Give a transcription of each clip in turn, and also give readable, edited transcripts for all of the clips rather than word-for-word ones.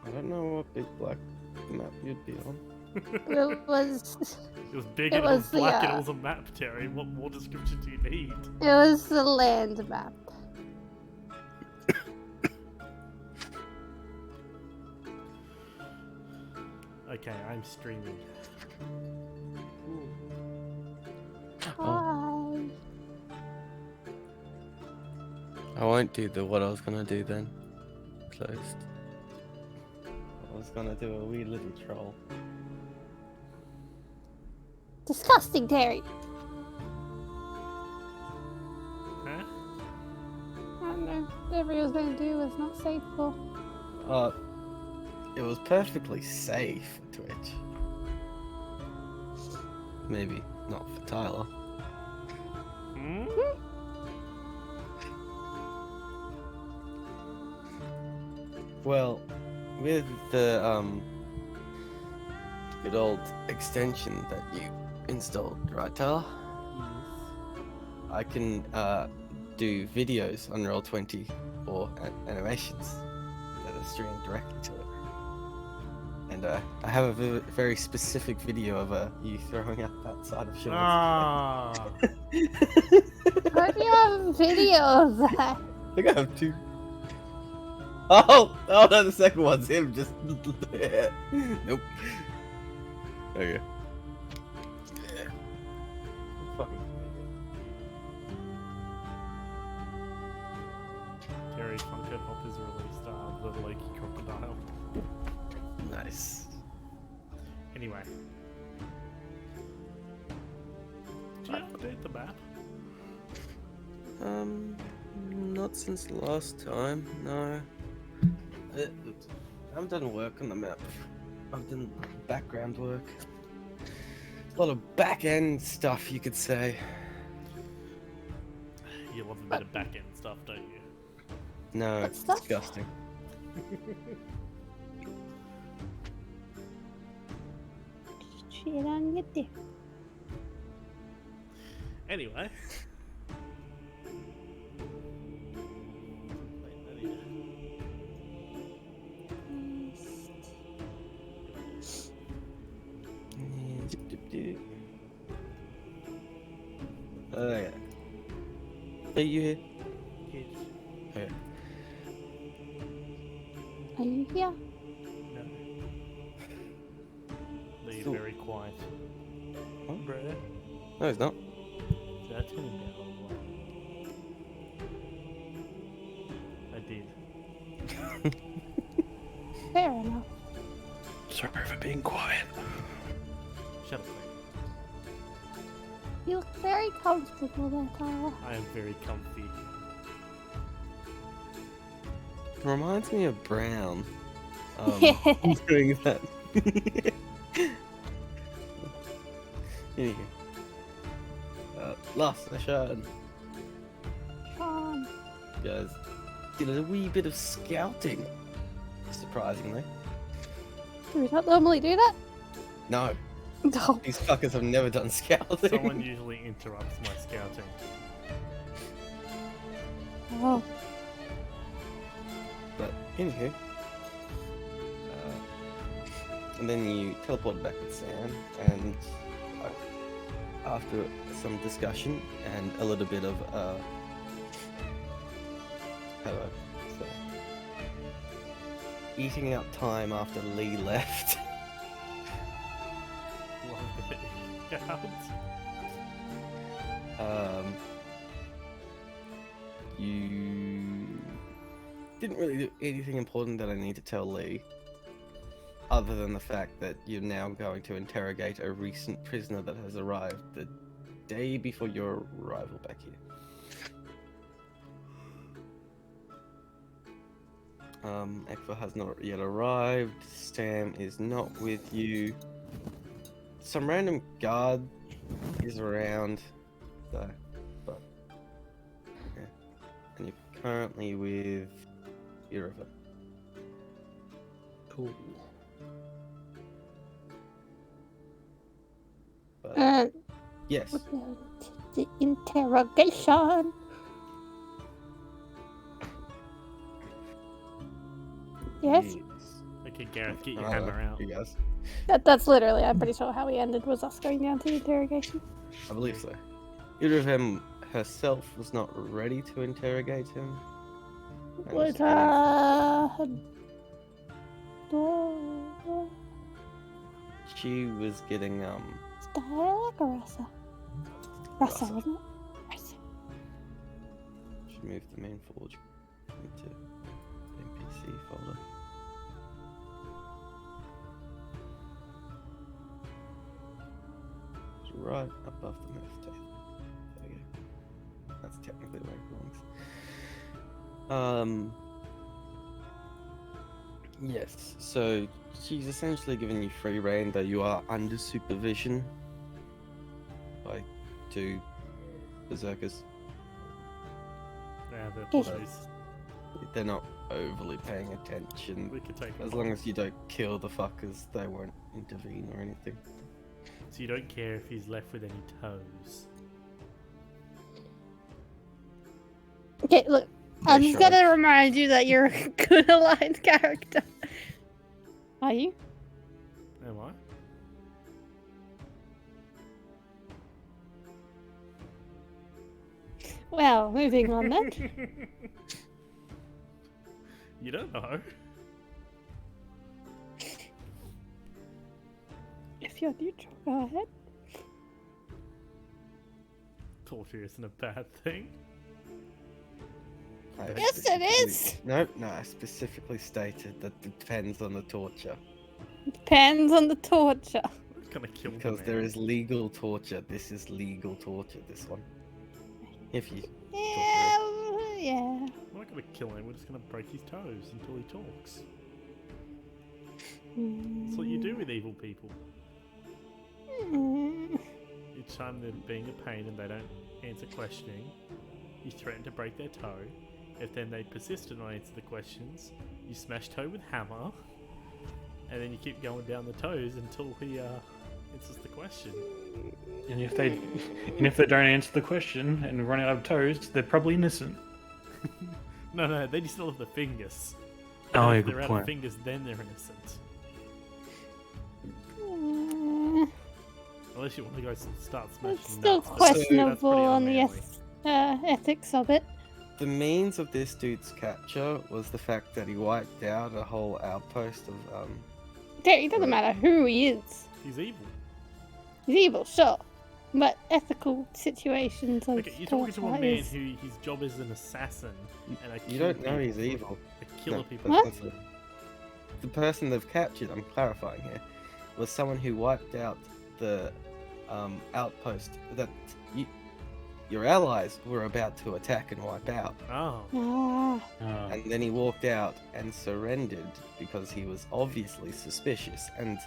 I don't know what big black map you'd be on. It was It was big It and it was was the, black and it was a map, Terry. What more description do you need? the land map. Okay, I'm streaming. Hi. I won't do what I was gonna do then. Closed. I was gonna do a wee little troll. Disgusting, Terry. Huh? I don't know. Whatever he was going to do was not safe for. It was perfectly safe for Twitch. Maybe not for Tyler. Hmm? Well, with the good old extension that you installed, right, Tyler? I can do videos on Roll20 or animations that are streamed directly to it. And I have a very specific video of you throwing up outside of Sean's. Ah. Why do you have a video of that? I think I have two. Oh no, the second one's him. Just nope. Okay. Fucking. Terry Funko Pop is released the Loki crocodile. Nice. Anyway. Did you update the map? Not since the last time, no. I haven't done work on the map. I've done background work. A lot of back-end stuff, you could say. You love a bit of back end stuff, don't you? No, What it's stuff? disgusting. Shit on you, dear. Anyway. Oh yeah. Are you here? Yes. Okay. Are you here? No. No, you're Cool. very quiet. What? Bruh. No, it's not. Did I turn him down? I did. Fair enough. Sorry for being quiet. Shut up, mate. You look very comfortable there, Tyler. I am very comfy. Reminds me of Brown. Yeah. Doing that. Anyway. Last session, Sean. guys did a wee bit of scouting. Surprisingly. Do we not normally do that? No, No. these fuckers have never done scouting. Someone usually interrupts my scouting. Oh. But anywho, and then you teleported back with Sam, and after some discussion and a little bit of how do I say, eating out time after Lee left. Love it. You didn't really do anything important that I need to tell Lee, other than the fact that you're now going to interrogate a recent prisoner that has arrived the day before your arrival back here. Ekva has not yet arrived. Sam is not with you. Some random guard is around, so, but yeah. And you're currently with Irva. Cool. But yes, The interrogation. Yes? Okay, Okay, Gareth, get your I don't hammer know, out. You guys, That's literally, I'm pretty sure how we ended was us going down to the interrogation. I believe so. Irivem herself was not ready to interrogate him. and With Steve- She was getting Dialect or Rasa? Rasa, Rasa. wasn't it? Rasa. Should move the main forge into NPC folder. It's right above the move table. There we go. That's technically where it belongs. Yes, so she's essentially giving you free reign, though you are under supervision by two berserkers. Yeah, the Yes. police. They're not overly paying attention. We could take As them. long as you don't kill the fuckers, they won't intervene or anything. So you don't care if he's left with any toes. Okay, look, I'm They just shrug. gonna remind you that you're a good aligned character. Are you? Am I? Well, moving on then. You don't know. If you're neutral, go ahead. Torture isn't a bad thing. I Yes, it specifically- is. No, I specifically stated that it depends on the torture. Depends on the torture. I'm gonna kill the Because man. there is legal torture. This is legal torture, this one. If you Yeah. We're not gonna kill him, we're just gonna break his toes until he talks. That's what you do with evil people. Mm. Each time they're being a pain and they don't answer questioning, you threaten to break their toe. If then they persist and not answer the questions, you smash toe with hammer, and then you keep going down the toes until he answers the question. And if they don't answer the question and run out of toes, they're probably innocent. No, they still have the fingers. Oh, And yeah, if good they're out point. of fingers, then they're innocent. Mm. Unless you want to go start smashing It's still nuts, but that's pretty questionable on the unmanly. ethics of it. The means of this dude's capture was the fact that he wiped out a whole outpost of It doesn't matter who he is. He's evil. He's evil, sure. But ethical situations of Okay, you're talking to a torture man is... who his job is an assassin and a You don't know he's evil. A killer No, people. What? person. The person they've captured, I'm clarifying here, was someone who wiped out the outpost that your allies were about to attack and wipe out. Oh, Ah, And then he walked out and surrendered because he was obviously suspicious and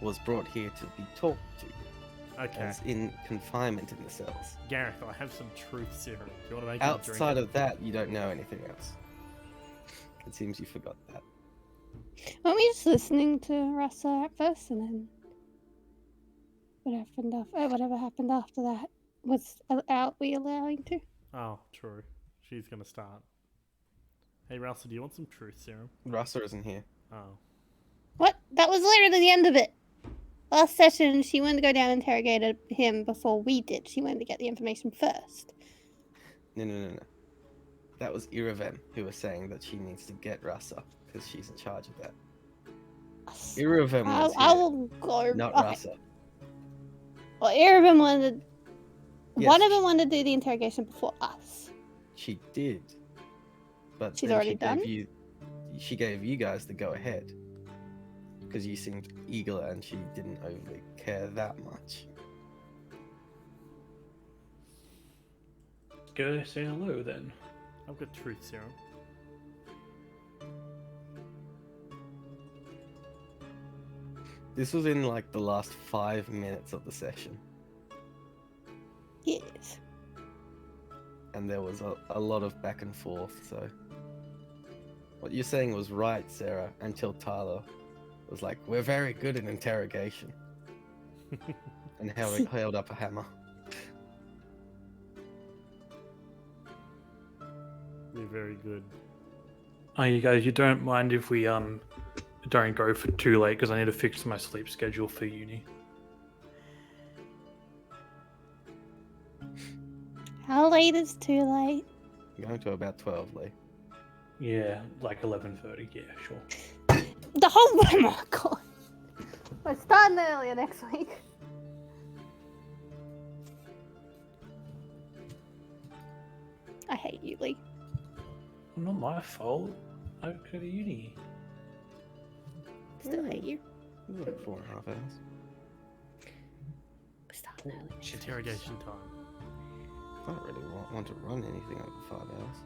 was brought here to be talked to, okay. as in confinement in the cells. Gareth, I have some truth serum. Do you want to make me Outside drink of that, you don't know anything else. It seems you forgot that. weren't we just listening to Rasa at first, and then whatever happened after that was we allowing to? it? Oh, true. She's gonna start. Hey, Russell, do you want some truth serum? Rasa isn't here. Oh. What? That was literally the end of it. Last session, she wanted to go down and interrogate him before we did. She wanted to get the information first. No. That was Irivem who was saying that she needs to get Rasa because she's in charge of that. Irivem was I here, will go. not Okay. Rasa. Well, Erebin wanted. Yes, One of them wanted to do the interrogation before us. She did. But She's then already she done? she gave you guys the go ahead. Because you seemed eager and she didn't overly care that much. Go say hello then. I've got truth serum. This was in like the last 5 minutes of the session. Yes. And there was a lot of back and forth, so. What you're saying was right, Sarah, until Tyler was like, we're very good in interrogation. And held up a hammer. You're very good. Oh, you guys, you don't mind if we don't go for too late because I need to fix my sleep schedule for uni. How late is too late? I'm going to about 12, Lee. Yeah, like 11:30. Yeah, sure. The whole oh my god. We're starting earlier next week. I hate you, Lee. Not my fault. I go to uni. Still hate you. It's like 4.5 hours. We're starting early. Interrogation time. I don't really want to run anything over 5 hours.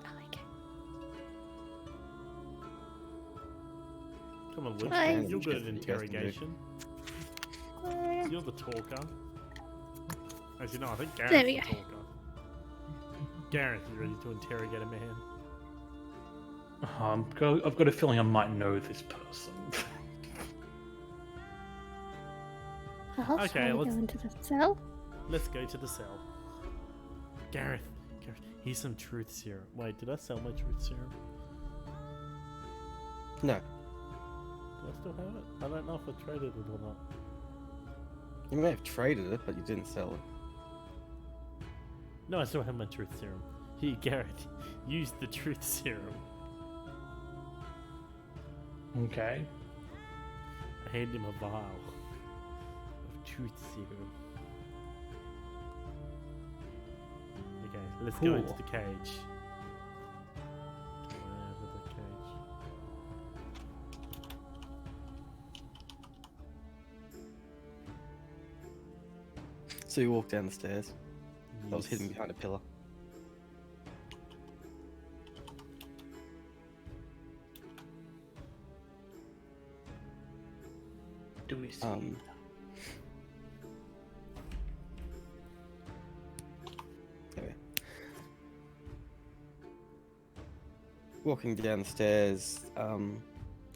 Oh, okay. Come on, Luke. Hi. You're good at You guys can do. interrogation. You're the talker. Actually, no, I think There Gareth's we the go. talker. Gareth is ready to interrogate a man. I've got a feeling I might know this person. Well, Okay, shall we let's- go into the cell? Let's go to the cell. Gareth, here's some truth serum. Wait, did I sell my truth serum? No, Do I still have it? I don't know if I traded it or not. you may have traded it, but you didn't sell it. No, I still have my truth serum. Here, Gareth, use the truth serum. Okay. I hand him a vial of truth serum. Okay, let's go into Cool. the cage. Wherever the cage. So you walk down the stairs. I was Yes. hidden behind a pillar. Do we see? Anyway. Walking down the stairs,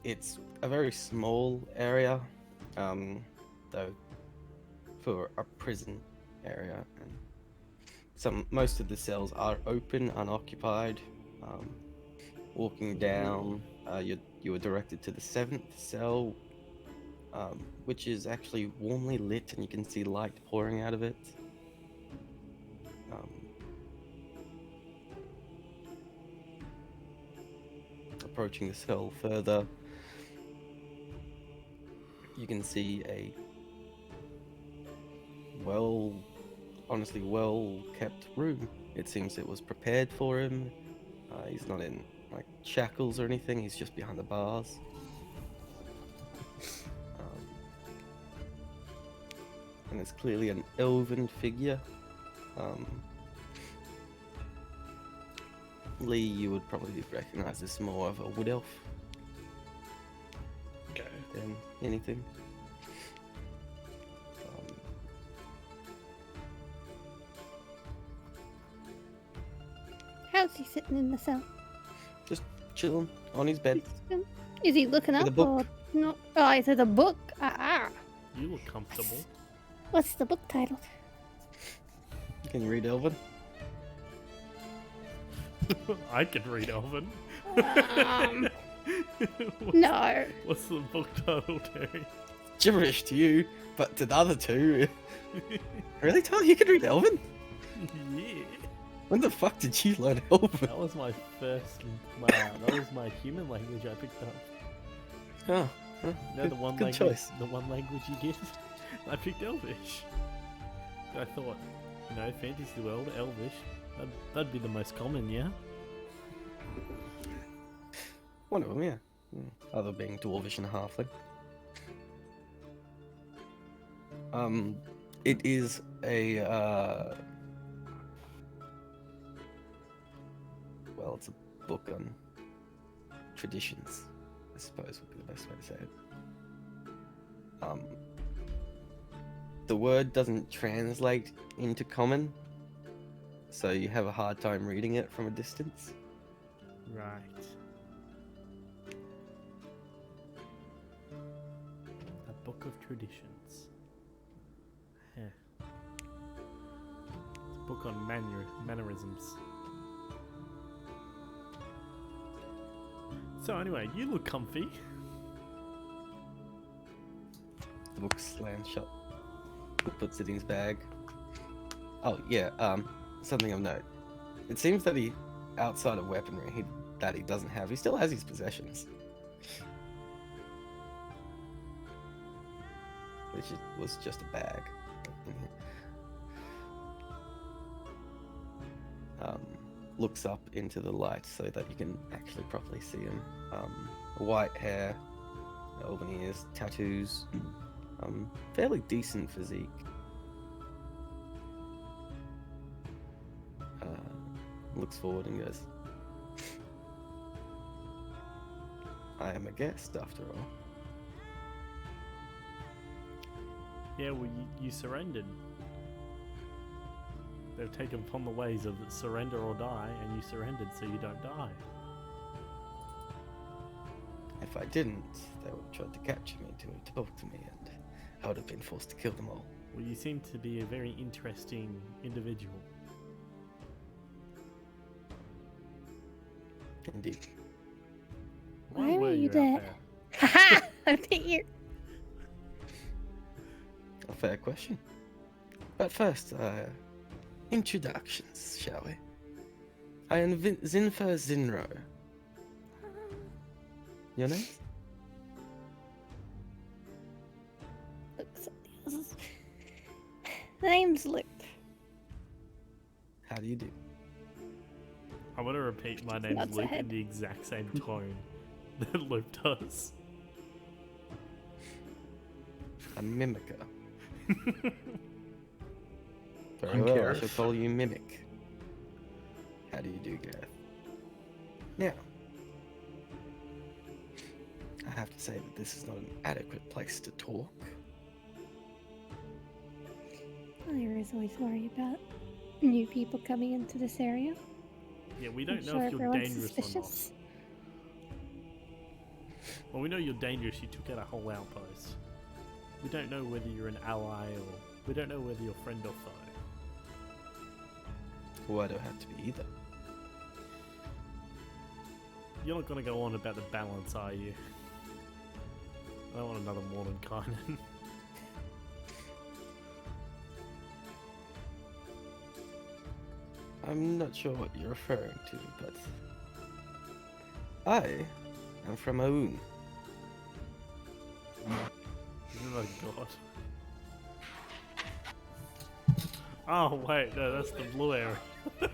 it's a very small area, though, for a prison area. And most of the cells are open, unoccupied. Walking down, you were directed to the 7th cell, which is actually warmly lit, and you can see light pouring out of it. Approaching the cell further, you can see a honestly well kept room. It seems it was prepared for him. He's not in like shackles or anything, he's just behind the bars. And it's clearly an elven figure. Lee, you would probably recognize this more of a wood elf Okay. than anything. How's he sitting in the cell? Just chilling on his bed. Is he looking With up a book. or not? Oh, is it a book? Ah. You look comfortable. What's the book titled? Can you read Elven? I can read Elven. No. What's the book title, Terry? Gibberish to you, but to the other two. Really, Tyler? You can read Elven? Yeah. When the fuck did you learn Elven? That was my first. That was my human language I picked up. Oh, No, the one good language. choice. The one language you get. I picked Elvish. I thought, fantasy world, Elvish. That'd be the most common, yeah. One of them, yeah. Other being Dwarvish and Halfling. It is a, well, it's a book on traditions, I suppose would be the best way to say it. The word doesn't translate into common, so you have a hard time reading it from a distance. Right. A book of traditions. Yeah. It's a book on mannerisms. So anyway, you look comfy. The book slams shut. He puts it in his bag. Oh yeah, something of note. It seems that he, outside of weaponry that he doesn't have, he still has his possessions. Which was just a bag. Looks up into the light so that you can actually properly see him. White hair, elven ears, tattoos, fairly decent physique. Looks forward and goes, I am a guest after all. Yeah, well, you surrendered. They've taken upon the ways of surrender or die, and you surrendered so you don't die. If I didn't, they would have tried to capture me to talk to me, and I would have been forced to kill them all. Well, you seem to be a very interesting individual. Indeed. Why were are you out there? Haha! I think you're. A fair question. But first, introductions, shall we? I am Zinfer Zinro. Your name? Looks at the others. The name's Luke. How do you do? I want to repeat my name's Nods Luke ahead. in the exact same tone that Luke does. A mimicker. Very I'm well, I Gareth. shall call you Mimic. How do you do, Gareth? Now, I have to say that this is not an adequate place to talk. I always worry about new people coming into this area. Yeah, we I'm don't know sure if you're everyone's dangerous or not. suspicious. Well, we know you're dangerous. You took out a whole outpost. We don't know whether you're an ally or... We don't know whether you're friend or foe. Well, I don't have to be either. You're not going to go on about the balance, are you? I don't want another Mordenkainen. I'm not sure what you're referring to, but I am from Aoun. Oh god. Oh wait, no, that's the blue area. I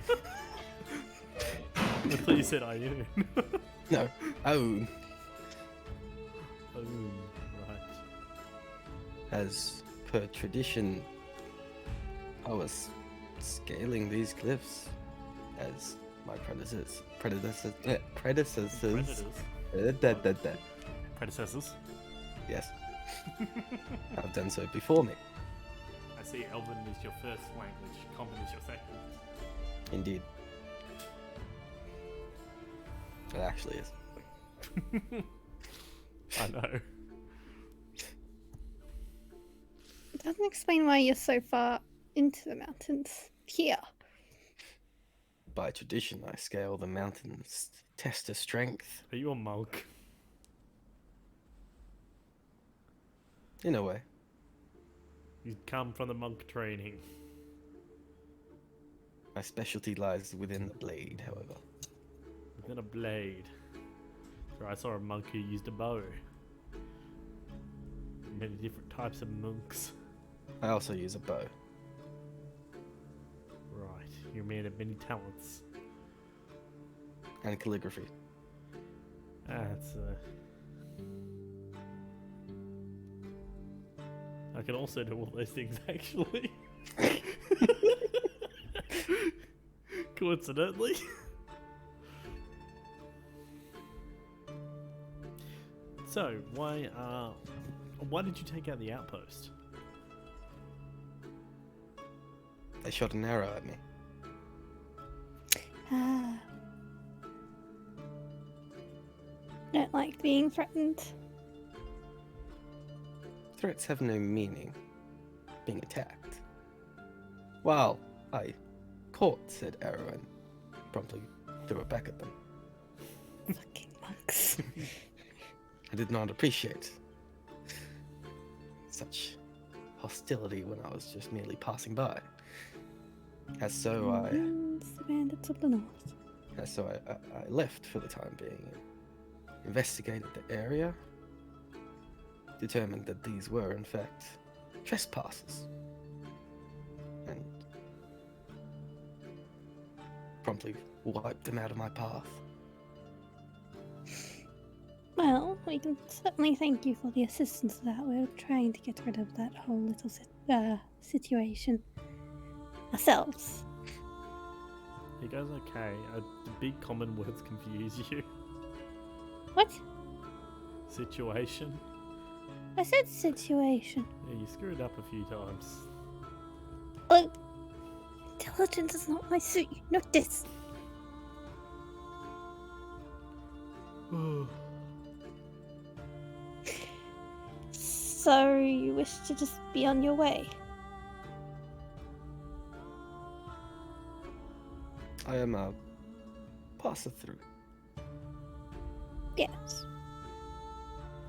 thought you said Ayun. No, Aoun. Ayun, right. As per tradition, I was scaling these cliffs as my predecessors. Predators. Predecessors. Yes, I've done so before me. I see Elven is your first language, Common is your second. Indeed, it actually is. I know. It doesn't explain why you're so far into the mountains here. By tradition, I scale the mountains to test a strength. Are you a monk? In a way, You come from the monk training. my specialty lies within the blade, however. Within a blade. Sure, I saw a monk who used a bow. Many different types of monks. I also use a bow. Right, you're a man of many talents. And calligraphy. That's I can also do all those things actually. Coincidentally. So, why did you take out the outpost? They shot an arrow at me. Ah. Don't like being threatened. Threats have no meaning. Being attacked. Well, I caught said arrow and promptly threw it back at them. Fucking monks. I did not appreciate such hostility when I was just merely passing by. As so I The bandits of the north. I left for the time being and investigated the area, determined that these were in fact trespassers, and promptly wiped them out of my path. Well, we can certainly thank you for the assistance of that. We're trying to get rid of that whole little situation ourselves. You guys okay? The big common words confuse you. What? Situation. I said situation. Yeah, you screwed up a few times. Look, intelligence is not my suit. You know this. So you wish to just be on your way? I am a passer through. Yes.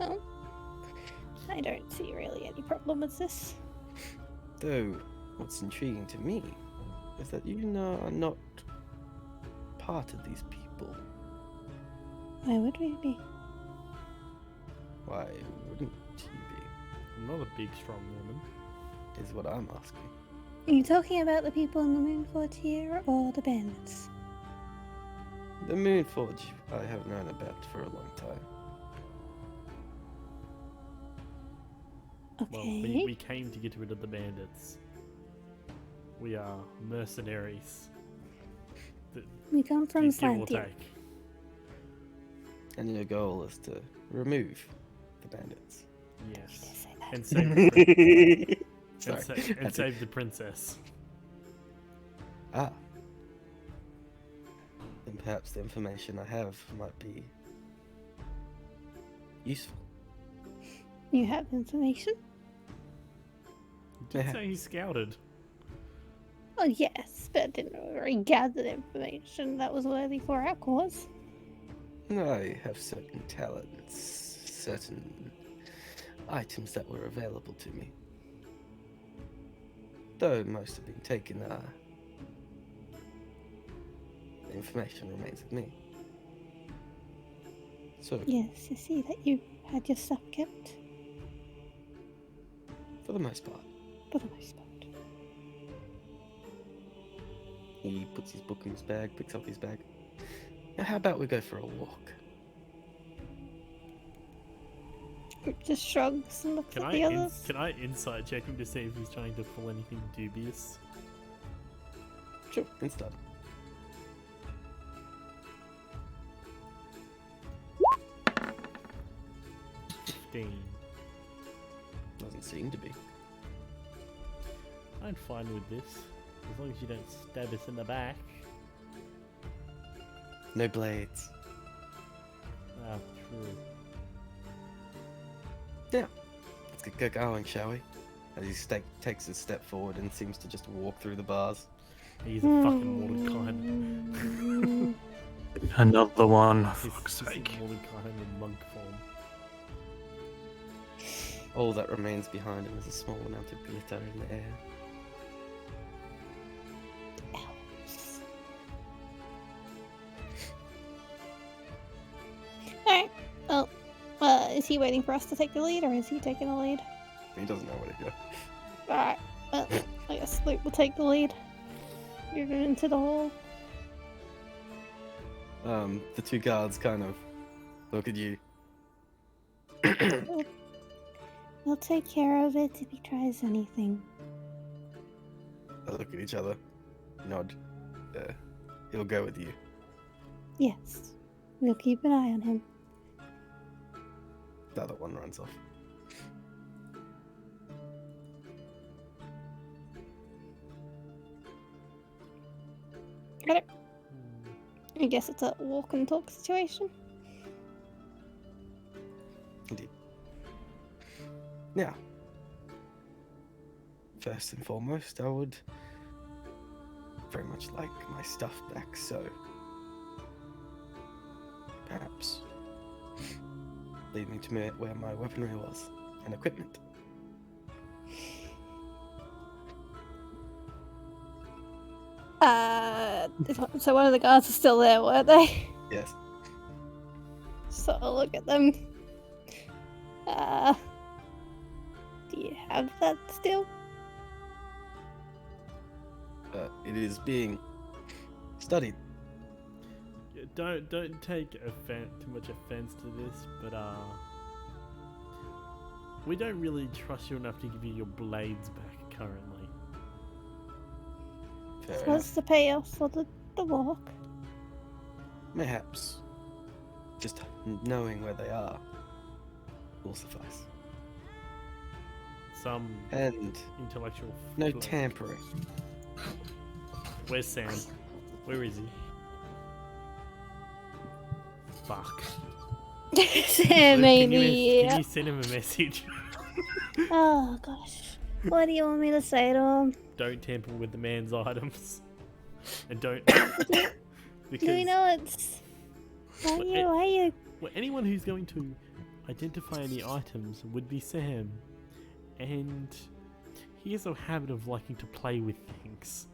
Well, I don't see really any problem with this. Though, what's intriguing to me is that you are not part of these people. Why would we be? Why wouldn't you I'm not a big, strong woman. be, is what I'm asking. Are you talking about the people in the Moonfort here or the bandits? The Moonforge I have known about for a long time. Well, Okay. we came to get rid of the bandits. We are mercenaries. We come from Give or Slantia. take. And your goal is to remove the bandits. Yes. Did I say that? And save the Sorry. and save the princess. Ah. Then perhaps the information I have might be useful. You have information? Did say he scouted. Oh yes, but I didn't already gather information that was worthy for our cause. I have certain talents, certain items that were available to me. Though most have been taken, the information remains with me. So, Yes, I see that you had your stuff kept, for the most part, for the most part. he puts his book in his bag, picks up his bag. Now, how about we go for a walk? Just shrugs and looks at the others. Can I insight check him to see if he's trying to pull anything dubious? Sure, instead. Doesn't seem to be. I'm fine with this, as long as you don't stab us in the back. No blades. Ah, true. Yeah, let's get going, shall we? As he takes a step forward and seems to just walk through the bars. He's a fucking Mordecai. Another one, He's fuck's just a sake. Mordecai in monk form. All that remains behind him is a small amount of glitter in the air. Alright, well, is he waiting for us to take the lead, or is he taking the lead? He doesn't know what to do. Alright, well, I guess Luke will take the lead. You're going into the hole. The two guards kind of look at you. We'll take care of it if he tries anything. They look at each other, nod. He'll go with you. Yes, we'll keep an eye on him. The other one runs off. Got it. I guess it's a walk and talk situation. Indeed. Now, first and foremost, I would very much like my stuff back, so perhaps lead me to where my weaponry was and equipment. So one of the guards are still there, weren't they? Yes. So I'll look at them. Do you have that still? It is being studied. Yeah, don't take too much offense to this, but we don't really trust you enough to give you your blades back currently. Fair So enough. what's the payoff for the walk? Perhaps just knowing where they are will suffice. Some And intellectual. no fluid. tampering. Where's Sam? Where is he? Fuck. Sam, Can maybe. you send him a message? Oh gosh. What do you want me to say to him? Don't tamper with the man's items, and don't. Because Do you know it's? Why you? well, anyone who's going to identify any items would be Sam, and he has a habit of liking to play with things.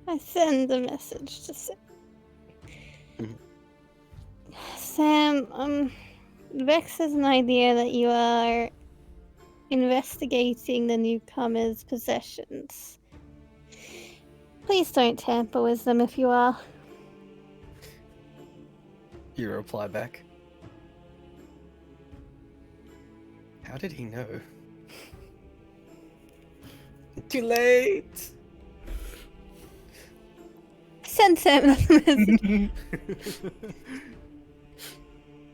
I send a message to Sam. Mhm. Sam, Vex has an idea that you are investigating the newcomers' possessions. Please don't tamper with them if you are. You reply back. How did he know? Too late! Send Sam another message.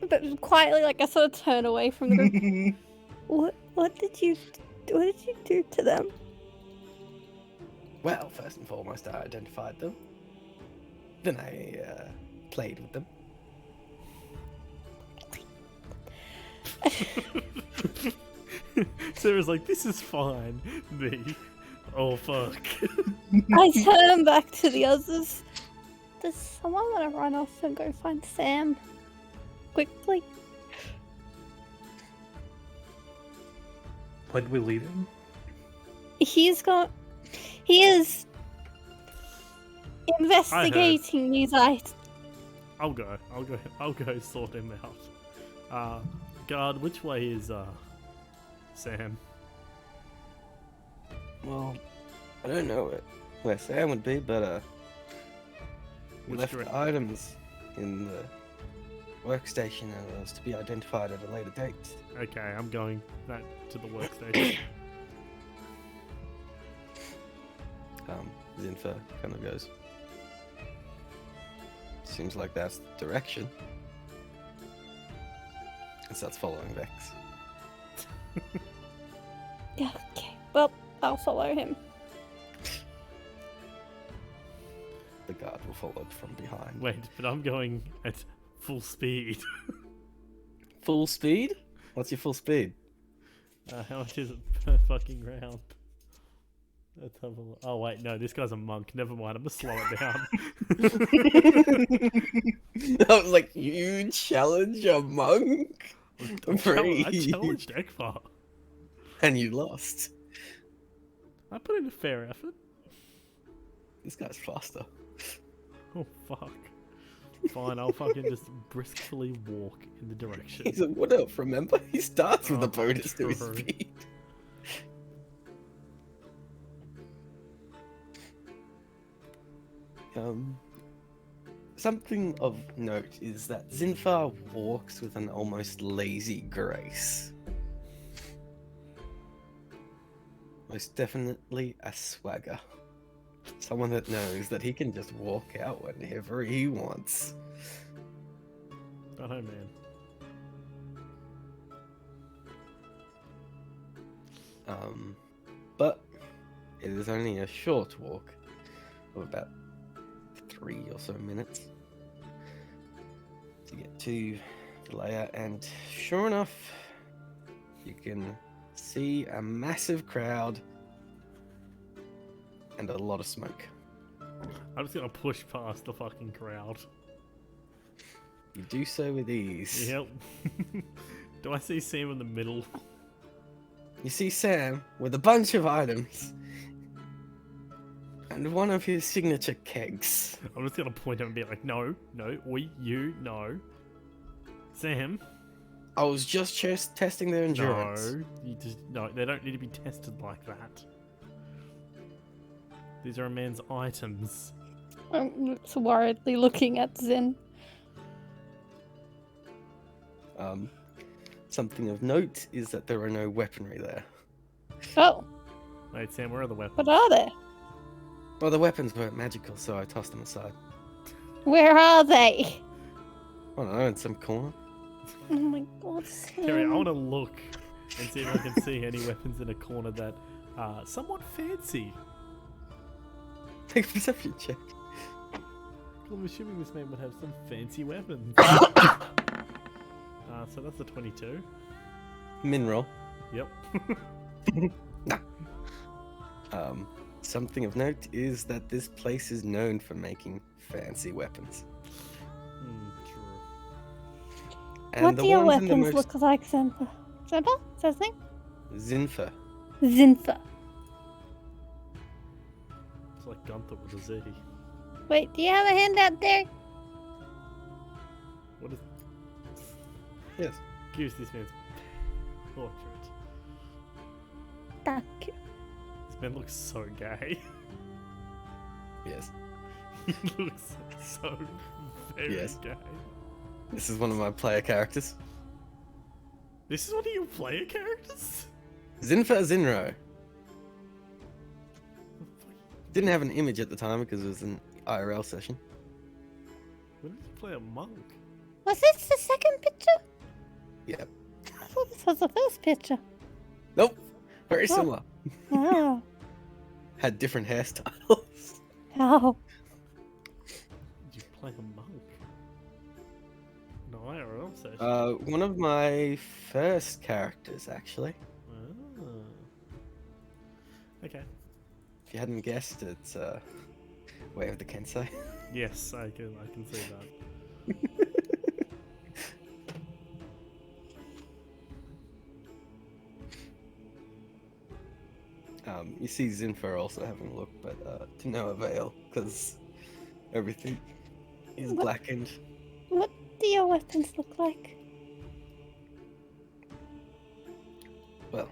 But quietly, like I sort of turn away from the group. What did you do to them? Well, first and foremost, I identified them. Then I played with them. Sarah's like, this is fine. Me. Oh fuck. I turn back to the others. Does someone want to run off and go find Sam? Quickly? Where did we leave him? He is investigating these items. I'll go sort him out. Guard, which way is Sam? Well, I don't know where Sam would be, but we Which left direct- the items in the workstation and was to be identified at a later date. Okay, I'm going back to the workstation. Zinfa kind of goes. Seems like that's the direction. And starts following Vex. Yeah, okay. Well, I'll follow him. The guard will follow from behind. Wait, but I'm going at full speed. Full speed? What's your full speed? How much is it per fucking round? Let's have a look. Oh wait, no, this guy's a monk. Never mind, I'm gonna slow it down. I was like, you challenge a monk? I Breathe. challenged Ekvar. And you lost. I put in a fair effort. This guy's faster. Oh fuck. Fine, I'll fucking just briskly walk in the direction. He's a wood elf, remember? He starts with Oh, a bonus to his true. speed. Something of note is that Zinfar walks with an almost lazy grace. Most definitely a swagger. Someone that knows that he can just walk out whenever he wants. I don't know, man. But it is only a short walk of about 3 or so minutes to get to the layer, and sure enough, you can see a massive crowd and a lot of smoke. I'm just gonna push past the fucking crowd. You do so with ease. Yep. Do I see Sam in the middle? you see Sam with a bunch of items and one of his signature kegs. I'm just gonna point at him and be like, no, you, no. Sam, I was just testing their endurance. no, they don't need to be tested like that. These are a man's items. I'm just worriedly looking at Zin. Something of note is that there are no weaponry there. Oh, Wait, Sam, where are the weapons? what are they? Well, the weapons weren't magical, so I tossed them aside. Where are they? I don't know, in some corner. Oh my god, Sam. Terry, I want to look and see if I can see any weapons in a corner that are somewhat fancy. Take a perception check. I'm assuming this man would have some fancy weapons. So that's a 22. Mineral. Yep. Something of note is that this place is known for making fancy weapons. True. And What the do your ones in the weapons most- look like, Zinfa? Zinfa? Is that his name? Zinfa. Zinfa. It's like Gunther with a Z. Wait, do you have a handout there? What is... Yes. Gives this man's portrait. Thank you. This man looks so gay. Yes. He looks so very Yes. gay. This is one of my player characters. This is one of your player characters? Zinfa Zinro. Didn't have an image at the time because it was an IRL session. When did you play a monk? Was this the second picture? Yep. I thought this was the first picture. Nope. Very Oh. similar. Oh. Had different hairstyles. Oh. Did you play a monk? No, IRL session. One of my first characters, actually. Ah. Okay. If you hadn't guessed, it's Way of the Kensei. Yes, I can see that. You see Zinfer also having a look, but to no avail, because everything is What? blackened. What do your weapons look like? Well,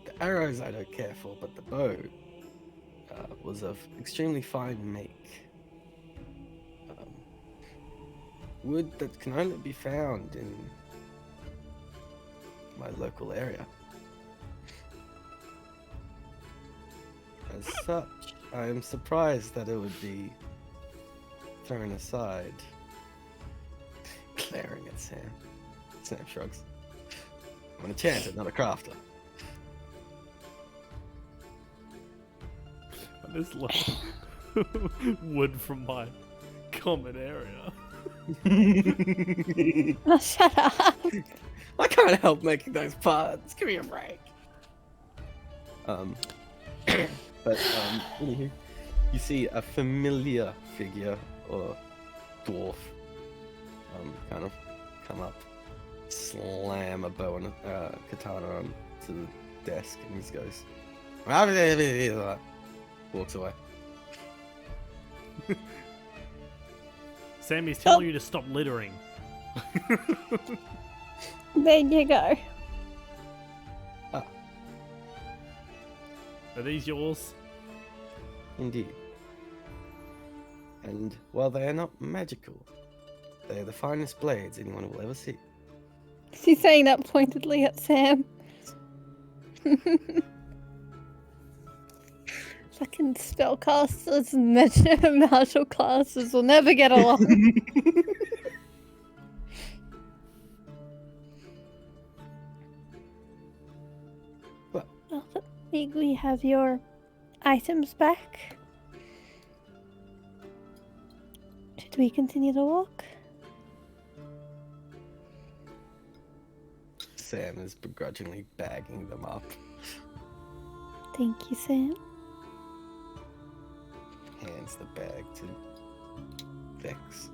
the arrows I don't care for, but the bow was of extremely fine make. Wood that can only be found in my local area. As such, I am surprised that it would be thrown aside. Glaring at Sam. Sam shrugs. I'm an enchanter, not a crafter. I just love wood from my common area. Oh, shut up. I can't help making those puns. Give me a break. Anywho, you see a familiar figure or dwarf, kind of come up, slam a bow and a katana onto the desk, and he just goes, walks away. Sammy's telling you to stop littering. There you go. Are these yours? Indeed. And while they are not magical, they are the finest blades anyone will ever see. She's saying that pointedly at Sam. Fucking spellcasters and martial classes will never get along. Well, I think we have your items back. Should we continue to walk? Sam is begrudgingly bagging them up. Thank you, Sam. Hands the bag to Vex.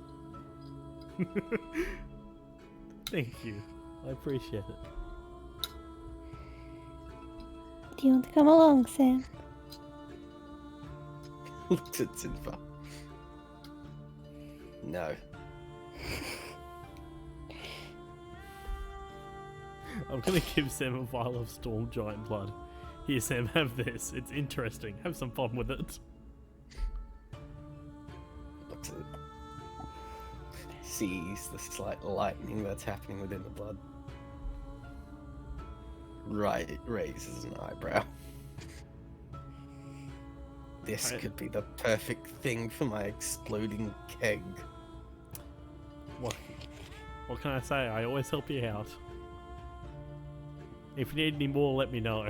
Thank you. I appreciate it. Do you want to come along, Sam? Looks at Zinfa. No. I'm gonna give Sam a vial of storm giant blood. Here, Sam, have this. It's interesting. Have some fun with it. Looks at it. Sees the slight lightning that's happening within the blood. Right, it raises an eyebrow. This could be the perfect thing for my exploding keg. What can I say? I always help you out. If you need any more, let me know.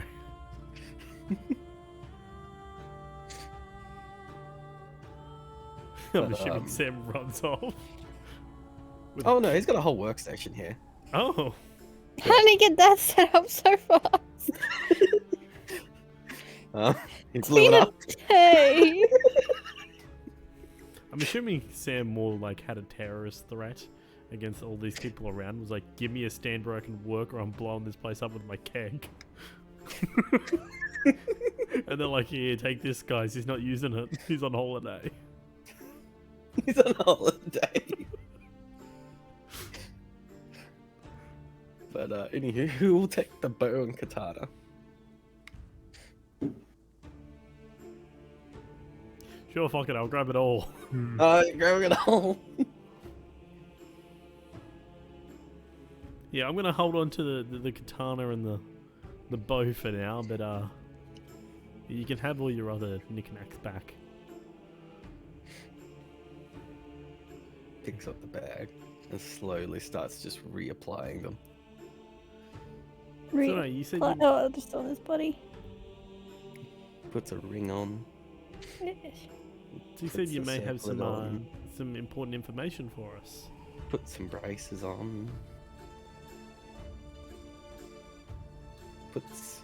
I'm assuming Sam runs off. Oh no, he's got a whole workstation here. Oh! How did he get that set up so fast? He's living up. Hey! I'm assuming Sam more like had a terrorist threat against all these people around. Was like, give me a stand where I can work or I'm blowing this place up with my keg. And they're like, here, take this, guys. He's not using it. He's on holiday. He's on holiday. But anywho, who will take the bow and katana? Sure, fuck it. I'll grab it all. Grabbing it all. Yeah, I'm gonna hold on to the katana and the bow for now, but you can have all your other knickknacks back. Picks up the bag and slowly starts just reapplying them. So no, you said you, Oh, just on his body. Puts a ring on. so you said puts you a may have circlet on. some important information for us. Puts some braces on. Puts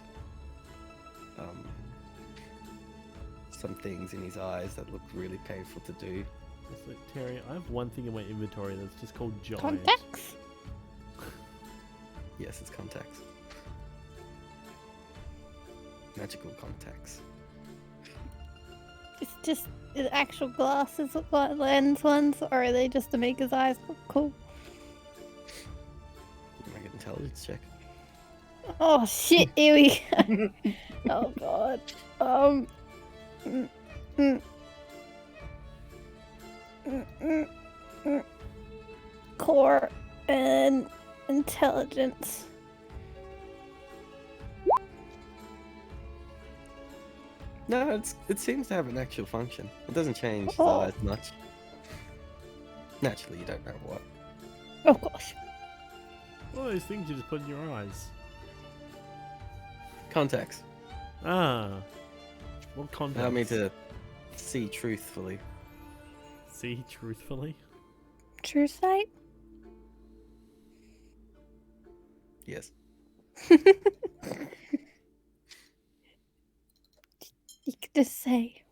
some things in his eyes that look really painful to do. It's like, Terry, I have one thing in my inventory that's just called giant. Contacts? Yes, it's contacts. Magical contacts. It's just the actual glasses, like lens ones, or are they just to make his eyes look cool? Make an intelligence check. Oh shit, here we go. Oh god. Mm, mm. Core and intelligence. No, it seems to have an actual function. It doesn't change his Oh. eyes much. Naturally, you don't know what. Oh gosh. What are those things you just put in your eyes? Contacts. Ah. What contacts? Allow me to see truthfully. See truthfully? True sight? Yes. You could just say.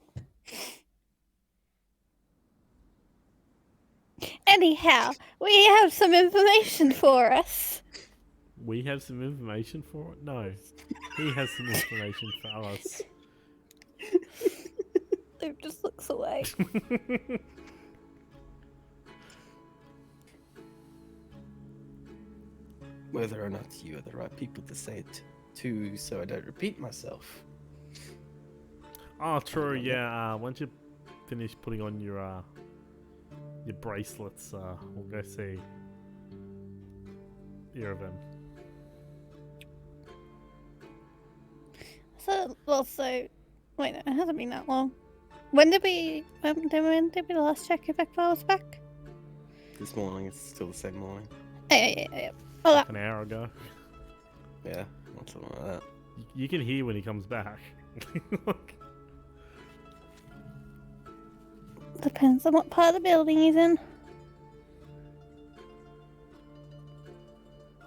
Anyhow, we have some information for us. We have some information for it? No. He has some information for us. Luke just looks away. Whether or not you are the right people to say it to, so I don't repeat myself. Oh, true, yeah. Once you finish putting on your bracelets, we'll go see Iravan. So, wait, no, it hasn't been that long. When did we last check if Ekbar was back? This morning, it's still the same morning. Yeah. Oh, Like an hour ago. Yeah, something like that. You can hear when he comes back. depends on what part of the building he's in.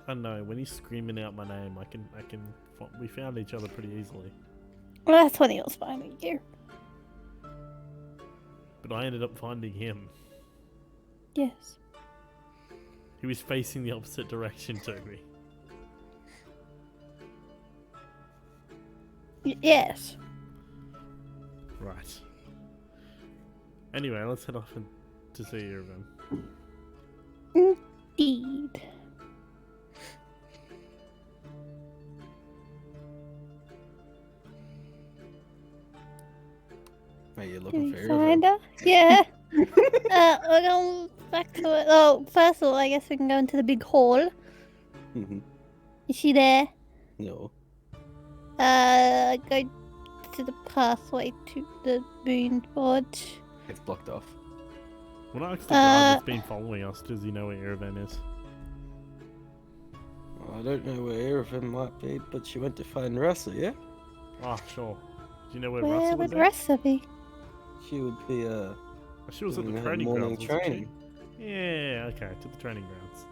I don't know, when he's screaming out my name, we found each other pretty easily. Well, that's when he was finding you. But I ended up finding him. Yes. He was facing the opposite direction to me. Yes. Right. Anyway, let's head off to see Irvin. Indeed. Are you Do looking we for find Irvin? her? Yeah. We're going back to it. Oh, first of all, I guess we can go into the big hall. Mhm. Is she there? No. Go to the pathway to the moon board. It's blocked off. When I asked the guy that's been following us, does he know where Irvin is? Well, I don't know where Irvin might be, but she went to find Russell, yeah? Ah, sure. Do you know where Where Russell would is at? Russell be? She would be, She was at doing the her training morning grounds, wasn't training. she? Yeah, okay, to the training grounds.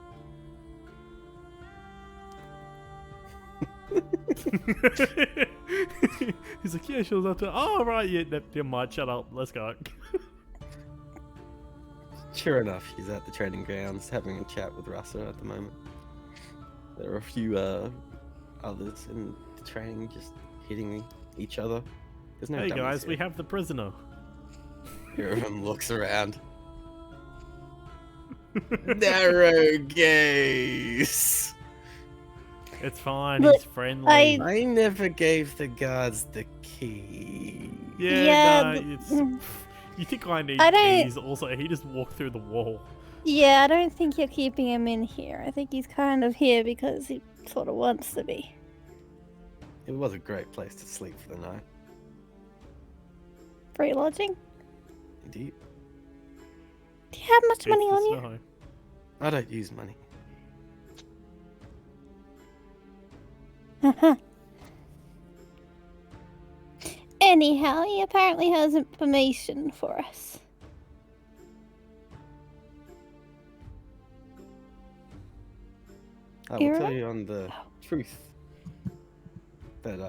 He's like, yeah, she was up to. Oh, right, yeah, you might shut up. Let's go. Sure enough, she's at the training grounds having a chat with Russell at the moment. There are a few others in the training just hitting each other. There's no Hey dummies guys, here. we have the prisoner. Irvin looks around. Narrow gaze. It's fine. Look, He's friendly. I never gave the guards the key. Yeah, no, but- it's. You think I need I don't- keys? Also, he just walked through the wall. Yeah, I don't think you're keeping him in here. I think he's kind of here because he sort of wants to be. It was a great place to sleep for the night. Free lodging? Indeed. Do you have much It's money the on you? snow. I don't use money. Anyhow, he apparently has information for us. I will Irvin? tell you on the truth that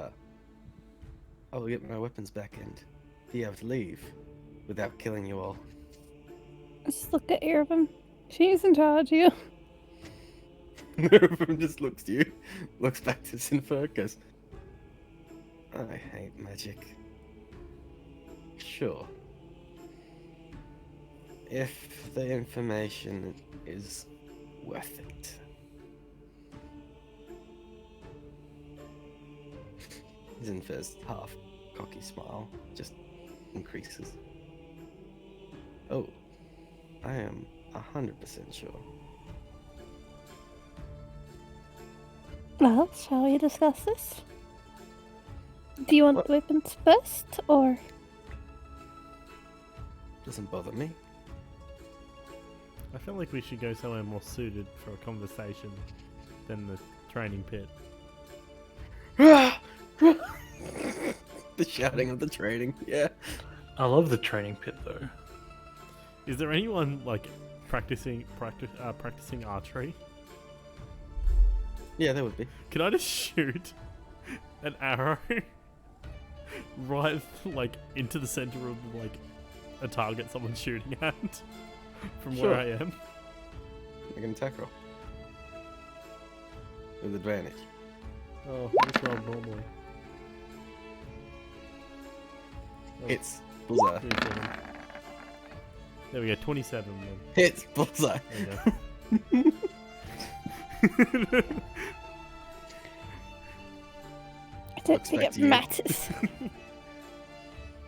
I will get my weapons back and be able to leave without killing you all. Just look at Irvin. She's in charge here. Irvin just looks to you, looks back to Sinfer, goes, I hate magic. Sure. If the information is worth it. Zinfer's half cocky smile just increases. Oh, I am 100% sure. Well, shall we discuss this? Do you want What? weapons first, or? Doesn't bother me. I feel like we should go somewhere more suited for a conversation than the training pit. The shouting of the training, yeah. I love the training pit though. Is there anyone like practicing archery? Yeah, there would be. Can I just shoot an arrow right like into the center of like a target someone's shooting at from Sure. where I am? Make an attack roll. With advantage. Oh, just roll normally. Oh, Hits. Bullseye. 27. There we go, 27 then. Hits. Bullseye. There you go. I don't Looks think back it to you. matters.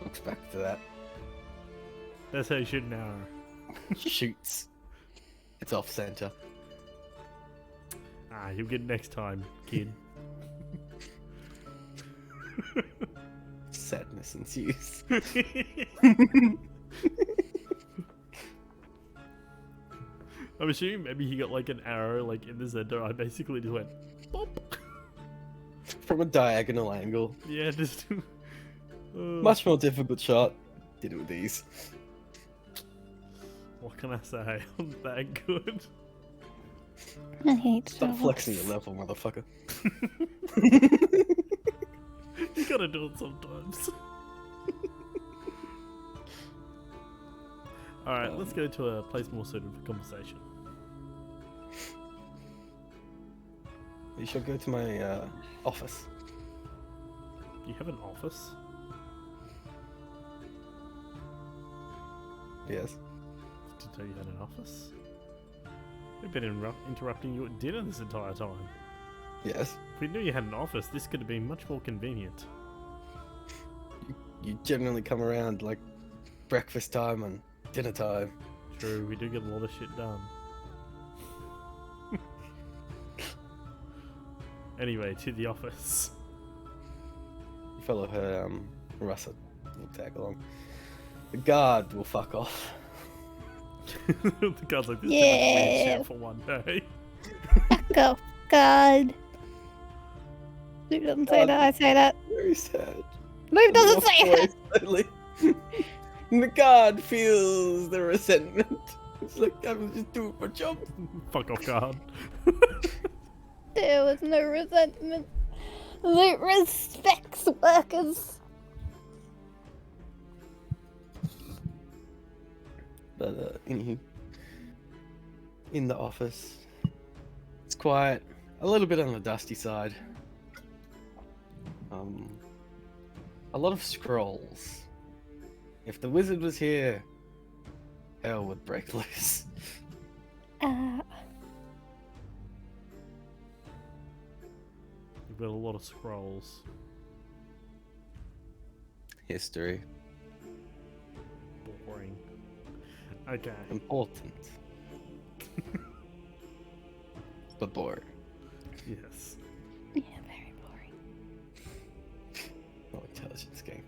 Looks back to that. That's how you shoot an arrow. Shoots. It's off center. Ah, you'll get it next time, kid. Sadness ensues. I'm assuming maybe he got like an arrow like in the center. I basically just went pop. From a diagonal angle. Yeah, just Much more difficult shot. Did it with ease. What can I say? I'm that good. I hate Stop flexing your shovels. level, motherfucker. You gotta do it sometimes. Alright, let's go to a place more suited for conversation. You should go to my office. You have an office? Yes. Did tell you had an office? We've been interrupting you at dinner this entire time. Yes. If we knew you had an office, this could have been much more convenient. You generally come around like breakfast time and dinner time. True, we do get a lot of shit done. Anyway, to the office. You follow her, Russell will tag along. The guard will fuck off. The guy's like, this is too much weird Yeah. shit for one day. Back off, God. Luke doesn't say that, I say that. Very sad. Luke doesn't Walk say away that! slowly. And the guard feels the resentment. It's like, I was just doing my job. Fuck off, guard. There was no resentment. Luke respects workers. But, anywho, in the office, it's quiet, a little bit on the dusty side. A lot of scrolls. If the wizard was here, hell would break loose. We've got a lot of scrolls. History. Boring. Okay. Important. But boring. Yes. Yeah, very boring. No intelligence game.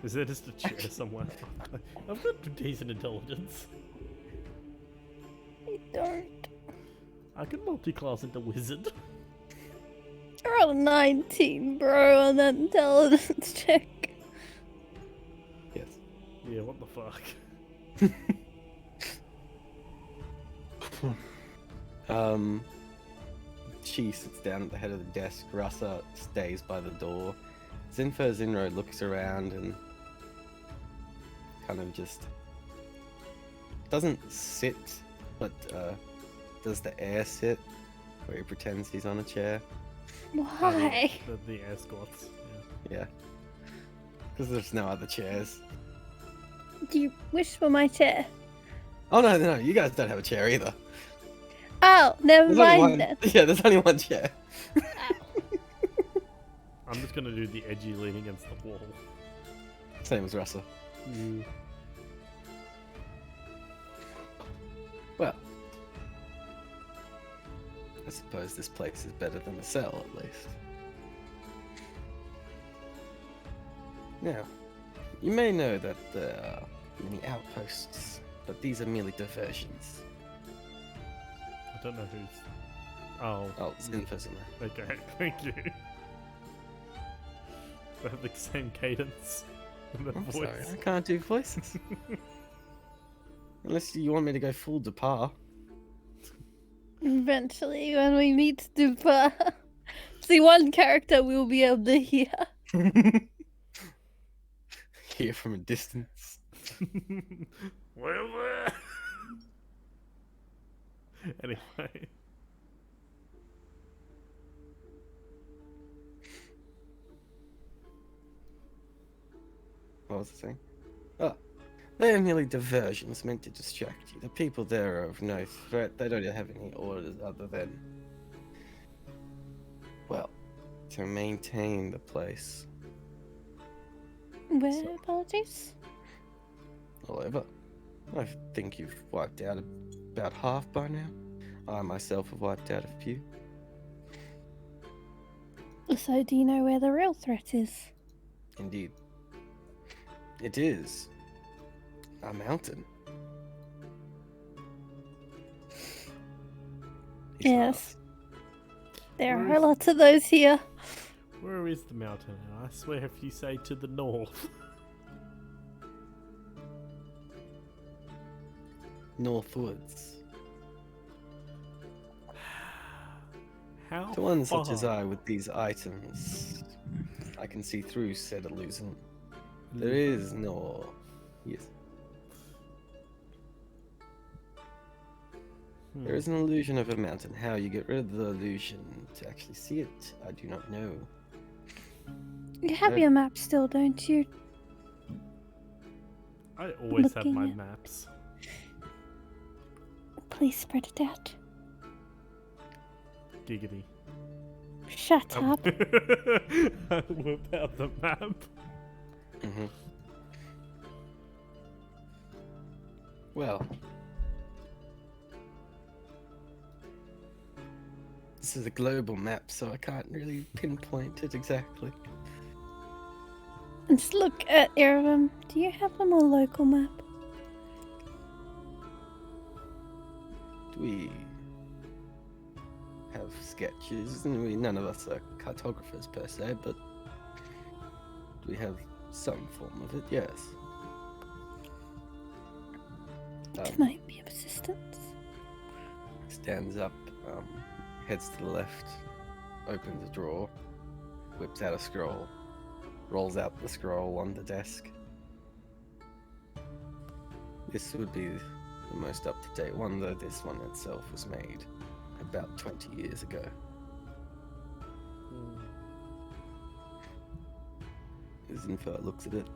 Is there just a chair somewhere? I've got decent intelligence. I don't. I can multi-class into wizard. You're on a 19, bro, on that intelligence check. Yes. Yeah, what the fuck? She sits down at the head of the desk. Rasa stays by the door. Zinro looks around and kind of just doesn't sit, but does the air sit, where he pretends he's on a chair. Why? The air squats. Yeah. Because there's no other chairs. Do you wish for my chair? Oh no, you guys don't have a chair either. Oh, never There's only mind one. then. Yeah, there's only one chair. I'm just gonna do the edgy lean against the wall. Same as Russell. Well, I suppose this place is better than a cell, at least. Now, you may know that there are many outposts, but these are merely diversions. I don't know who's. Oh. Oh, it's Infizimer. Okay, thank you. They have the same cadence in the I'm voice. sorry, I can't do voices. Unless you want me to go full Depar. Eventually, when we meet Dupa. See, one character we'll be able to hear. Hear from a distance. Where? Anyway. What was I saying? Oh, they are merely diversions meant to distract you. The people there are of no threat. They don't have any orders other than, well, to maintain the place. Where, apologies? All over. I think you've wiped out about half by now. I myself have wiped out a few. So, do you know where the real threat is? Indeed. It is a mountain. It's Yes. There Where are is- lots of those here. Where is the mountain? I swear if you say to the north. northwards. How To one such far? as I with these items, I can see through said illusion. There is no... Yes. There is an illusion of a mountain. How you get rid of the illusion to actually see it, I do not know. You have Uh, your map still, don't you? I always have Looking my at- maps. Please spread it out. Giggity. Shut up. I whip out the map. Mm-hmm. Well, this is a global map, so I can't really pinpoint it exactly. Let's look at Irvum. Do you have a more local map? We have sketches, and none of us are cartographers per se, but we have some form of it, yes. It might be of assistance. Stands up, heads to the left, opens a drawer, whips out a scroll, rolls out the scroll on the desk. This would be the most up-to-date one, though this one itself was made about 20 years ago. As info looks at it.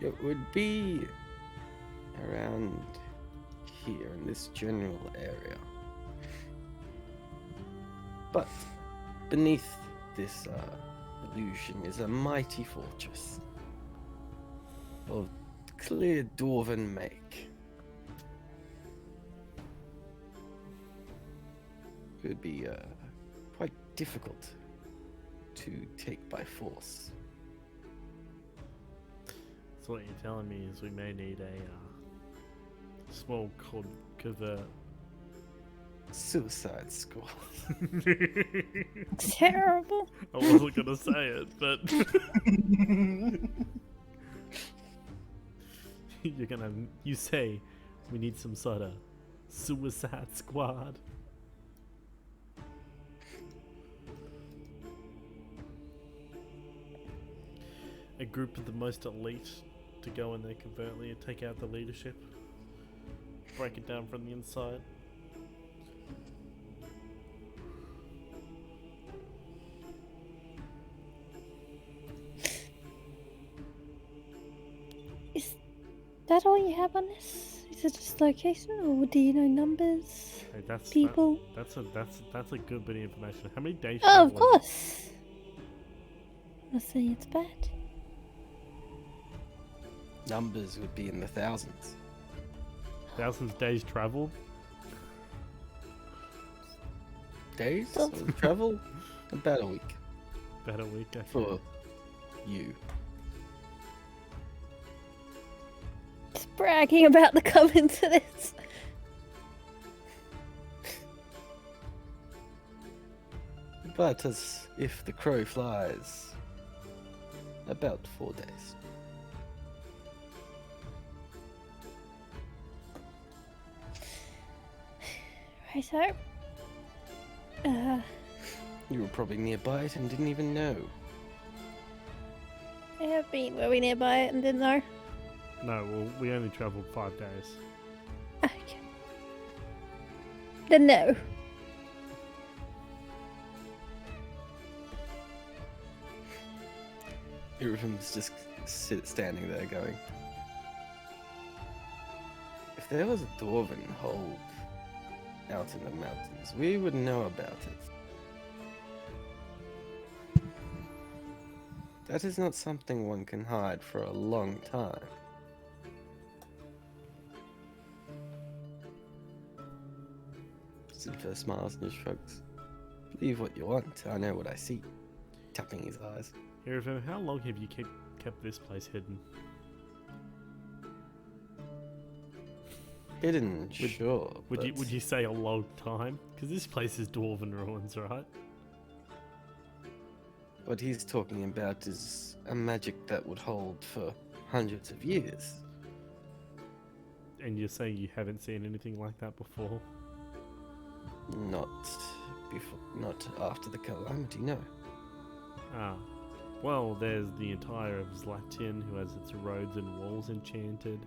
It would be around here in this general area. But beneath this illusion is a mighty fortress of clear dwarven make. It would be quite difficult to take by force. So what you're telling me is we may need a small covert. Suicide Squad. Terrible. I wasn't gonna say it, but you say we need some sort of Suicide Squad. A group of the most elite to go in there covertly and take out the leadership, break it down from the inside. Is that all you have on this? Is it just location, or do you know numbers? Hey, that's People? that's a good bit of information. How many days? Oh, of travel is it? course. I'm not saying it's bad. Numbers would be in the thousands. Thousands days travel. Days Oh. of travel? About a week About a week. Okay. for you. Just bragging about the coming to this. But as if the crow flies, about 4 days. Right, so. You were probably nearby it and didn't even know. I have been very nearby it and didn't know. No, well, we only travelled 5 days. Okay. Then no. Irvum's just standing there going, if there was a dwarven hold out in the mountains, we would know about it. That is not something one can hide for a long time. Zinfer smiles and shrugs. Believe what you want, I know what I see. Tapping his eyes. Irvin, how long have you kept this place hidden? Hidden, sure. Would you say a long time? Because this place is dwarven ruins, right? What he's talking about is a magic that would hold for hundreds of years. And you're saying you haven't seen anything like that before? Not before, not after the calamity, no. Ah. Well, there's the entire of Zlatian, who has its roads and walls enchanted.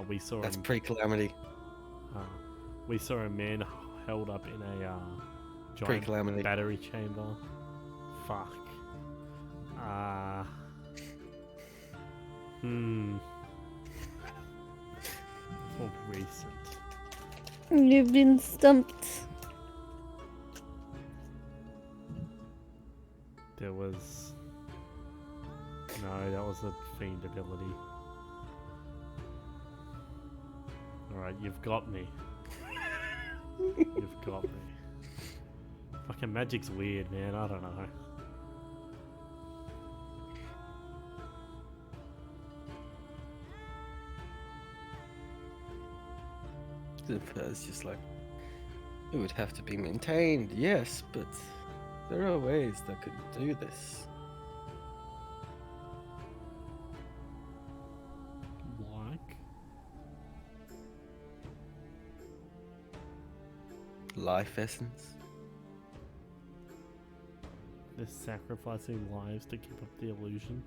We saw That's a, pre-calamity. we saw a man held up in a giant Pre-calamity. battery chamber. Fuck. More recent. You've been stumped. There was... No, that was a fiend ability. Alright, you've got me. You've got me. Fucking magic's weird, man. I don't know. It's just like, it would have to be maintained, yes, but there are ways that could do this. Like? Life essence. They're sacrificing lives to keep up the illusion.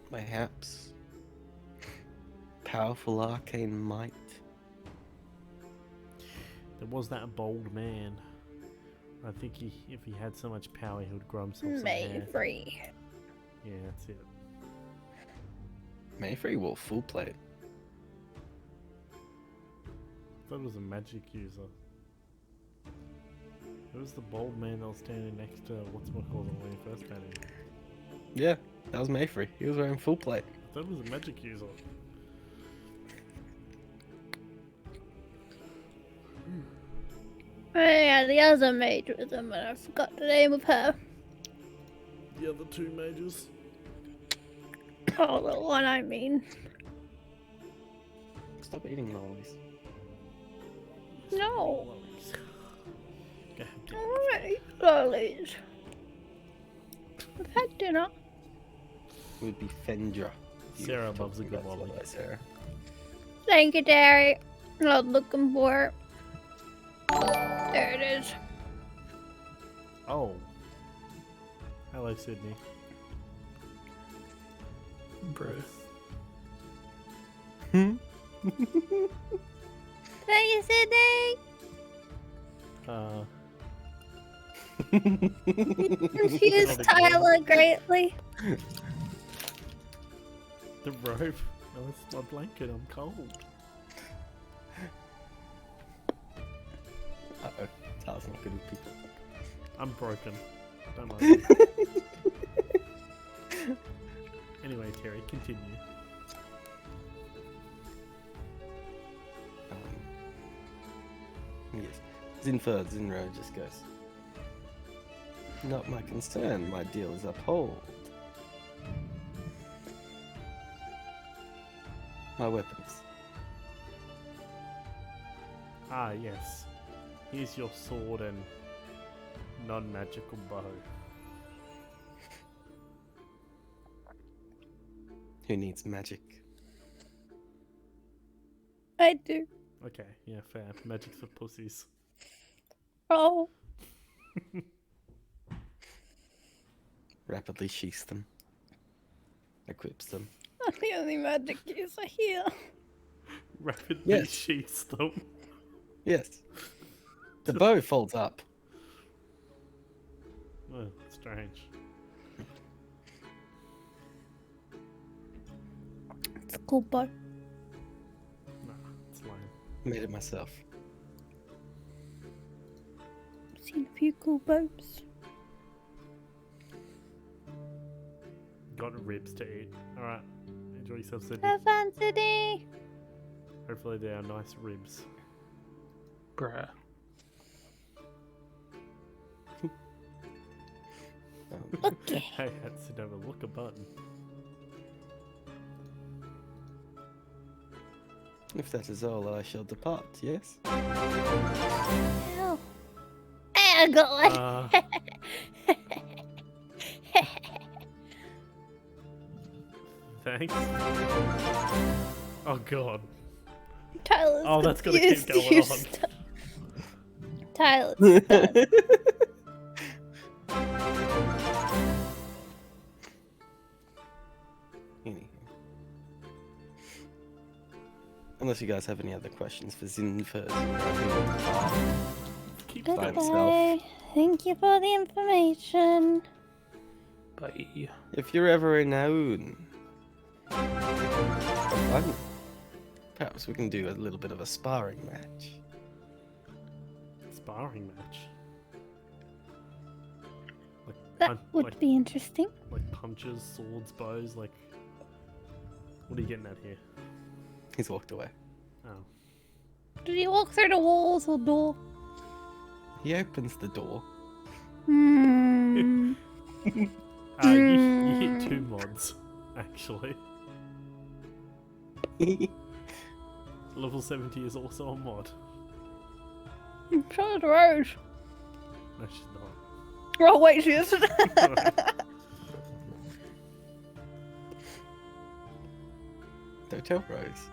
Perhaps. Powerful arcane might. There was that bold man. I think if he had so much power, he would grow himself some hair. Free. Yeah, that's it. Mayfrey wore full plate. I thought it was a magic user. It was the bold man that was standing next to whatchamacallit when he first met him. Yeah, that was Mayfrey. He was wearing full plate. I thought it was a magic user. Oh yeah, the other mage with them, and I forgot the name of her. The other two mages. Oh, the one I mean. Stop eating lollies. No. Lollies. Go have dinner. Alright, lollies. I've had dinner. It would be Fendra. You Sarah were loves a talking good about lolly. Lolli, Sarah. Thank you, Derry. Not looking for it. There it is. Oh. Hello, Sydney. Bro. Thank you, Sydney. Confused Tyler greatly. The rope. No, it's my blanket. I'm cold. Uh-oh. Tyler's not good with people. I'm broken. Don't mind. Anyway, Terry, continue. Yes. Zinro just goes. Not my concern. My deal is uphold. My weapons. Ah, yes. Here's your sword and non-magical bow. Who needs magic? I do. Okay, yeah, fair. Magic's for pussies. Oh. Rapidly sheaths them. Equips them. I'm the only magic user here. Rapidly Yes. sheaths them. Yes. The bow folds up. Oh, strange. It's a cool bow. Nah, it's lame. Made it myself. I've seen a few cool bows. Got ribs to eat. Alright, enjoy yourself, Sydney. Have fun, Sydney. Hopefully they are nice ribs. Bruh. Okay. Hey, that's to overlook a button. If that is all, I shall depart, yes? Hell. Hey, I got one. Thanks. Oh god. Tyler's Oh, that's gonna keep confused going you on. stuff. Tyler's done. Anyhow. Unless you guys have any other questions for Zinford. Keep By going. itself. Goodbye. Thank you for the information. Bye. If you're ever in Aoun, perhaps we can do a little bit of a sparring match. Sparring match. Like That would like, be interesting. like punches, swords, bows. Like, what are you getting at here? He's walked away. Oh, Did he walk through the walls or door? He opens the door. Hmm. you hit 2 mods, actually. Level 70 is also a mod. So is Rose. No, she's not. Oh, wait, she is. Don't tell Rose.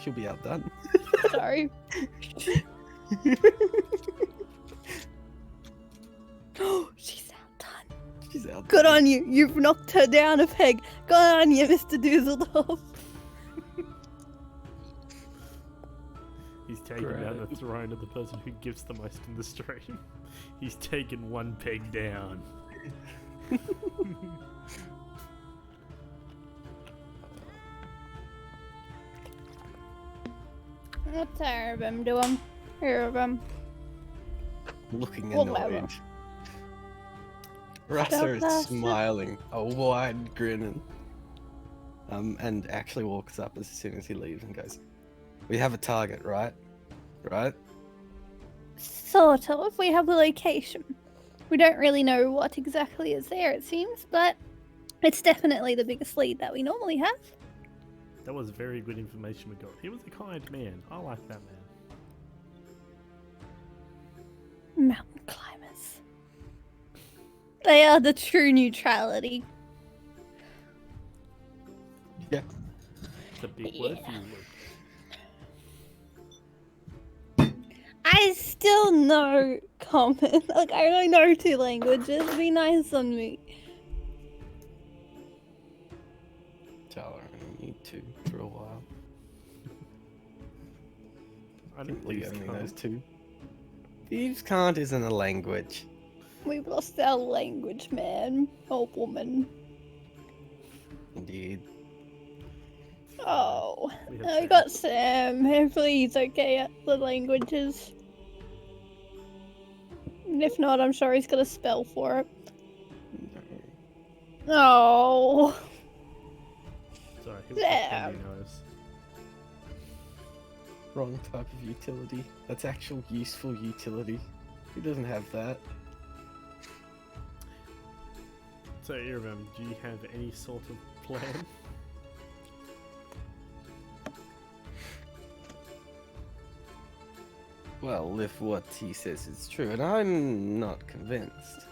She'll be outdone. Sorry. Oh, she's outdone. She's outdone. Good on you. You've knocked her down a peg. Good on you, Mr. Dusseldorf. He's taken down the throne of the person who gives the most in the stream. He's taken 1 peg down. What's Arabim doing? Arabim. Looking Whatever. annoyed. Rasa is Rasa. smiling, a wide grin, and actually walks up as soon as he leaves and goes, "We have a target, right? Right? Sort of. We have a location. We don't really know what exactly is there, it seems, but it's definitely the biggest lead that we normally have. That was very good information we got. He was a kind man. I like that man. Mountain climbers. They are the true neutrality. Yeah. It's a big word for you, Luke. I still know common. Like, I only know 2 languages. Be nice on me. Tyler, I need to for a while. I I think think Lee these only can't. knows 2. Thieves can't isn't a language. We've lost our language, man. Or woman. Indeed. Oh. We have We Sam. got Sam. Hopefully he's okay at the languages. And if not, I'm sure he's got a spell for it. No. Oh. Sorry, he was Sam. pretending he knows. Wrong type of utility. That's actual useful utility. He doesn't have that. So, Irvem, do you have any sort of plan? Well, if what he says is true, and I'm not convinced,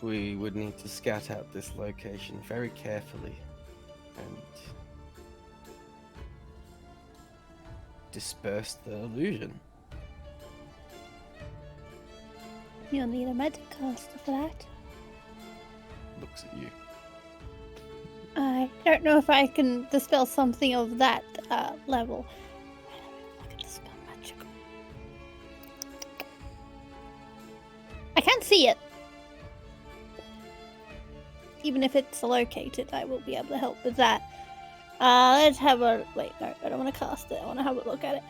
we would need to scout out this location very carefully and disperse the illusion. You'll need a magic caster for that. Looks at you. I don't know if I can dispel something of that level. I can dispel magic. I can't see it. Even if it's located, I will be able to help with that. Let's have a... Wait, no, I don't want to cast it. I want to have a look at it.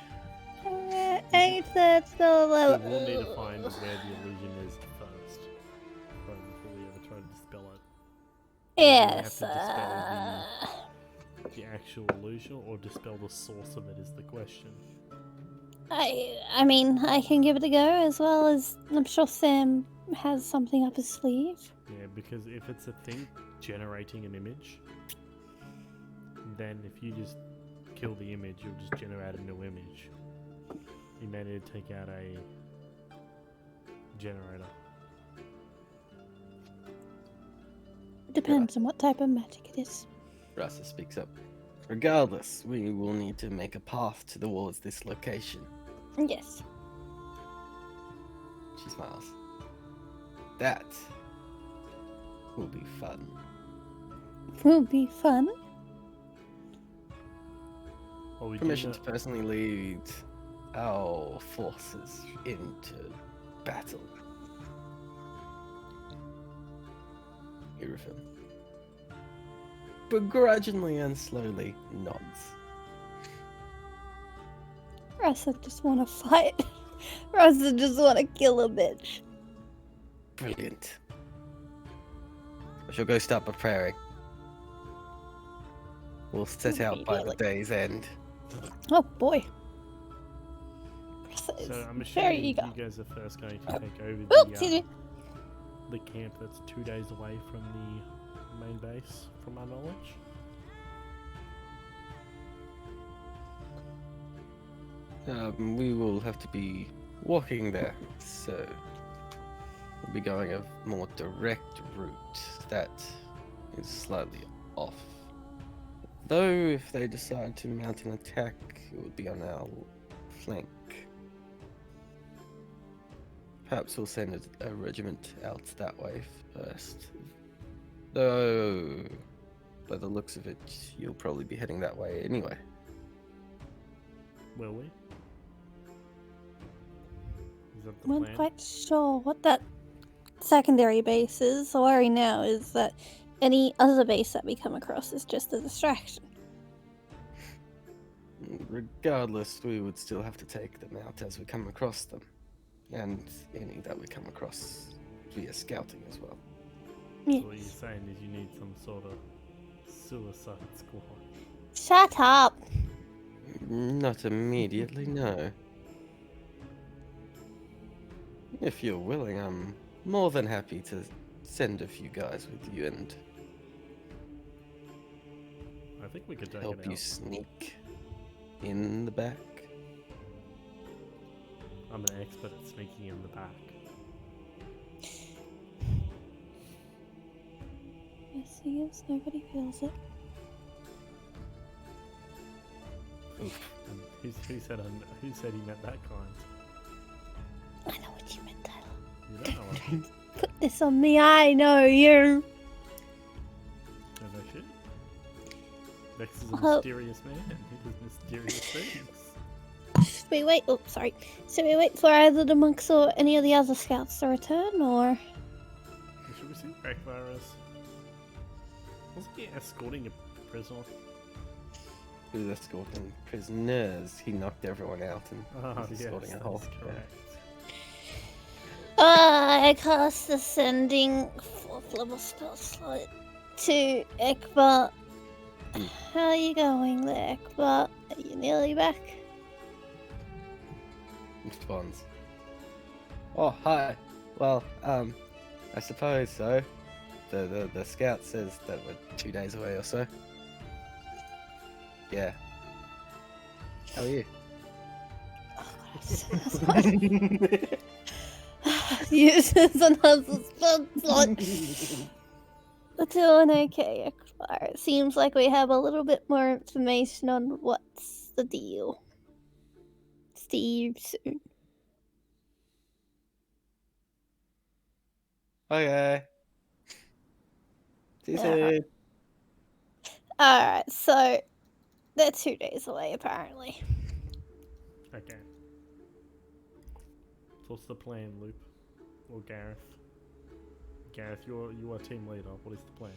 That's the We level. will need to find where the illusion is first, right, before we ever try to dispel it. Yes. We have to dispel the actual illusion, or dispel the source of it is the question. I mean, I can give it a go, as well as I'm sure Sam has something up his sleeve. Yeah, because if it's a thing generating an image, then if you just kill the image, you'll just generate a new image. You may need to take out a generator. Depends on what type of magic it is. Rasa speaks up. Regardless, we will need to make a path towards this location. Yes. She smiles. That will be fun. Will be fun. Or we we Permission do to personally lead our forces into battle. Irifin begrudgingly and slowly nods. Russ, I just want to fight. Russ, I just want to kill a bitch. Brilliant. I shall go start preparing. We'll set out by the day's end. Oh boy. Russ is So I'm very assuming eager. you guys are first going to take over Oh, excuse me. the camp that's 2 days away from the main base, from my knowledge. We will have to be walking there, so we'll be going a more direct route that is slightly off. Though, if they decide to mount an attack, it would be on our flank. Perhaps we'll send a regiment out that way first. Though, by the looks of it, you'll probably be heading that way anyway. Will we? Is that the I'm plan? not quite sure what that secondary base is. All I already know is that any other base that we come across is just a distraction. Regardless, we would still have to take them out as we come across them. And any that we come across via scouting as well. Yes. So what you're saying is you need some sort of suicide squad. Shut up! Not immediately, no. If you're willing, I'm more than happy to send a few guys with you and I think we could take help it you out. sneak in the back. I'm an expert at sneaking in the back. Yes, he is. Nobody feels it. And who said he meant that kind? I know what you meant, Tyler. You don't know what I mean. Put this on me. I know you. Oh, no shit. Vex is a Oh. mysterious man. He does mysterious things. Should we wait? Oh, sorry. Should we wait for either the monks or any of the other scouts to return, or? Should we see Ekvar as? Wasn't he escorting a prisoner? He was escorting prisoners. He knocked everyone out and Ah, was yes, escorting a that whole. is correct. I cast ascending 4th level spell slot to Ekbart. How are you going there, Ekbart? Are you nearly back? Responds. Oh, hi. Well, I suppose so. The scout says that we're 2 days away or so. Yeah. How are you? Uses another spell slot. We're doing okay, Ekbar. It seems like we have a little bit more information on what's the deal. See you soon. Okay. See you Yeah. soon. Alright, so they're 2 days away apparently. Okay. So what's the plan, Loop? Or Gareth? Gareth, you are team leader. What is the plan?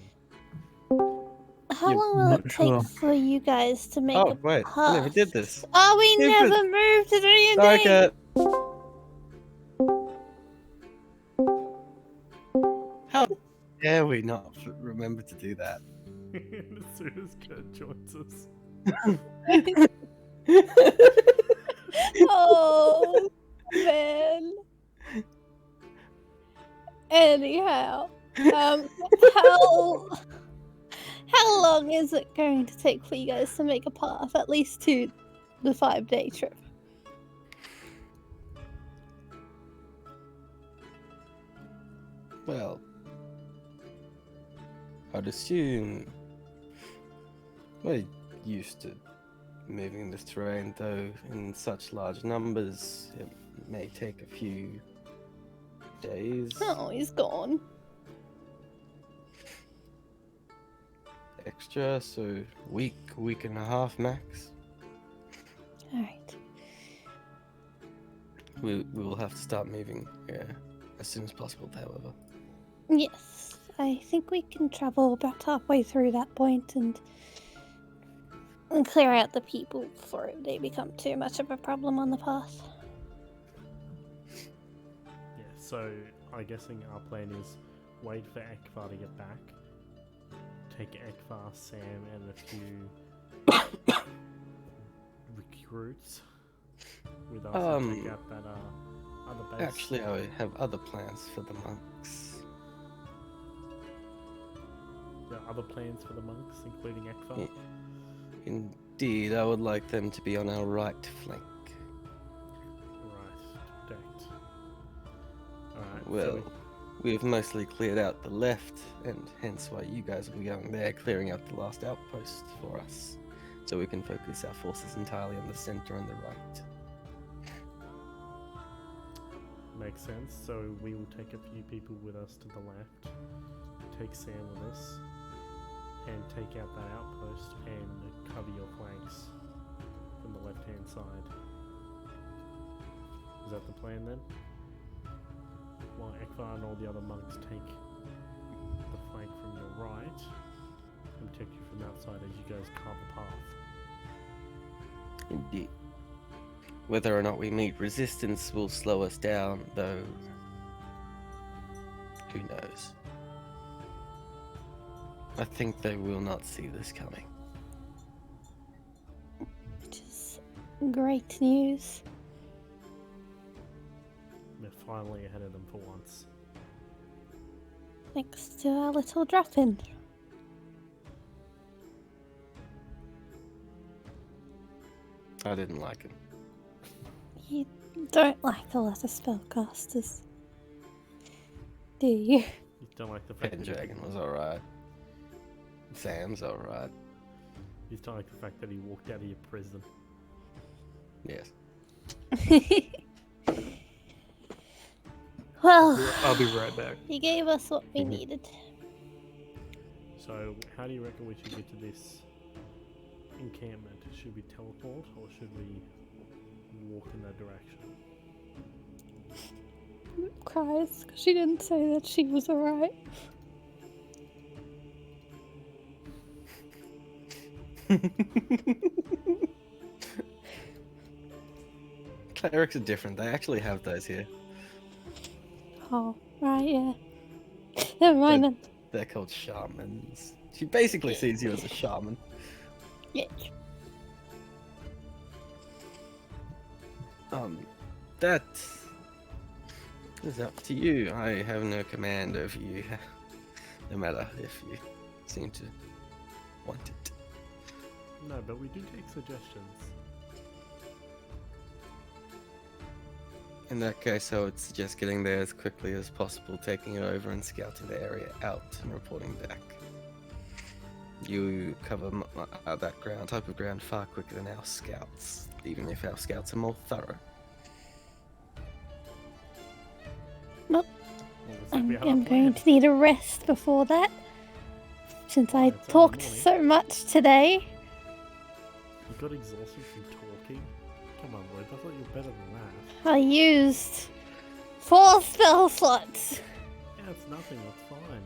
How Yeah, long will not it take sure. for you guys to make Oh, a wait. I never did path? this. Oh, we Stupid. never moved to D&D! Sorry, Kurt. How dare we not remember to do that? As soon as Kurt joins us. Oh, man. Anyhow, how long is it going to take for you guys to make a path? At least to the 5-day trip. Well, I'd assume we're used to moving this terrain, though in such large numbers, it may take a few days Oh, he's gone. extra, so week and a half max. Alright. We will have to start moving as soon as possible, however. Yes, I think we can travel about halfway through that point and clear out the people before they become too much of a problem on the path. Yeah, so I'm guessing our plan is wait for Ekvar to get back, take Ekvar, Sam, and a few recruits with us and take out that other base. Actually, I have other plans for the monks. There are other plans for the monks, including Ekvar. Indeed, I would like them to be on our right flank. Right, protect. Alright, Well, we've mostly cleared out the left, and hence why you guys will be going there, clearing out the last outpost for us, so we can focus our forces entirely on the center and the right. makes sense. So we will take a few people with us to the left, take Sam with us, and take out that outpost and cover your flanks from the left-hand side. Is that the plan then? While Ekvar and all the other monks take the flank from your right and protect you from outside as you guys carve the path. Indeed. Whether or not we meet resistance will slow us down, though. Who knows? I think they will not see this coming. Which is great news. We're finally ahead of them for once. Thanks to our little drop-in. I didn't like him. You don't like a lot of spellcasters, do you? You don't like the fact that Pendragon was alright. Sam's alright. you don't like the fact that he walked out of your prison. Yes. Well, I'll be right back. he gave us what we needed. So, how do you reckon we should get to this encampment? Should we teleport or should we walk in that direction? Cries because she didn't say that she was alright. Clerics are different. They actually have those here. Oh, right, yeah. Never mind then. They're called shamans. She basically sees you as a shaman. Yeah. That is up to you. I have no command over you, no matter if you seem to want it. No, but we do take suggestions. In that case, I would suggest getting there as quickly as possible, taking it over and scouting the area out and reporting back. You cover that type of ground far quicker than our scouts, even if our scouts are more thorough. Well, Well, we I'm have a going plan. to need a rest before that, since I It's early talked morning. so much today. You got exhausted from talking? Come on, Luke, I thought you were better than that. I used 4 spell slots. Yeah, it's nothing, that's fine.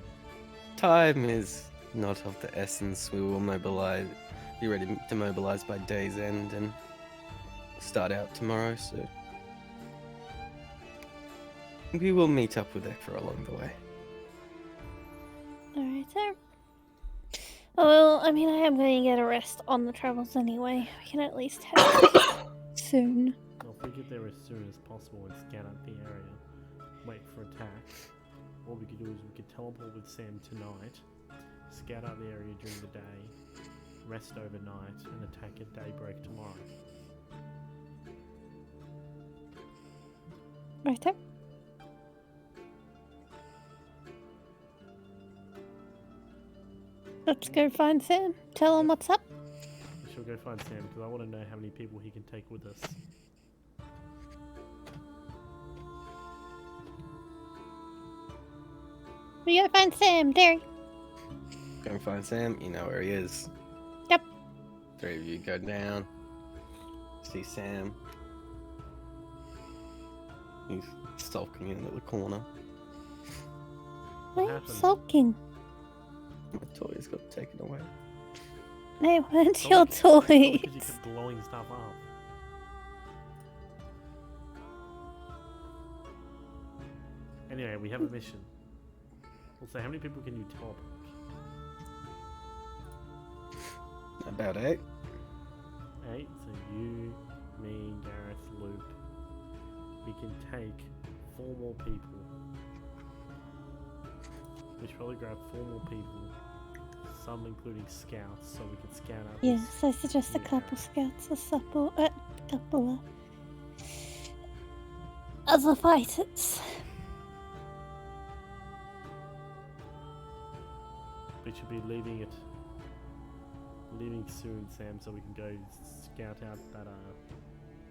Time is not of the essence. We will be ready to mobilize by day's end and start out tomorrow, so we will meet up with Ekra along the way. Alright, then. Well, I mean, I am going to get a rest on the travels anyway. We can at least have it soon. Well, if we get there as soon as possible and scan out the area, wait for attack, what we could do is we could teleport with Sam tonight, scout out the area during the day, rest overnight, and attack at daybreak tomorrow. Right, then. Let's go find Sam. Tell him what's up. We shall go find Sam because I want to know how many people he can take with us. We go find Sam, Derry. Go and find Sam, you know where he is. Yep. 3 of you go down. see Sam. He's sulking in the corner. Why are you happened? sulking? My toys got taken away. They weren't Probably your Because you toys. kept blowing stuff up. Anyway, we have a mission. Also, how many people can you teleport? About 8. 8. So you, me, Gareth, Luke. We can take 4 more people. We should probably grab 4 more people. Some including scouts, so we can scout out Yes, this. I suggest a Yeah. couple scouts as support. Couple other fighters. We should be leaving soon, Sam, so we can go scout out that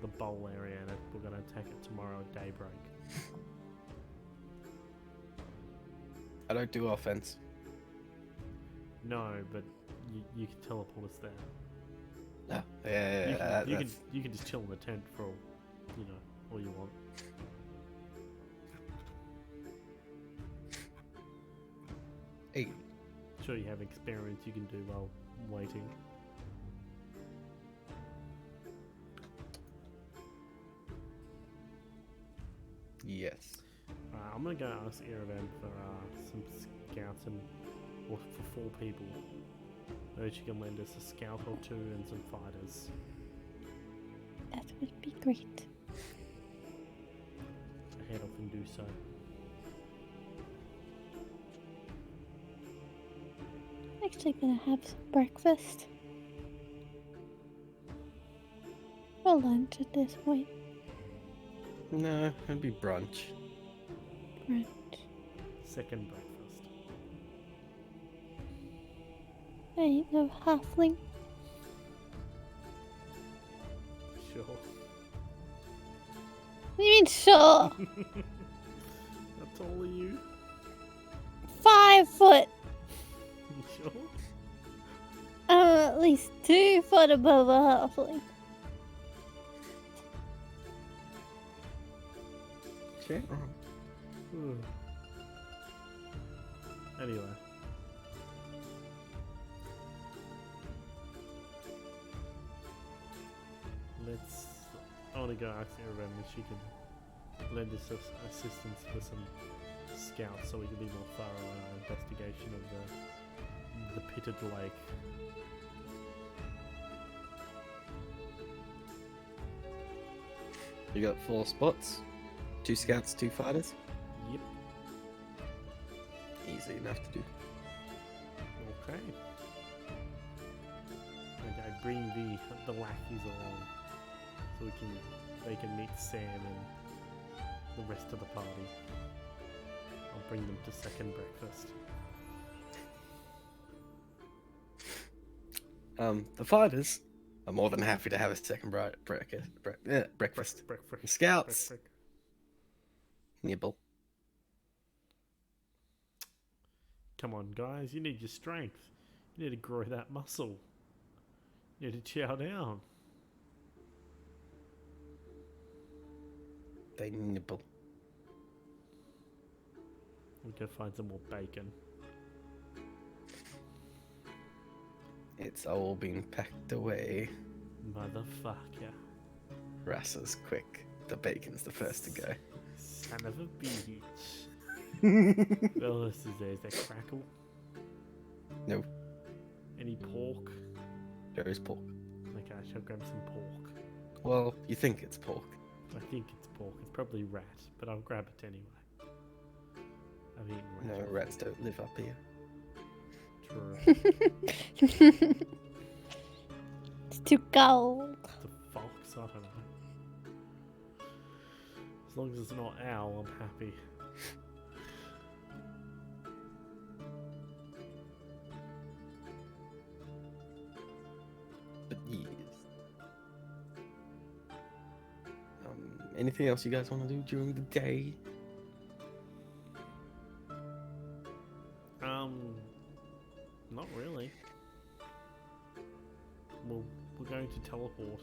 the bowl area, and we're gonna attack it tomorrow at daybreak. I don't do offense. No, but you can teleport us there. No. Yeah, You can just chill in the tent for all you want. Hey, Sure, you have experiments you can do while waiting. yes. I'm gonna go ask Erevan for some scouts or for 4 people. Maybe she can lend us a scout or 2 and some fighters. That would be great. I head off and do so. Actually gonna have some breakfast. Or lunch at this point. No, it'd be brunch. Brunch. Second breakfast. I ain't no halfling. Sure. What do you mean, sure? How tall are you? 5 foot. You sure? I'm at least 2 foot above a halfling. Okay. Anyway. I want to go ask Erevan if she can lend us assistance for some scouts so we can be more thorough in our investigation of the pitted lake. You got 4 spots. 2 scouts, 2 fighters. Yep. Easy enough to do. Okay. And I bring the lackeys along so they can meet Sam and the rest of the party. I'll bring them to second breakfast. The fighters are more than happy to have a second breakfast. Scouts. Nibble. Come on, guys, you need your strength. You need to grow that muscle. You need to chow down. They nibble. We'll go find some more bacon. It's all been packed away. Motherfucker. Rassa's quick. The bacon's the first to go. Son of a bitch. What else is there? Is there crackle? No, Any pork? there is pork. Okay, I shall grab some pork. Well, you think it's pork. I think it's pork. It's probably rat, but I'll grab it anyway. I've eaten No, rat. rats don't live up here. True. It's too cold. It's a fox, I don't know. As long as it's not owl, I'm happy. But yes. Anything else you guys want to do during the day? Not really. Well, we're going to teleport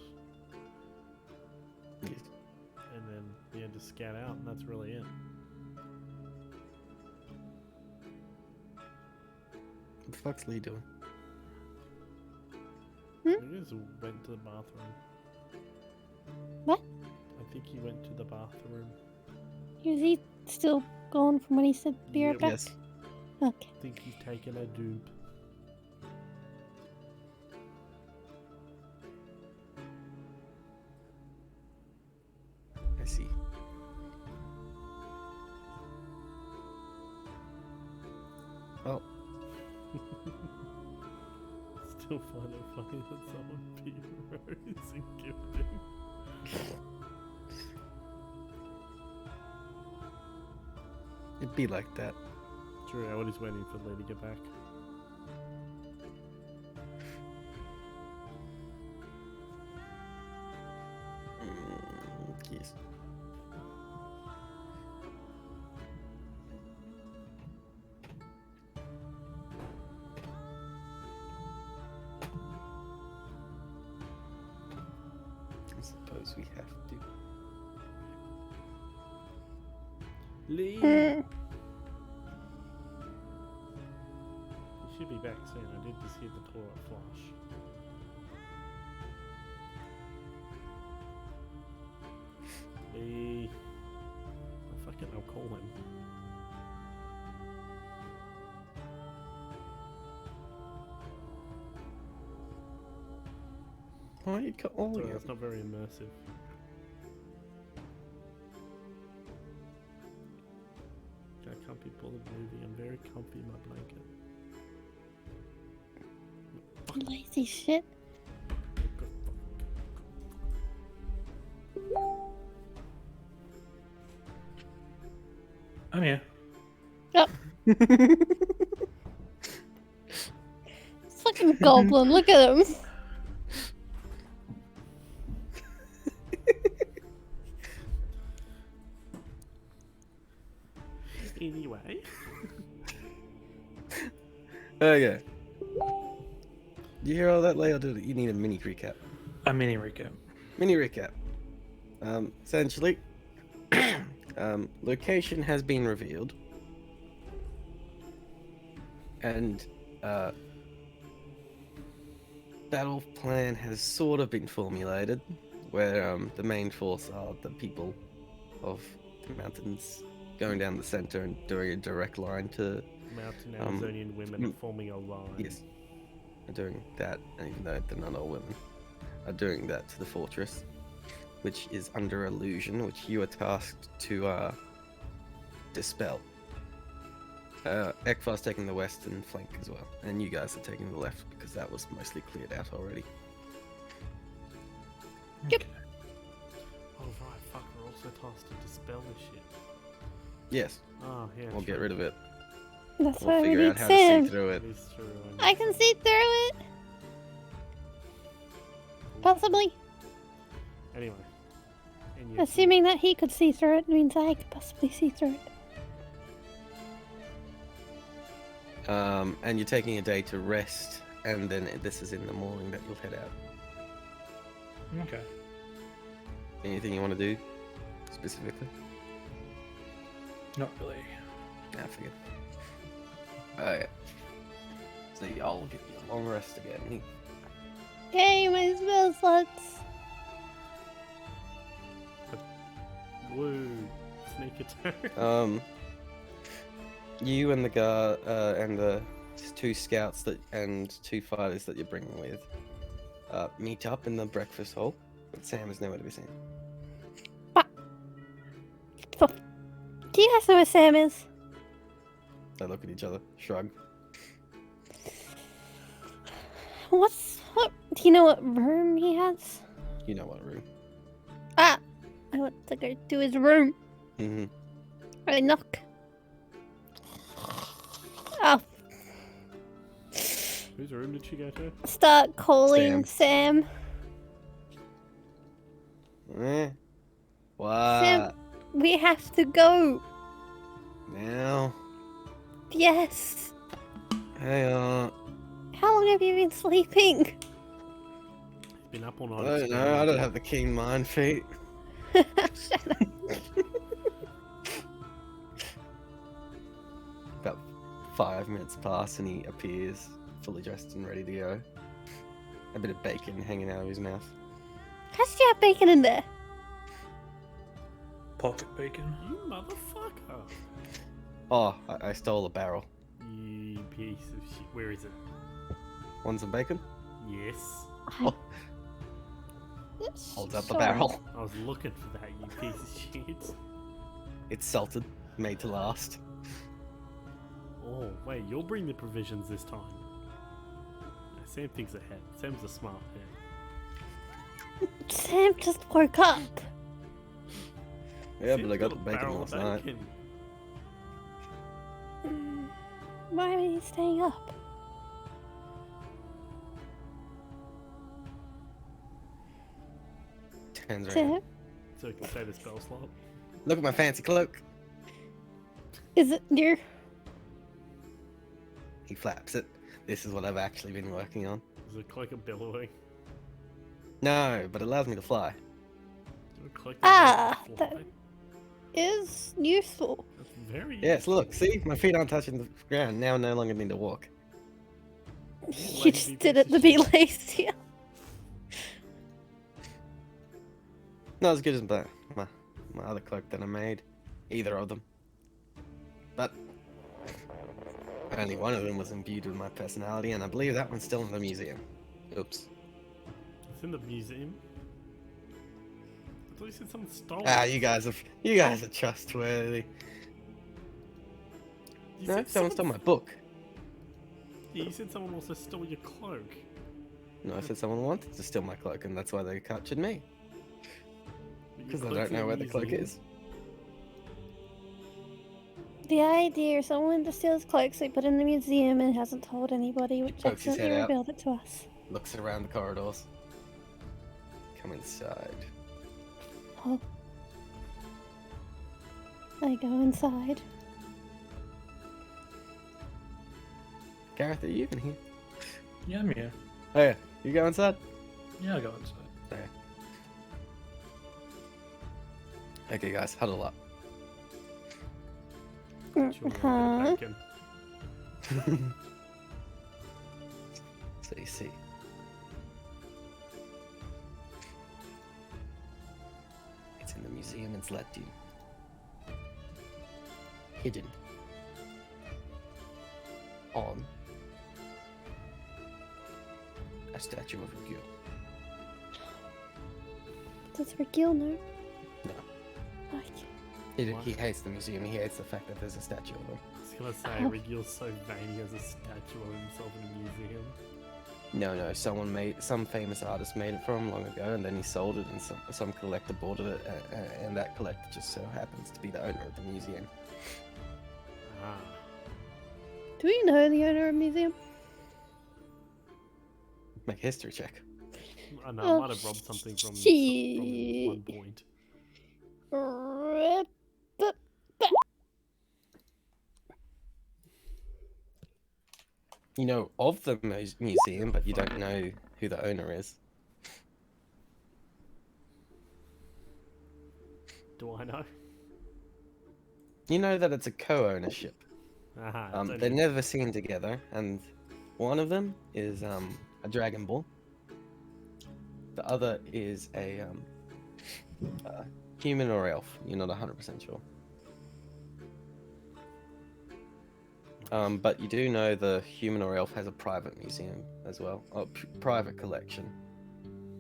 Yes. and then yeah, just scout out, and that's really it. What the fuck's Lee doing? We just went to the bathroom. What? I think he went to the bathroom. Is he still gone from when he said be right Yep. back? Yes. Okay. I think he's taken a dupe. I see. Well, Still find it funny that someone beat Rose and gifting. it'd be like that. True, Elwody's waiting for Lee to get back. Yes. I suppose we have to. Lee! Mm. He should be back soon. I did just hear the toilet flush. Lee. I'll call him. Why are you calling Sorry, him? that's not very immersive. I can't be bothered moving. I'm very comfy in my blanket. Lazy shit. I'm here. Fucking goblin, look at him. Anyway. Okay. You hear all that, Lay? Or you need a mini recap? A mini recap. Mini recap. Essentially, location has been revealed, and battle plan has sort of been formulated, where the main force are the people of the mountains going down the center and doing a direct line to Mountain Amazonian women are forming a line. yes, are doing that, even though they're not all women, are doing that to the fortress, which is under illusion, which you are tasked to dispel. Ekfar's taking the western flank as well, and you guys are taking the left because that was mostly cleared out already. Yep. Oh right, fuck, we're also tasked to dispel this shit. Yes, Oh yeah, we'll true. get rid of it. That's We'll why we figure need out how to Sam. see through it. It is true. I can see through it. Possibly. Anyway. And yes, Assuming that he could see through it means I could possibly see through it. And you're taking a day to rest, and then this is in the morning that you'll head out. Okay. Anything you want to do specifically? Not really. I figured. Yeah. So y'all get your long rest again. Yay, my spell slots. Woo! Sneak attack. You and the guard and the two scouts and two fighters that you're bringing with meet up in the breakfast hall, but Sam is nowhere to be seen. Do you guys know where Sam is? They look at each other, shrug. What? Do you know what room he has? You know what room. I want to go to his room. Mm-hmm. I knock. Oh, Whose room did she go to? start calling Sam. What? Sam, we have to go. Now? Yes. Hey, How long have you been sleeping? He's been up all I night. don't know. I don't have the keen mind feet. Shut up. About 5 minutes pass and he appears, fully dressed and ready to go. A bit of bacon hanging out of his mouth. How'd you have bacon in there? Pocket bacon. You motherfucker! Oh, I stole a barrel. You piece of shit. Where is it? Want some bacon? Yes. Holds up the Sure. barrel. I was looking for that, you piece of shit. It's salted, made to last. Oh, wait, you'll bring the provisions this time. No, Sam thinks ahead. Sam's a smart man. Sam just woke up. Yeah, Sam's but I got a the bacon barrel last of night. bacon. Why are you staying up? Turns around. Sam, So I can say the spell slot. Look at my fancy cloak. is it your... He flaps it. This is what I've actually been working on. Does it click a billowing? No, but it allows me to fly. Does it click Ah, the that- is useful. That's very Yes, look, see? My feet aren't touching the ground. Now I no longer need to walk. You lazy just did piece it of to be shit. lazy. Not as good as my other cloak that I made. Either of them. But only one of them was imbued with my personality, and I believe that one's still in the museum. Oops. It's in the museum. I thought you said someone stole Ah, it. you guys are trustworthy. You No, said someone stole my book. Yeah, you said someone also stole your cloak. No, I said someone wanted to steal my cloak, and that's why they captured me. But your Because I cloak's don't in know where the cloak museum. is. The idea someone just steals cloaks they put in the museum and hasn't told anybody, which Pokes his accidentally head out. revealed it to us. Looks around the corridors. Come inside. Oh. I go inside. Gareth, are you in here? Yeah, I'm here. Oh yeah, you go inside? Yeah, I'll go inside. Okay guys, huddle up. Chewing on a bit of bacon. So you see. It's in the museum in Zlatun. Hidden. On a statue of a girl. Does Regil know? No. Okay. What? He hates the museum, he hates the fact that there's a statue of him. I was gonna say, Oh. Rigil's so vain he has a statue of himself in a museum. No, some famous artist made it for him long ago, and then he sold it, and some collector bought it, and that collector just so happens to be the owner of the museum. Ah. Do we know the owner of the museum? Make a history check. I know, Oh, I might have robbed something from one shit. point. You know of the museum, but you don't know who the owner is. Do I know? You know that it's a co-ownership. Aha, it's They're only- never seen together, and one of them is a Dragon Ball. The other is a human or elf. You're not 100% sure. But you do know the human or elf has a private museum as well, a private collection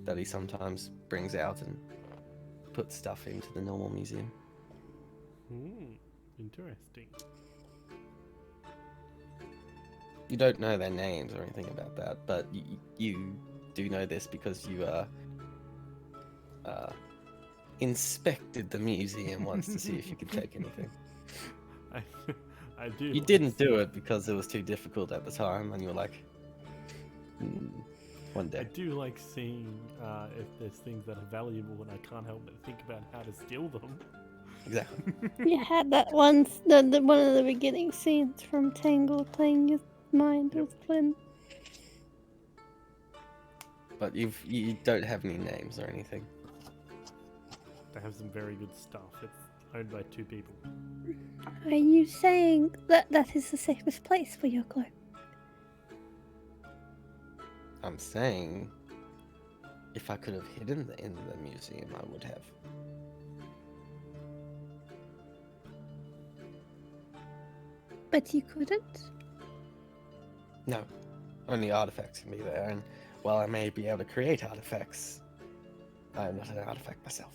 that he sometimes brings out and puts stuff into the normal museum. Interesting. You don't know their names or anything about that, but you do know this because you inspected the museum once to see if you could take anything. I do. You like didn't do seeing- it because it was too difficult at the time, and you were like, one I day. do like seeing if there's things that are valuable, and I can't help but think about how to steal them. Exactly. You had that one, the one of the beginning scenes from Tangle playing his mind Yep. with Flynn. But you don't have any names or anything. Damn have some very good stuff. It's owned by 2 people. Are you saying that that is the safest place for your clothes? I'm saying, if I could have hidden in the museum, I would have. But you couldn't? No, only artifacts can be there, and while I may be able to create artifacts, I am not an artifact myself.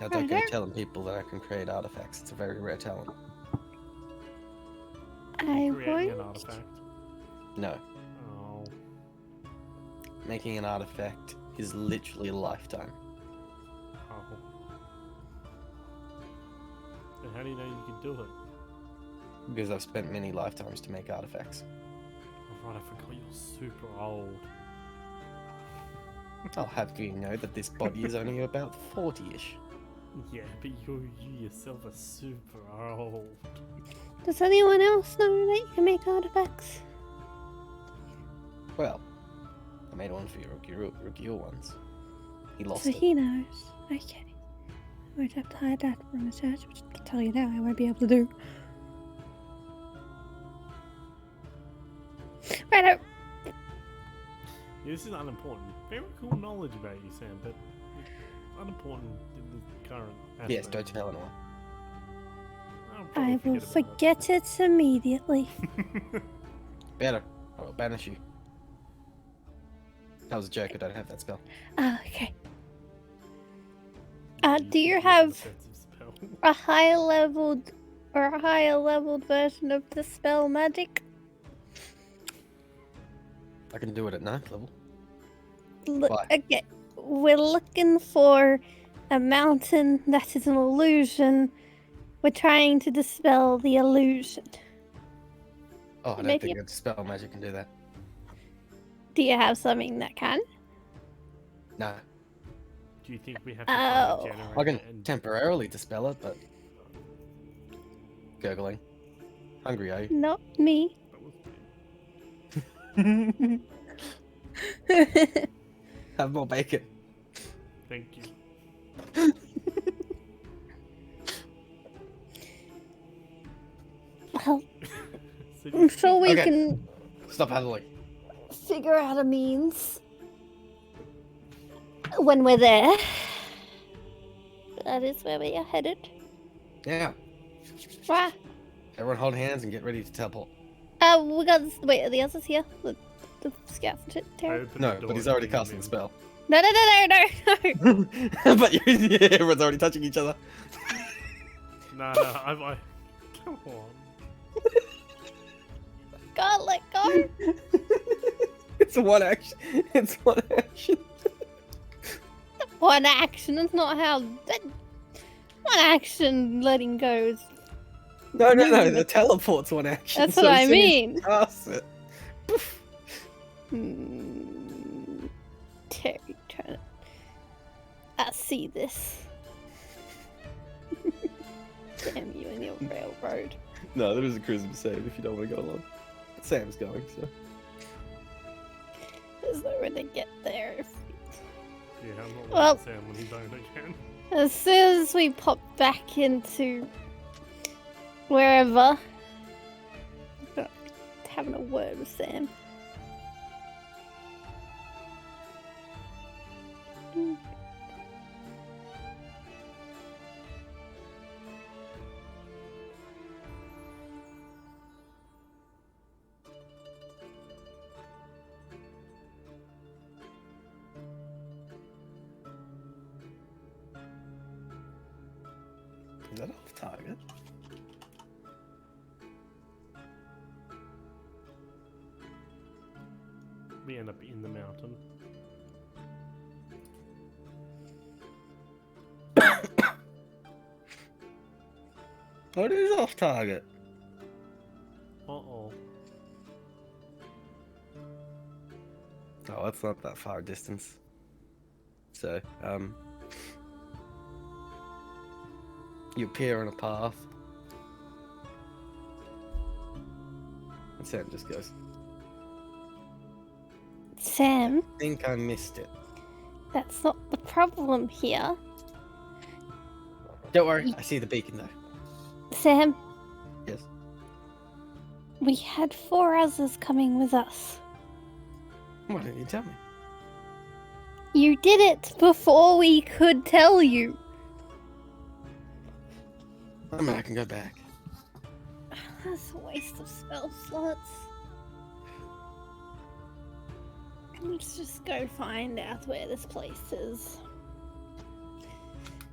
Now don't go Righto. telling people that I can create artifacts. It's a very rare talent. I Creating an won't. artifact. No, Oh. making an artifact is literally a lifetime. Oh. And how do you know you can do it? Because I've spent many lifetimes to make artifacts. Oh, right, I forgot you're super old. I'll have you know that this body is only about 40-ish. Yeah, but you yourself are super old. Does anyone else know that you can make artifacts? Well, I made one for your Rukio once. He lost So it. he knows. Okay. I won't have to hide that from the church, but I can tell you now I won't be able to do. Righto. This is unimportant. Very cool knowledge about you, Sam, but unimportant in the current aspect. Yes, don't tell anyone. I'll probably I will about forget it immediately. Better. I will banish you. That was a joke. I don't have that spell. Ah, okay. it. Do you Use an have offensive spell. a higher leveled version of the spell magic? I can do it at 9th level. Look, okay, we're looking for a mountain that is an illusion. We're trying to dispel the illusion. Oh, I don't Maybe- think that spell magic can do that. Do you have something that can? No. Do you think we have to find a Oh. generator I can and temporarily dispel it, but... Gurgling. Hungry, are you? Not me. that was weird. Have more bacon. Thank you. Well, So I'm sure we Okay. can Stop huddling. figure out a means when we're there. That is where we are headed. Yeah. Right. Everyone hold hands and get ready to teleport. We got this. Wait, are the others here? The scouts and shit. Terry? Open No, the door but he's and already bring casting him the in. spell. No, no, no, no, no, no. But yeah, everyone's already touching each other. No, I come on. God, let go. It's one action. It's one action. One action. That's not how. One action letting go is. No, the teleport's one action. That's so what as I soon as you mean. cast it, poof. Terry, trying to. I see this. Damn you and your railroad. No, there is a charisma save if you don't want to go along. Sam's going, so. There's no way to get there. Yeah, I'm not Well- letting Sam when he's own again. As soon as we pop back into wherever, having a word with Sam. Is that off target? We end up in the mountain. Oh, it is off target. Uh-oh. Oh, that's not that far a distance. So, you appear on a path. And Sam just goes, Sam, I think I missed it. That's not the problem here. Don't worry, I see the beacon though. Sam, Yes. we had 4 others coming with us. Why didn't you tell me? You did it before we could tell you. I mean, I can go back. That's a waste of spell slots. Let's just go find out where this place is.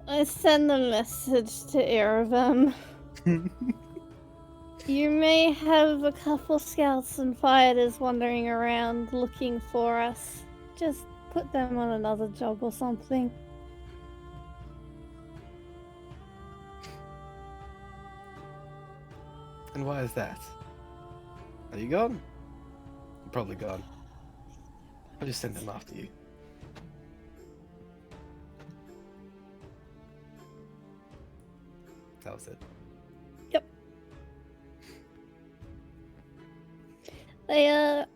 I send a message to Erevam. You may have a couple scouts and fighters wandering around looking for us. Just put them on another job or something. And why is that? Are you gone? You're probably gone. I'll just send them after you. That was it. Yep. They are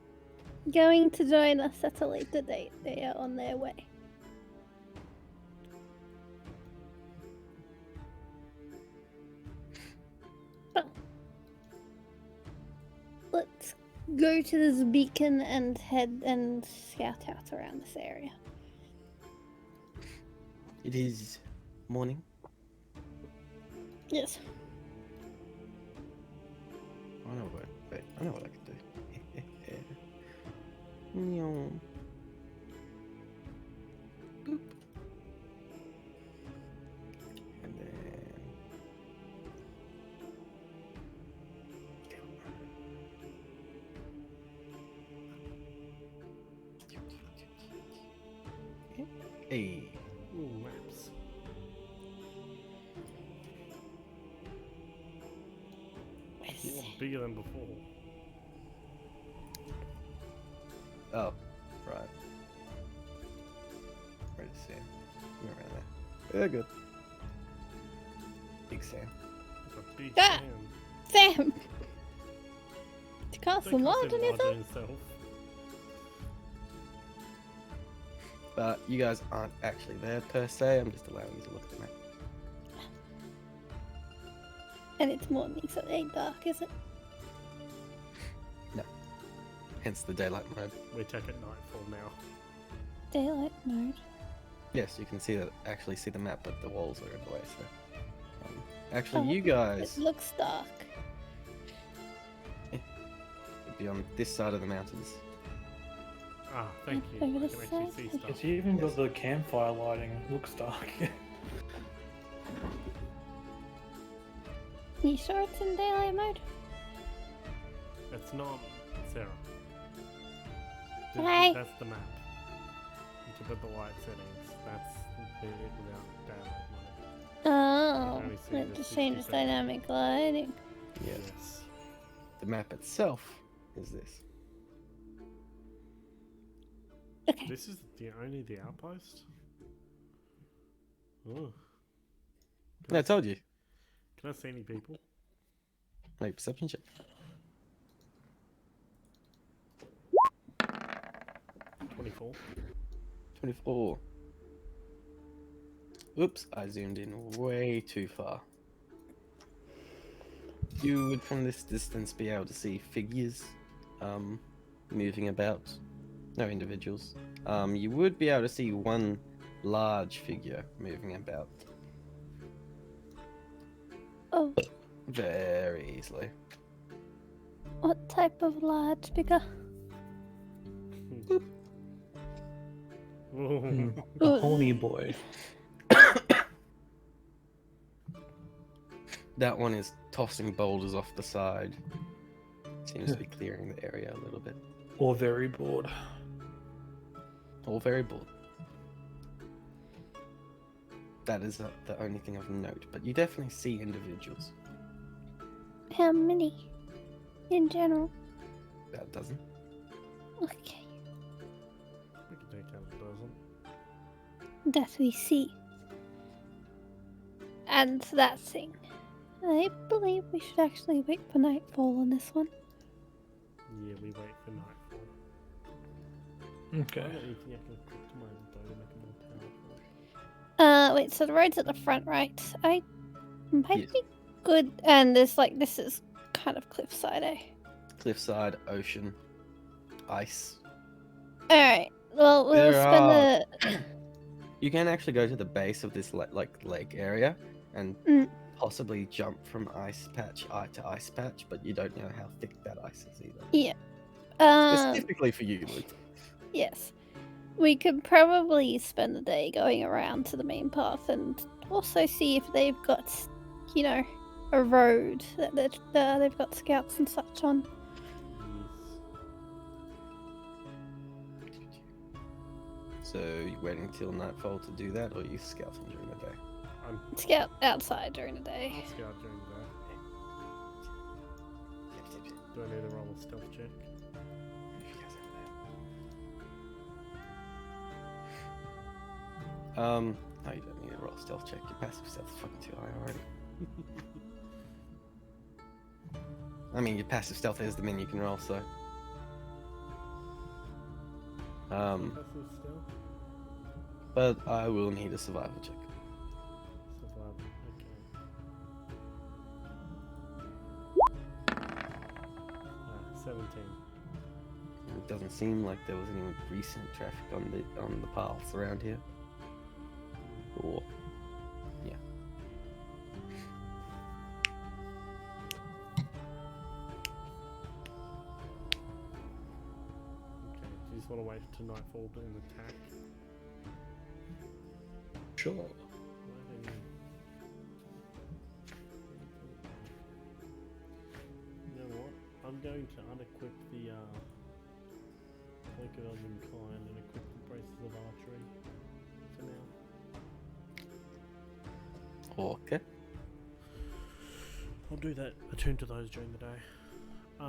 going to join us at a later date. They are on their way. So, let's go to this beacon and head and scout out around this area. It is morning. Yes. I know what. Wait, I know what I can do. Meow. Boop. And then. Hey. Ooh, maps. More bigger than before. Oh, right. Where's Sam? You're around there. Yeah, good. Big Sam. It's a big Ah! Sam. Sam! Did you cast Don't some cast mod on him larger yourself? himself. But you guys aren't actually there per se. I'm just allowing you to look at the map. And it's morning, so it ain't dark, is it? Hence the daylight mode. We take it nightfall now. Daylight mode. Yes, you can actually see the map, but the walls are in the way. So, actually, Oh, you guys It looks dark. would be on this side of the mountains. Ah, thank you. Over I the can actually side. see Okay. stuff. It's even got the campfire lighting. It looks dark. You sure it's in daylight mode? It's not Sarah. Hi. That's the map. You can put the light settings. That's it without daylight mode. Oh, only see it the just changes 60%. dynamic lighting. Yes. The map itself is this. Okay. This is only the outpost? Oh. Yeah, I told you. Can I see any people? Make perception check. 24. 24. Oops, I zoomed in way too far. You would from this distance be able to see figures moving about. No individuals. You would be able to see one large figure moving about Oh, very easily. what type of large figure? Ooh. A horny boy. That one is tossing boulders off the side. Seems to be clearing the area a little bit. Or very bored. All very bored. That is the only thing of note, but you definitely see individuals. How many? In general? About a dozen. Okay. We can take out a dozen. That we see. And that thing. I believe we should actually wait for nightfall on this one. Yeah, we wait for nightfall. Okay. I don't think I can cook to my inventory to make it more Wait, so the road's at the front, right? I might Yes. be good. And there's like, this is kind of cliffside, eh? Cliffside, ocean, ice. Alright, well, we'll There spend are- the. You can actually go to the base of this like lake area and Mm. possibly jump from ice patch to ice patch, but you don't know how thick that ice is either. Yeah. Specifically for you, Luke. Yes. We could probably spend the day going around to the main path and also see if they've got, you know, a road that they've got scouts and such on. So you waiting till nightfall to do that, or you scouting during the day? I'm Scout outside during the day. scout during the day. Do I need to roll a stealth check? No, you don't need to roll a stealth check. Your passive stealth is fucking too high already. I mean, your passive stealth is the min you can roll, so. Passive stealth? But I will need a survival check. Survival, okay. 17. It doesn't seem like there was any recent traffic on the paths around here. Or yeah. Okay, do you just want to wait till nightfall to attack? Sure. Why don't you know what? I'm going to unequip the Cloak of Elvenkind and equip the Braces of Archery for now. Okay. I'll do that. Attune to those during the day.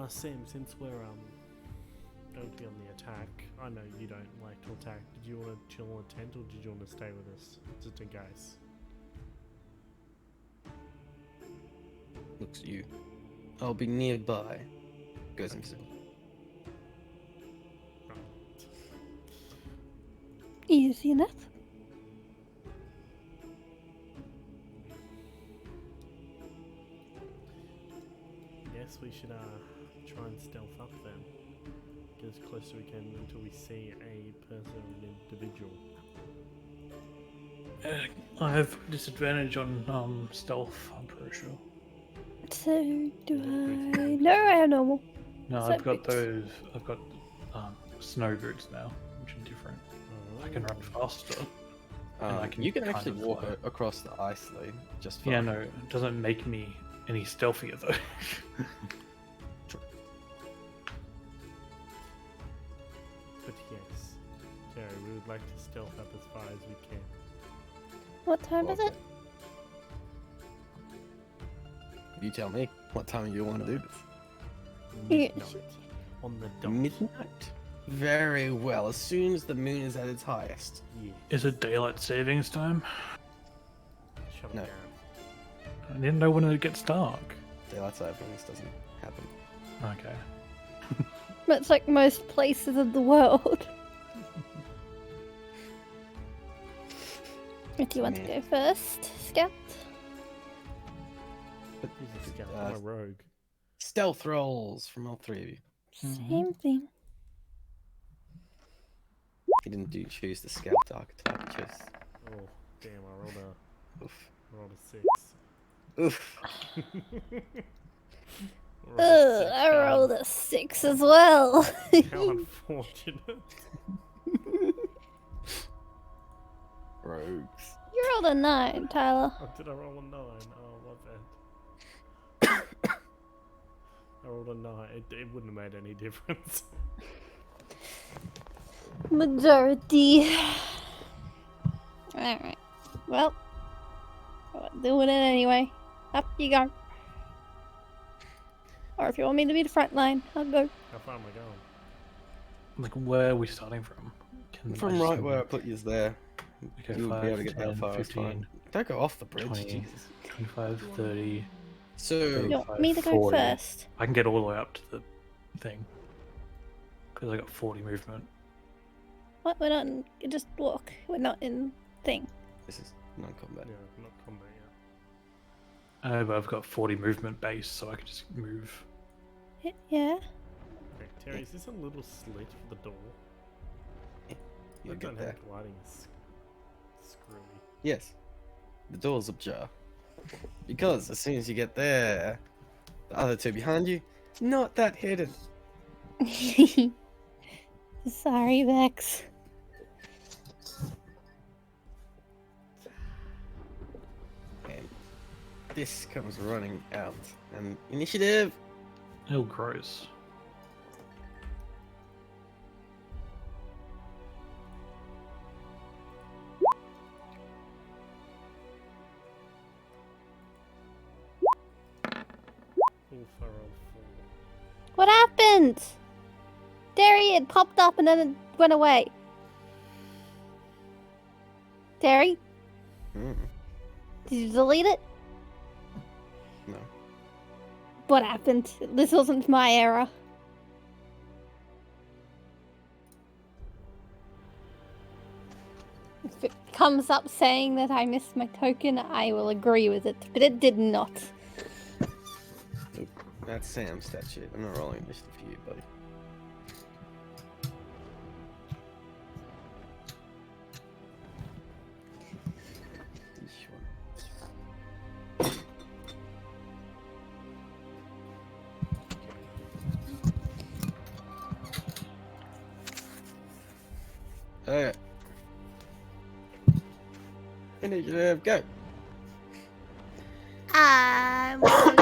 Sam, since we're going to be on the attack, I know you don't like to attack. Did you want to chill on a tent, or did you want to stay with us just in case? Looks you. I'll be nearby. Goes invisible. Right. Easy enough. Yes, we should try and stealth up then. Get as close as we can until we see a person or an individual. I have disadvantage on stealth, I'm pretty sure. So, do I? No, I have normal. No, So I've got boots. I've got snow boots now, which are different. I can run faster. And I can you can kind actually of walk fly. across the ice lane just fine. Yeah, no, it doesn't make me any stealthier though. But yes, Terry, we would like to stealth up as far as we can. What time is it? Okay. You tell me what time you want to do this. Yeah. Midnight. On the dot. Midnight. Very well. As soon as the moon is at its highest. Yeah. Is it daylight savings time? Shut No. it down. I didn't know when it gets dark. Daylight savings doesn't happen. Okay. That's like most places in the world. Do you want to Yeah. go first, Scout? He's a scout, I'm a rogue. Stealth rolls from all three of you. Same thing. You didn't choose the scout archetype. You chose. Oh, damn, I Oof. rolled a 6. Oof. Ugh, I rolled a 6 as well. How unfortunate. Rogues. You rolled a 9, Tyler. Oh, did I roll a 9? Oh, my bad. I rolled a 9. It wouldn't have made any difference. Majority. Alright. Well, I'm doing it anyway. Up you go. Or if you want me to be the front line, I'll go. How far am I going? Like, where are we starting from? Can I From just- right where I put you there. Okay, You'll 5, be able to get 10, how far as 15, fine. Don't go off the bridge, 20. Jesus. 25, 30. So, You want me to go 40. first? I can get all the way up to the thing. Because I got 40 movement. What? We're not in, just walk. We're not in thing. this is Non-combat. Yeah, not combat But I've got 40 movement base, so I can just move. Yeah. Okay, Terry, is this a little slit for the door? You'll That get there. dynamic lighting is screwy. Yes. The door's ajar. Because as soon as you get there, the other two behind you, not that hidden. Sorry, Vex. And this comes running out. And initiative! Oh, gross. All for all 4. What happened? Terry, it popped up and then it went away. Terry, Mm, did you delete it? no. What happened? This wasn't my error. If it comes up saying that I missed my token, I will agree with it, but it did not. Nope. That's Sam's stat sheet. I'm not rolling initiative for you, buddy. This one. Okay. Initiative, go. I'm going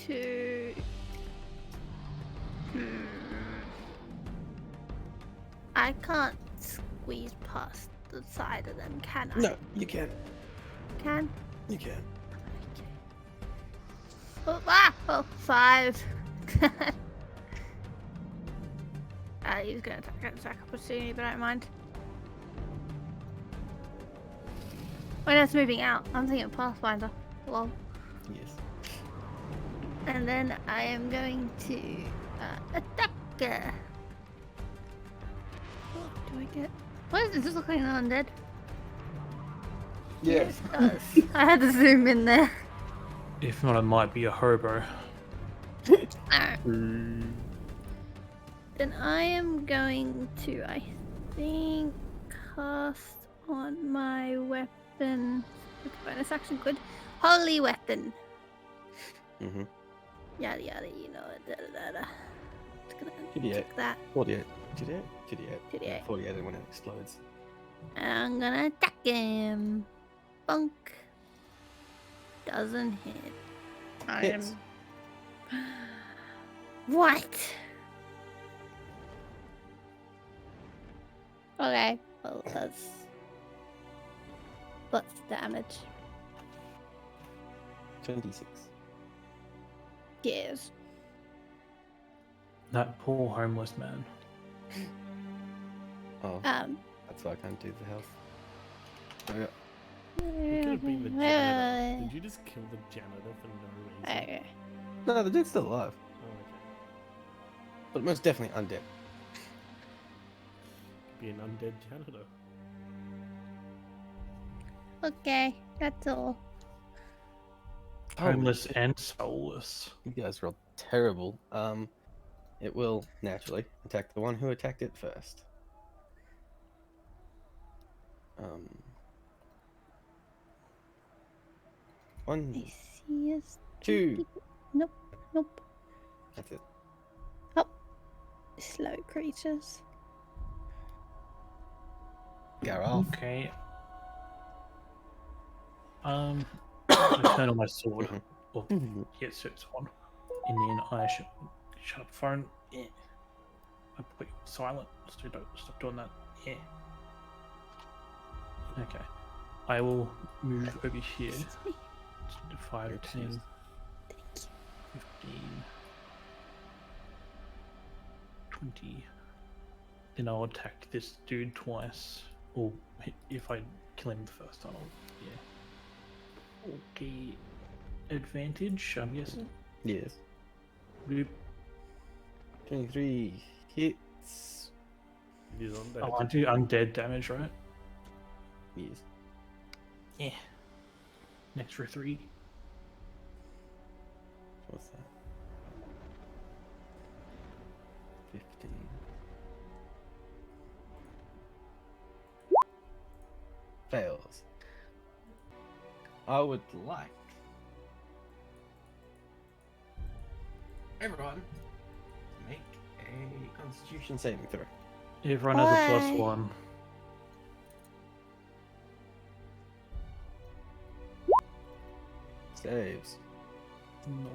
to. I can't squeeze past the side of them, can I? No, you can. Can? You can. Oh, 5. He's gonna attack opportunity, but I don't mind. Wait, that's moving out. I'm thinking Pathfinder. Lol. Yes. And then I am going to attack. What do I get? What does this look like an undead? Yes. It does. I had to zoom in there. If not, it might be a hobo. Alright. Then I am going to, I think, cast on my weapon. Bonus action, good. Holy weapon. Mm-hmm. Yada yada, you know it. Da, da, da, da. Just gonna 58. check that. 48. 58? 58. 58. 48 when it explodes. And I'm gonna attack him. Bunk. Doesn't hit. I Hits. am. What? Okay, well that's damage. 26. Yes. That poor homeless man. Oh, that's why I can't do the health. Okay. You could have been the janitor. Did you just kill the janitor for no reason? Okay. No, the dude's still alive. Oh, okay. But most definitely undead. Be an undead janitor. Okay, that's all. Homeless and soulless. You guys rolled terrible. It will naturally attack the one who attacked it first. One, I see us. 2. Nope, nope. That's it. Slow creatures. Gareth. Okay. I turn on my sword. Mhm. Or, yeah, so it's on. And then I should shut up phone. Yeah. I put you silent, so you don't stop doing that. Yeah. Okay. I will move over here. 5, 10, 15, 20. Then I'll attack this dude twice. Or if I kill him the first time, yeah. Okay. Advantage, I'm guessing. Yes. Boop. 23 hits. It is undead. Oh, I do undead damage, right? Yes. Yeah. An extra 3. What's that? 15. Fails. I would like everyone to make a Constitution saving throw. Everyone has a Why? +1. Saves. Normal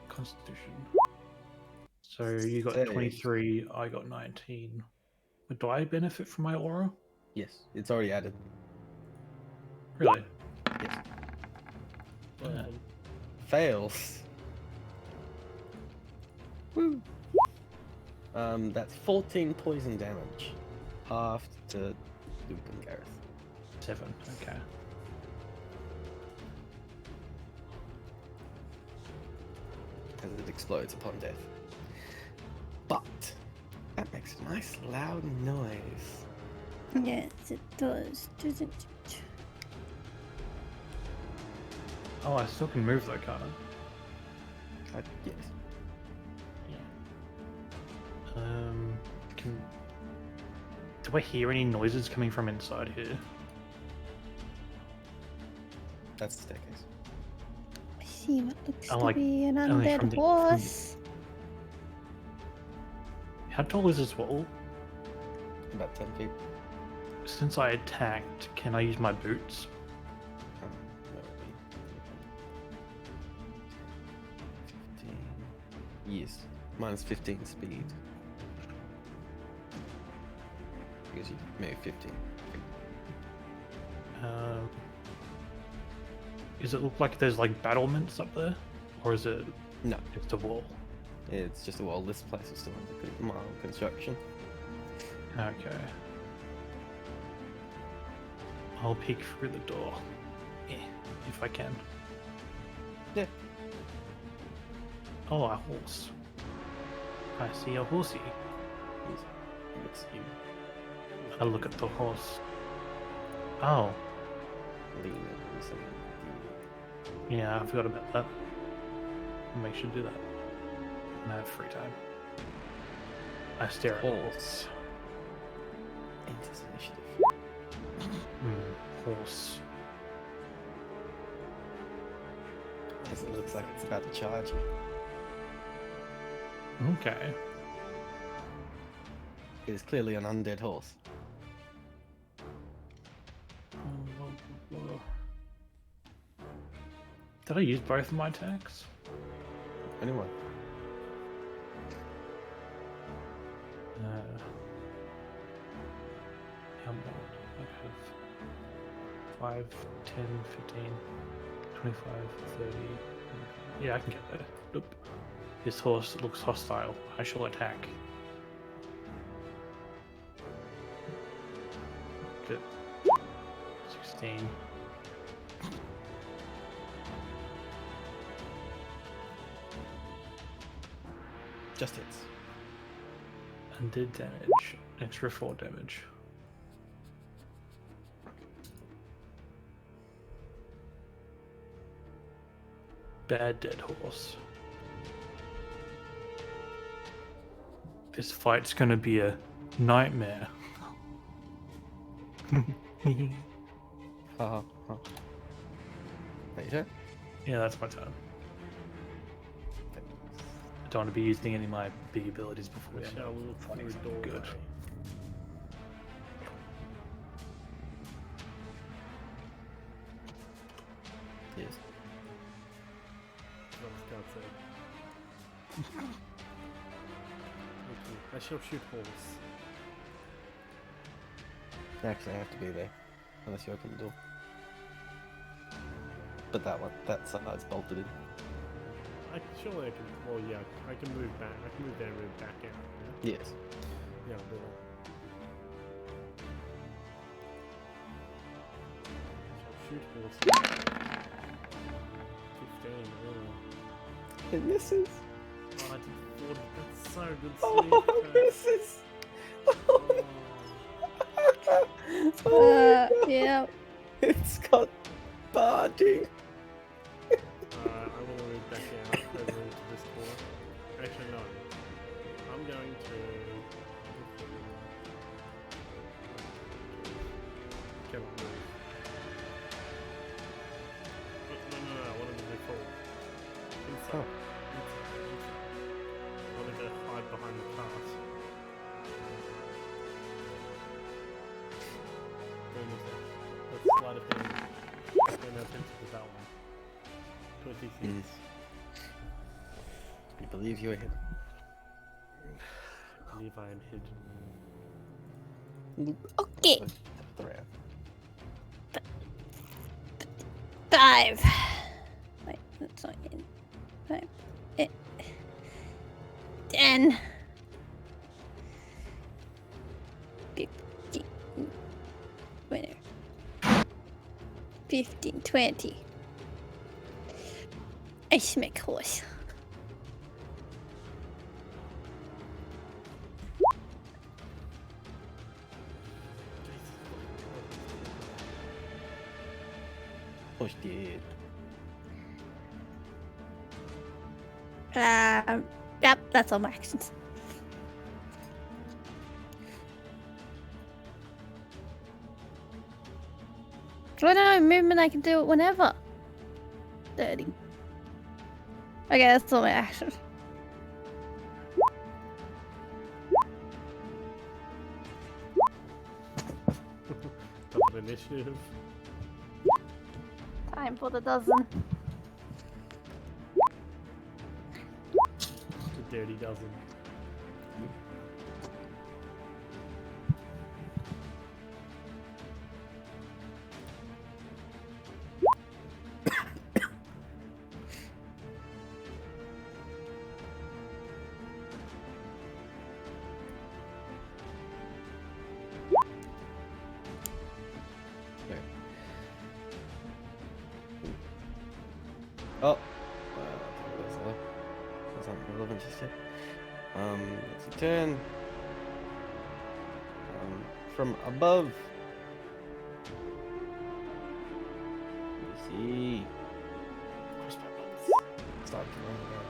Constitution. So you got Saves. 23, I got 19. But do I benefit from my aura? Yes, it's already added. Really? Yes. Yeah. Fails. Woo. That's 14 poison damage. Halved to Luke and Gareth. 7, okay. As it explodes upon death. But that makes a nice loud noise. Yes, it does, doesn't it? Oh, I still can move though, can't I? Yes. Do I hear any noises coming from inside here? That's the staircase. I see what looks I to like- be an only from undead the- horse. How tall is this wall? About 10 feet. Since I attacked, can I use my boots? That would be 15. Yes. Minus 15 speed. Because you move 15. Does it look like there's like battlements up there? Or is it No, just a wall? it's just a wall. This place is still under mild construction. Okay. I'll peek through the door. Yeah, if I can. Yeah. Oh, a horse. I see a horsey. He looks at you, I look at the horse. Oh, lean and saying, yeah, I forgot about that. I'll make sure to do that when I have free time. I stare at the horse. enters initiative. Horse. As it looks like it's about to charge you. Okay. It is clearly an undead horse. Did I use both of my attacks? Anyone? How much? I have 5, 10, 15, 25, 30. Yeah, I can get there. Nope. This horse looks hostile. I shall attack. Good. 16. Just hits. And did damage. Extra 4 damage. Bad dead horse. This fight's gonna be a nightmare. Ha ha. Later. Yeah, that's my turn. I don't want to be using any of my big abilities before we end Shall up we look fighting through something doorway? good. Yes. I was going to say. Okay, I shall shoot horse. Actually, I have to be there. Unless you open the door. But that side's bolted in. Surely I can. Well, yeah, I can move back. I can move there and move back out. Yeah, Yes. yeah, I'll do that. Shall shoot horse. 15. Oh, It misses. I did 40. That's so good. Oh, sneak, it misses. Oh. Yeah. It's got party. I'm gonna move back out over into this corner. Actually, no. I'm going to. Cannot move. No. I wanted to move forward. Inside. Oh. I wanted to hide behind the cart. Let's slide a pin. Turn our pencil to that one. 26. Yes. We believe you are hidden. I believe I am hidden. Okay. The round. 5. Wait, that's not in. 5. 10. 15. Wait. 15, 20. I smack horse. Oh shit. Yep, that's all my actions. Well, no, movement, I can do it whenever. 30. Okay, that's all my actions. Top of initiative. Time for the dozen. The dirty dozen. Oh. That's not relevant just yet. It's a turn. From above. Let me see. Crossbow bolts. Start killing again.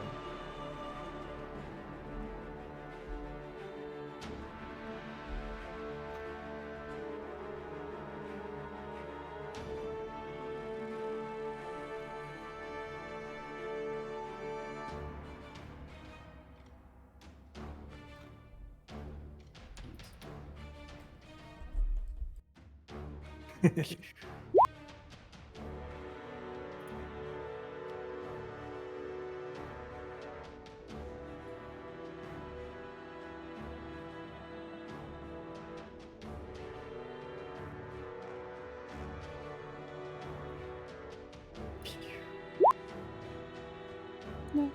No.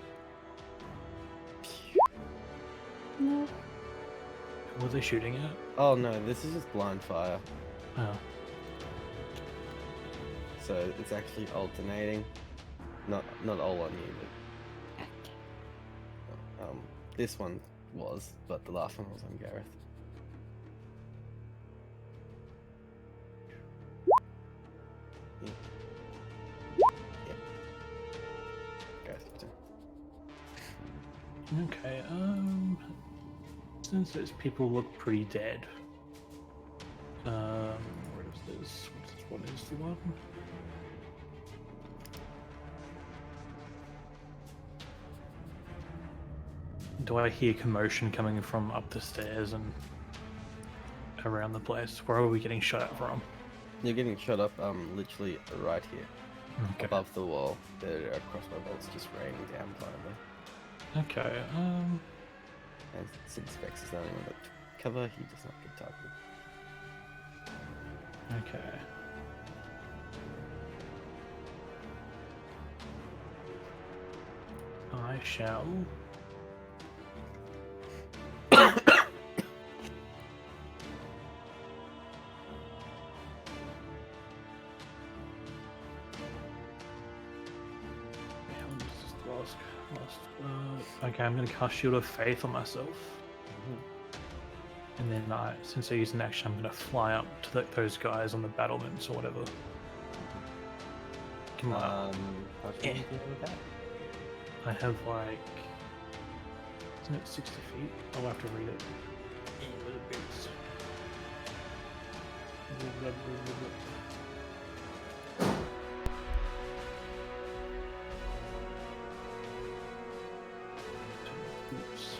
No. What were they shooting at? Oh no, this is just blind fire. Oh. So it's actually alternating. Not all on you, but this one was, but the last one was on Gareth. Yeah. Yeah. Gareth, your turn. Okay, since those people look pretty dead, where is this? What is the one? Do I hear commotion coming from up the stairs and around the place? Where are we getting shot at from? You're getting shot up, literally right here, Okay. above the wall. There are crossbow bolts just raining down blindly. Okay, And since Vex is the only one that cover, he does not get targeted. okay. I shall... Okay, I'm going to cast Shield of Faith on myself. And then, since I use an action, I'm going to fly up to those guys on the battlements or whatever. Come on. How should we deal with that? I have like. Isn't it 60 feet? I'll have to read it. A little bit. Oops.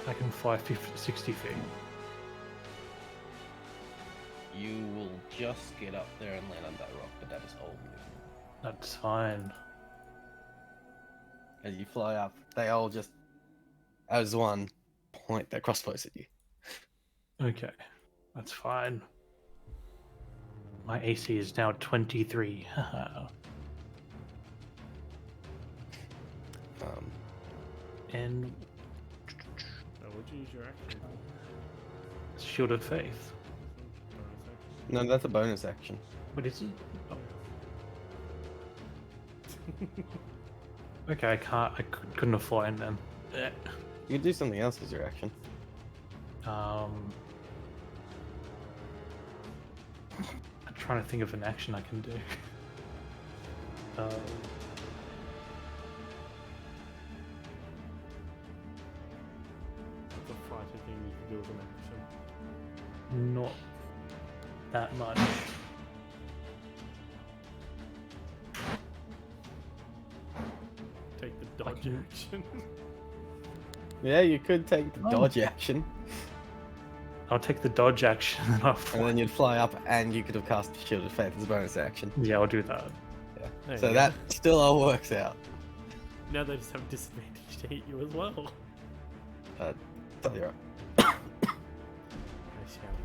I can fly 60 feet. You will just get up there and land on that rock, but that is all movement. That's fine. As you fly up, they all just, as one, point their crossbows at you. Okay, that's fine. My AC is now 23. And So would you use your action? Shield of Faith. No, that's a bonus action. What is it? Oh. Okay, I can't. Couldn't have flown then. You could do something else as your action. I'm trying to think of an action I can do. What's a fighter thing you can do as an action? Not that much. Take the dodge can- action. Yeah, you could take the dodge action, I'll take the dodge action and I'll fly. and then you'd fly up, and you could have cast Shield of Faith as a bonus action. Yeah, I'll do that. There So you that go. still all works out. Now they just have disadvantage to hit you as well. Tell you right. I shall.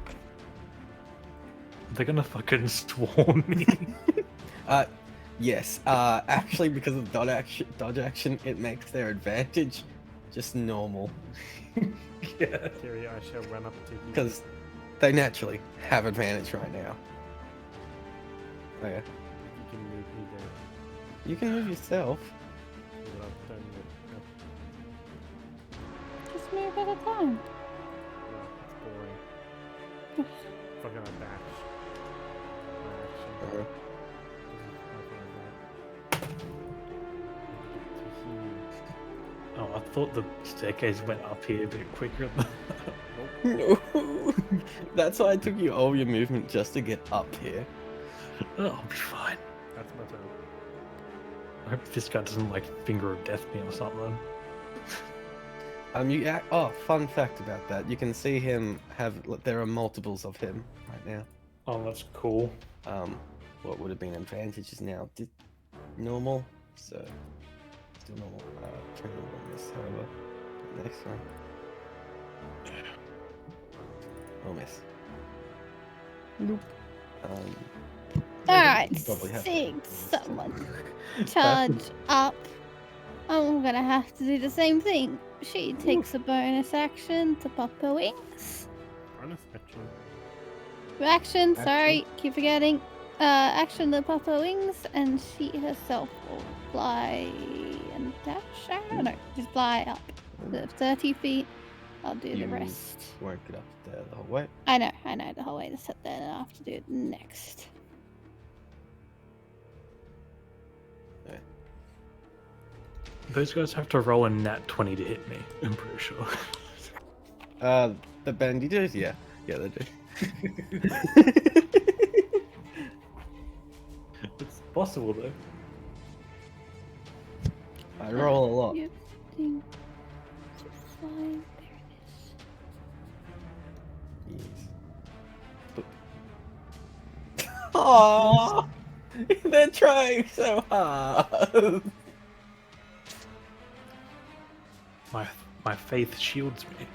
They're gonna fucking swarm me. Yes. Actually, because of dodge action, it makes their advantage just normal. Yeah. Terry, I shall run up to you. Because they naturally have advantage right now. Oh, yeah. You can move me there. You can move yourself. But I've done it. Just move at a time. It's boring. Fucking a dash. My action. Oh, I thought the staircase went up here a bit quicker. No. That's why I took you all your movement just to get up here. Oh, I'll be fine. That's my turn. I hope this guy doesn't like finger of death me or something. Fun fact about that. You can see him there are multiples of him right now. Oh, that's cool. What would have been advantage is now normal, so still normal. Turn on this, however. The next one. Oh, miss. Nope. Um, Alright, probably have- seeing someone charge up. I'm gonna have to do the same thing. She takes a bonus action to pop her wings. Bonus action. Action, sorry, keep forgetting. Action to pop her wings, and she herself will fly and dash. I don't know, just fly up the 30 feet. I'll do the You rest. won't get up there the whole way. I know, the whole way to sit there, and I'll have to do it next. Those guys have to roll a nat 20 to hit me, I'm pretty sure. The banditos, yeah, they do. It's possible though. I roll a lot. Yep, thing to fly. There it is. Yes. Aww, they're trying so hard. My faith shields me.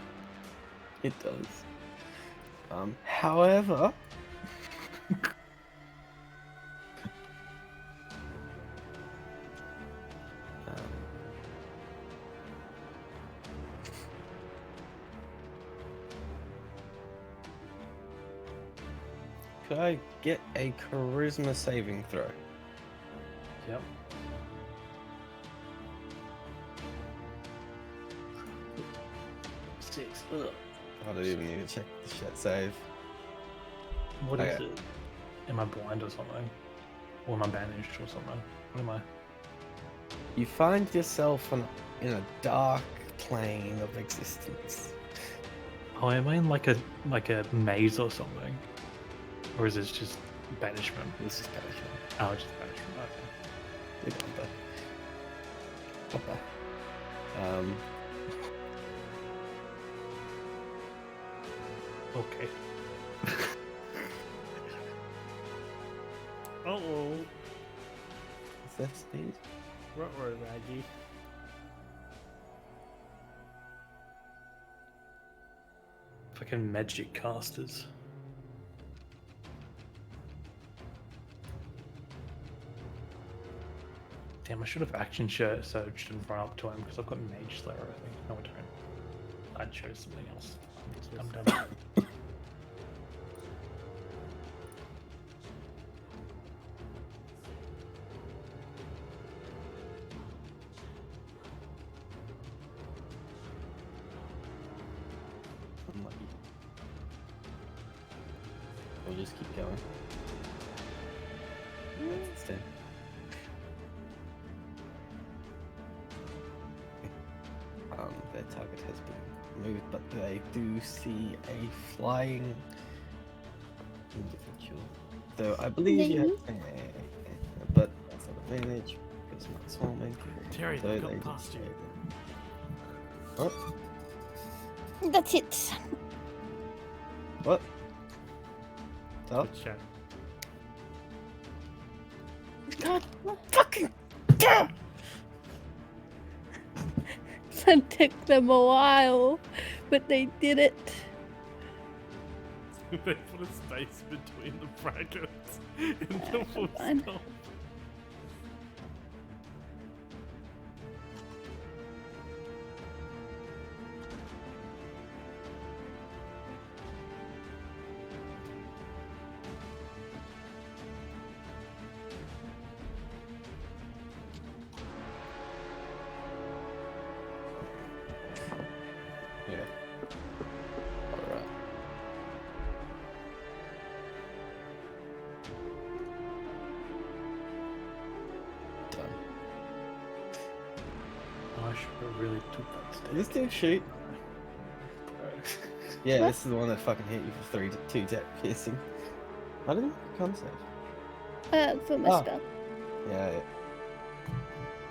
It does. However, could I get a charisma saving throw? Yep. Six. Ugh. I don't even need to check the shit save. What is Okay. it? Am I blind or something? Or am I banished or something? What am I? You find yourself in a dark plane of existence. Oh, am I in like a maze or something? Or is this just banishment? This is punishment. Oh, it's just banishment. Okay. Remember. Papa. Okay. Oh, Is that speed? ruh-roh, Raggy. Fucking magic casters. Damn, I should have action shirt so I shouldn't run up to him because I've got Mage Slayer, I think. No, I don't. I chose something else. I'm done. Unlucky. We'll just keep going. That's the their target has been moved, but they do see a flying individual. So I believe you have, but that's not advantage because I'm not swarming. Terry, So they've they got just past you. Oh, That's it. what? Oh, Good chat. God fucking damn! It took them a while, but they did it. They put a space between the brackets and the full fine. stop. Yeah. Alright. Done. I should have really took that step. This dude shoot. Bro. Yeah, What? this is the one that fucking hit you for 2 deck piercing. I didn't con save. For my Oh. spell. Yeah,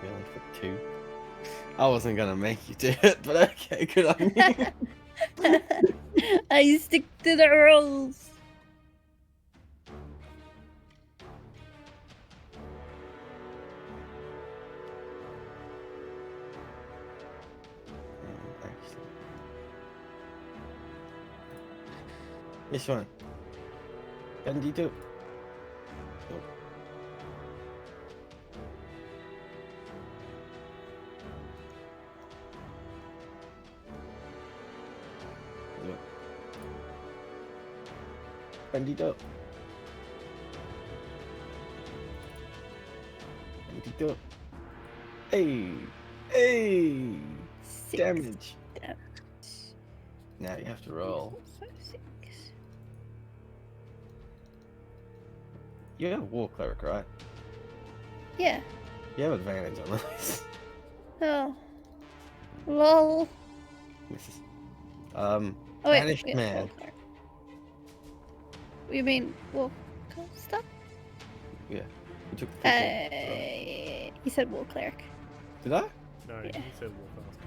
really for 2. I wasn't gonna make you do it, but okay, good on you. I stick to the rules. Actually. This one. Bandito. Nope. Nope. Bandito. Bandito. Hey! Hey! 6 Damage. damage. Now you have to roll. 5, 6. You're a war cleric, right? Yeah. You have advantage on this. Oh. Lol. Misses. Oh wait. Banished yeah, man. wolf card. You mean wolf stuff? Yeah. You took the right. You said wolf cleric. Did I? No, Yeah. you said walk faster.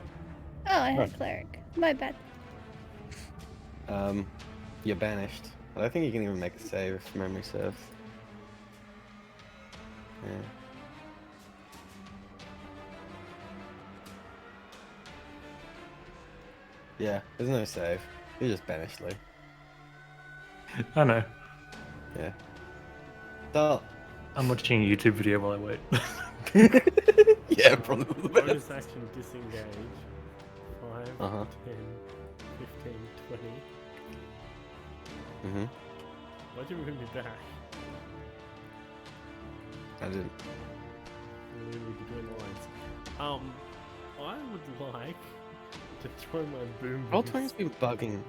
Oh, I had Right. cleric. My bad. You're banished. I don't think you can even make a save if memory serves. Yeah. Yeah, there's no save. You're just banished, Lou. I know. Yeah. So, I'm watching a YouTube video while I wait. yeah, probably the best. Bonus action disengage. 5, Uh-huh. 10, 15, 20. Mm-hmm. Why'd you move me back? I didn't. You leave me between the lines. I would like to throw my boom Roll boom. 20's been bugging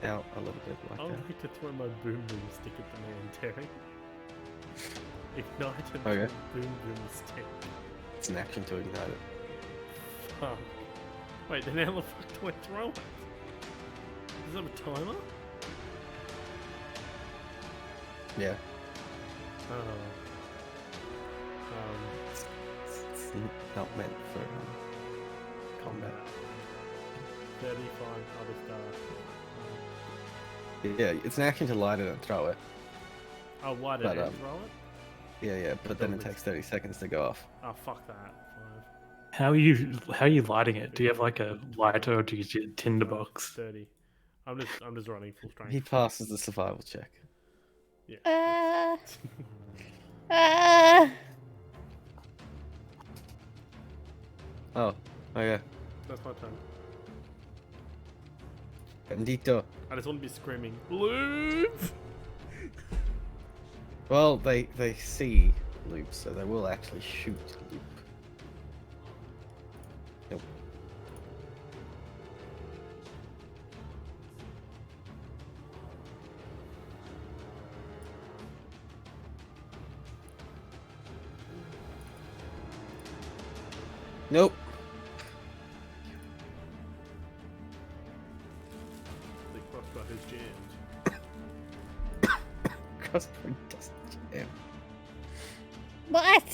out a little bit I like would that. like to throw my boom boom stick at the man, Terry. Ignite and Okay. boom boom stick. It's an action to ignite it. Fuck. Wait, then how the fuck do I throw it? Does it have a timer? Yeah. Oh. It's not meant for combat. 35 other stuff. Yeah, it's an action to light it and throw it. Oh, light it But, and throw it? Yeah, but then it takes 30 seconds to go off. Oh, fuck that. 5. How are you lighting it? Do you have like a lighter or do you use your tinderbox? 30. I'm just running full strength. He passes the survival check. Yeah. Oh yeah. That's my turn. Bandito. I just want to be screaming, Loop! Well, they see Loop, so they will actually shoot Loop. Nope. Nope. The crossbow has jammed. Crossbow doesn't jam. What?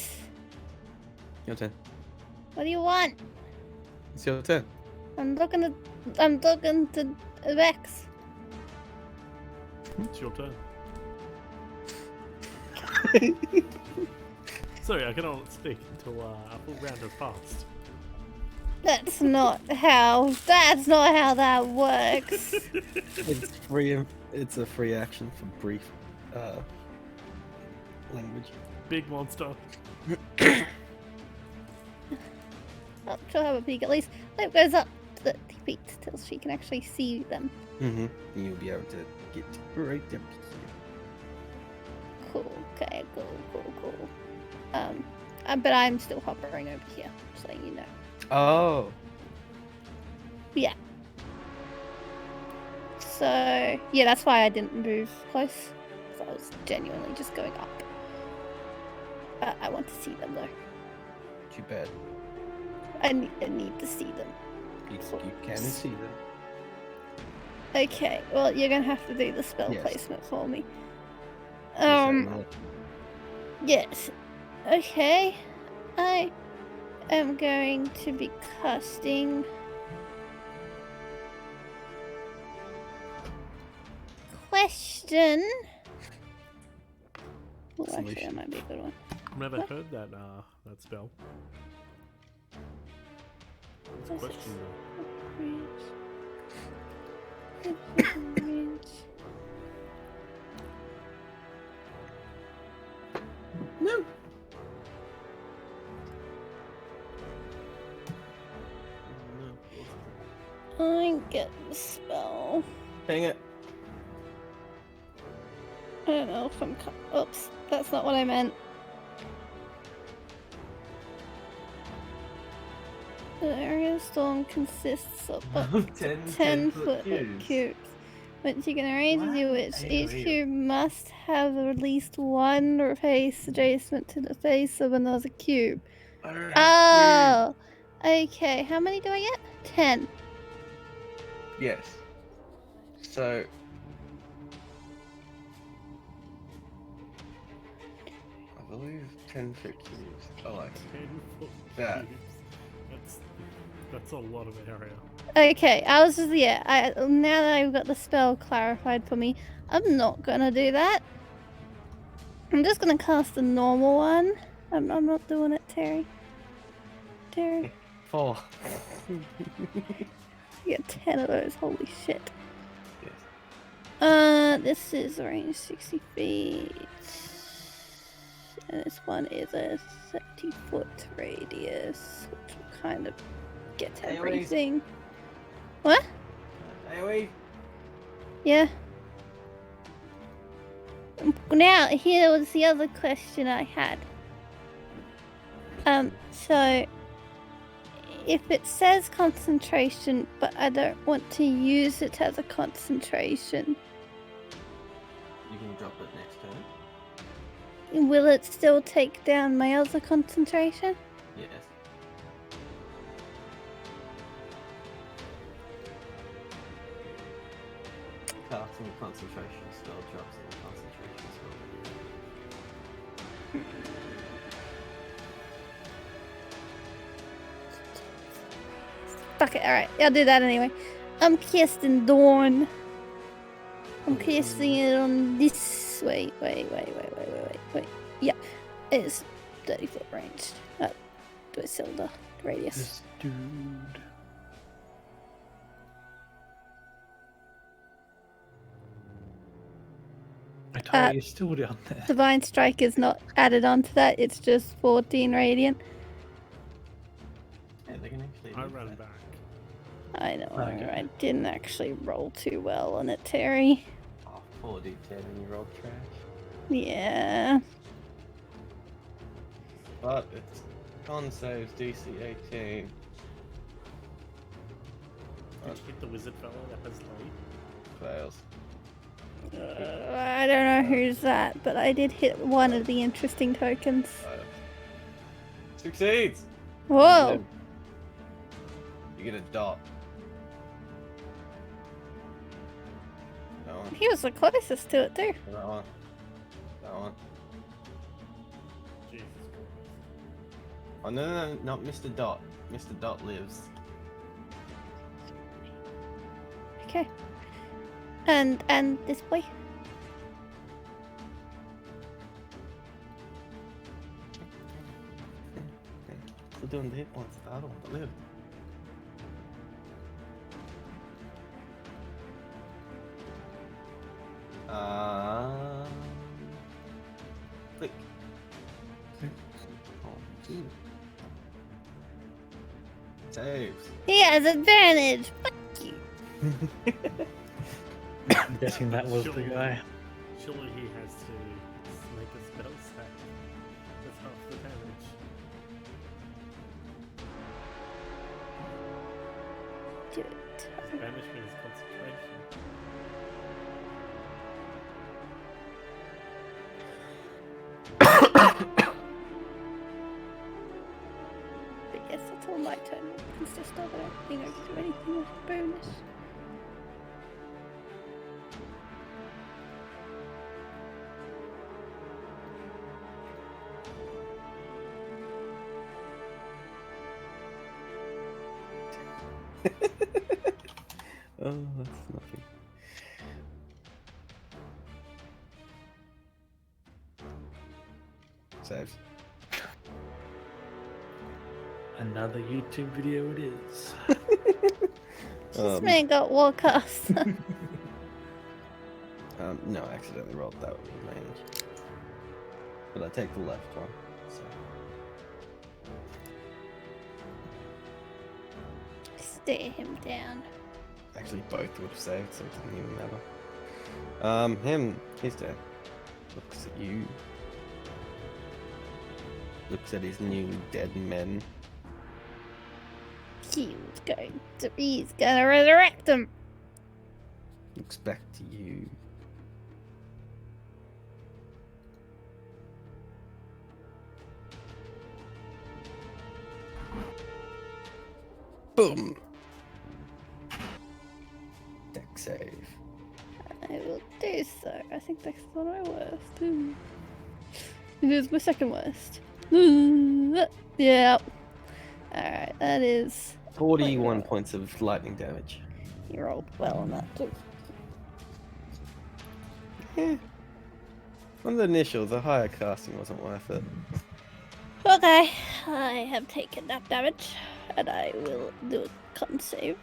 Your turn. What do you want? It's your turn. I'm talking to Vex. It's your turn. Sorry, I cannot speak until a full round has passed. That's not how that works. It's free. It's a free action for brief language. Big monster. Oh, she'll have a peek. At least Luke goes up to the feet till she can actually see them. Mm-hmm. You'll be able to get right there. Cool. Okay. Cool. But I'm still hovering over here, just letting you know. Oh. Yeah. So yeah, that's why I didn't move close. So I was genuinely just going up. I want to see them though. Too bad. I need to see them. You can see them. Okay. Well, you're gonna have to do the spell Yes. placement for me. Yes. Yes. Okay. I am going to be casting question. Oh, actually, that Solution. might be a good one. I've never What? heard that spell. It's a What's question this? though. No. I get the spell. Dang it. I don't know if I'm. Oops, that's not what I meant. The area of storm consists of up to 10-foot cubes, which you can arrange as you wish. Each cube must have at least one face adjacent to the face of another cube. Oh, okay. How many do I get? 10. Yes. So. I believe 10-foot cubes. I like 10-foot that. cubes. That's a lot of area. Okay, I was just now that I've got the spell clarified for me, I'm not gonna do that. I'm just gonna cast the normal one. I'm not doing it, Terry. 4. You get 10 of those. Holy shit. Yes. This is range 60 feet. And this one is a 70-foot radius, which will kind of get AoE. everything. What? AoE. Yeah. Now, here was the other question I had. So if it says concentration, but I don't want to use it as a concentration. You can drop it next turn. Will it still take down my other concentration? Yes. Casting concentration spell drops in the concentration spell. Fuck it, alright. I'll do that anyway. I'm casting Dawn. I'm casting it on this. Wait. Yeah. It's 30-foot range. Do I sell the radius? This dude. My tie is still down there. Divine Strike is not added onto that, it's just 14 radiant. Yeah, they can actually. I do run that. back. I know, Okay. I didn't actually roll too well on it, Terry. Oh, 4d10 and you rolled trash. Yeah. But it's con saves DC 18. Did you hit the wizard fellow that has light? Fails. I don't know who's that, but I did hit one of the interesting tokens. Succeeds! Whoa! You get a dot. That one. He was the closest to it too. That one. That one. Jesus Christ. Oh no, not Mr. Dot. Mr. Dot lives. Okay. And this boy. Still doing the hit points. I don't want to live. Click. Oh, dude. Saves. He has advantage. Fuck you. I'm guessing that was the guy. Surely he has to make a spell save. That's half the damage. Do it. His banishment is concentration. But yes, that's all my turn consists of. I don't think I can do anything with bonus. Oh, that's nothing. Saves. Another YouTube video it is. This man got warcast. No, I accidentally rolled that with advantage. But I take the left one. So. Stare him down. Actually, both would have saved, so it didn't even matter. He's dead. Looks at you. Looks at his new dead men. He's gonna resurrect him. Looks back to you. Boom! Deck save. I will do so. I think that's one of my worst. It is my second worst. Yeah. Alright, that is. 41 points of lightning damage. You rolled well on that too. Yeah. On the initial, the higher casting wasn't worth it. Okay, I have taken that damage, and I will do a con save.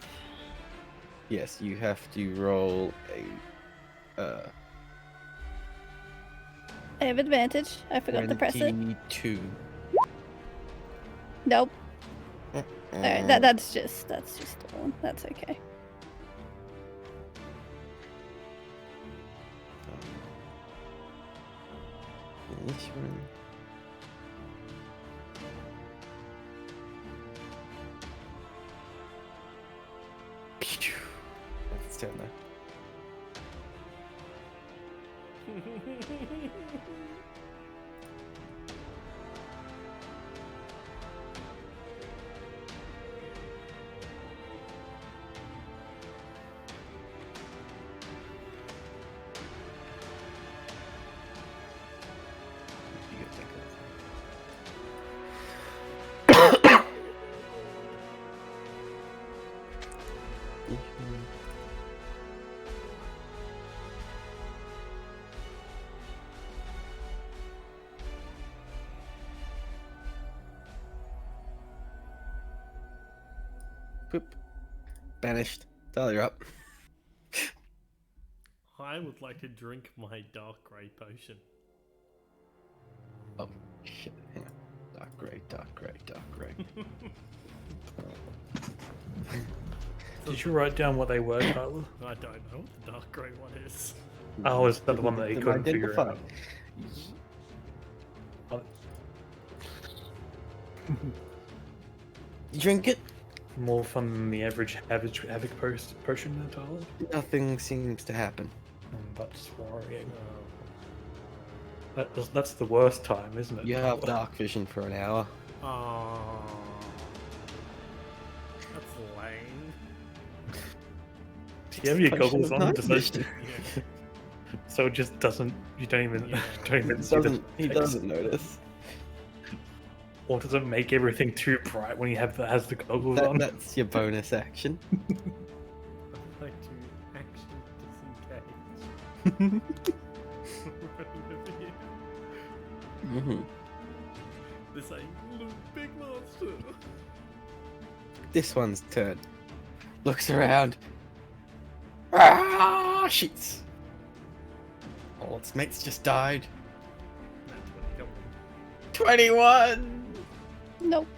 Yes, you have to roll a I have advantage. I forgot to press it. 22. Nope. Alright, that's just the one. That's okay. This one. Let's turn there. Poop. Banished. Tyler, you're up. I would like to drink my dark grey potion. Oh, shit. Hang on. Dark grey, dark grey, dark grey. Did you write down what they were, Tyler? I don't know what the dark grey one is. Oh, is that the one that you couldn't figure out? Drink it. More fun than the average havoc potion there, Tyler? Nothing seems to happen. That's worrying. That's the worst time, isn't it? You have dark vision for an hour. Oh, that's lame. Do you have your goggles on? Night Does vision. Yeah. So it just doesn't. You don't even. Yeah. Don't even see the He text. doesn't notice. Or does it make everything too bright when you has the goggles on? That's your bonus action. I'd like to action disengage. Mm-hmm. This ain't Luke Big Monster. This one's turn. Looks around. Ah, shit. All its mates just died. Not 20, come on. 21! Nope.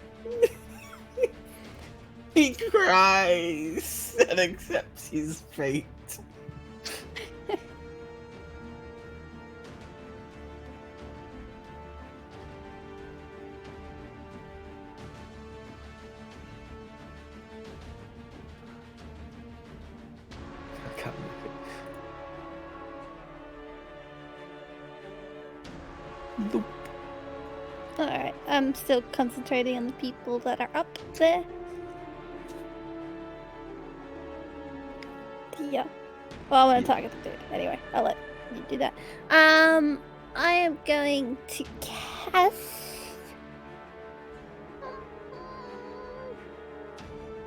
He cries and accepts his fate. I can't make it. Nope. Alright, I'm still concentrating on the people that are up there. Yeah. Well, I'm gonna target the dude. Anyway, I'll let you do that. I am going to cast.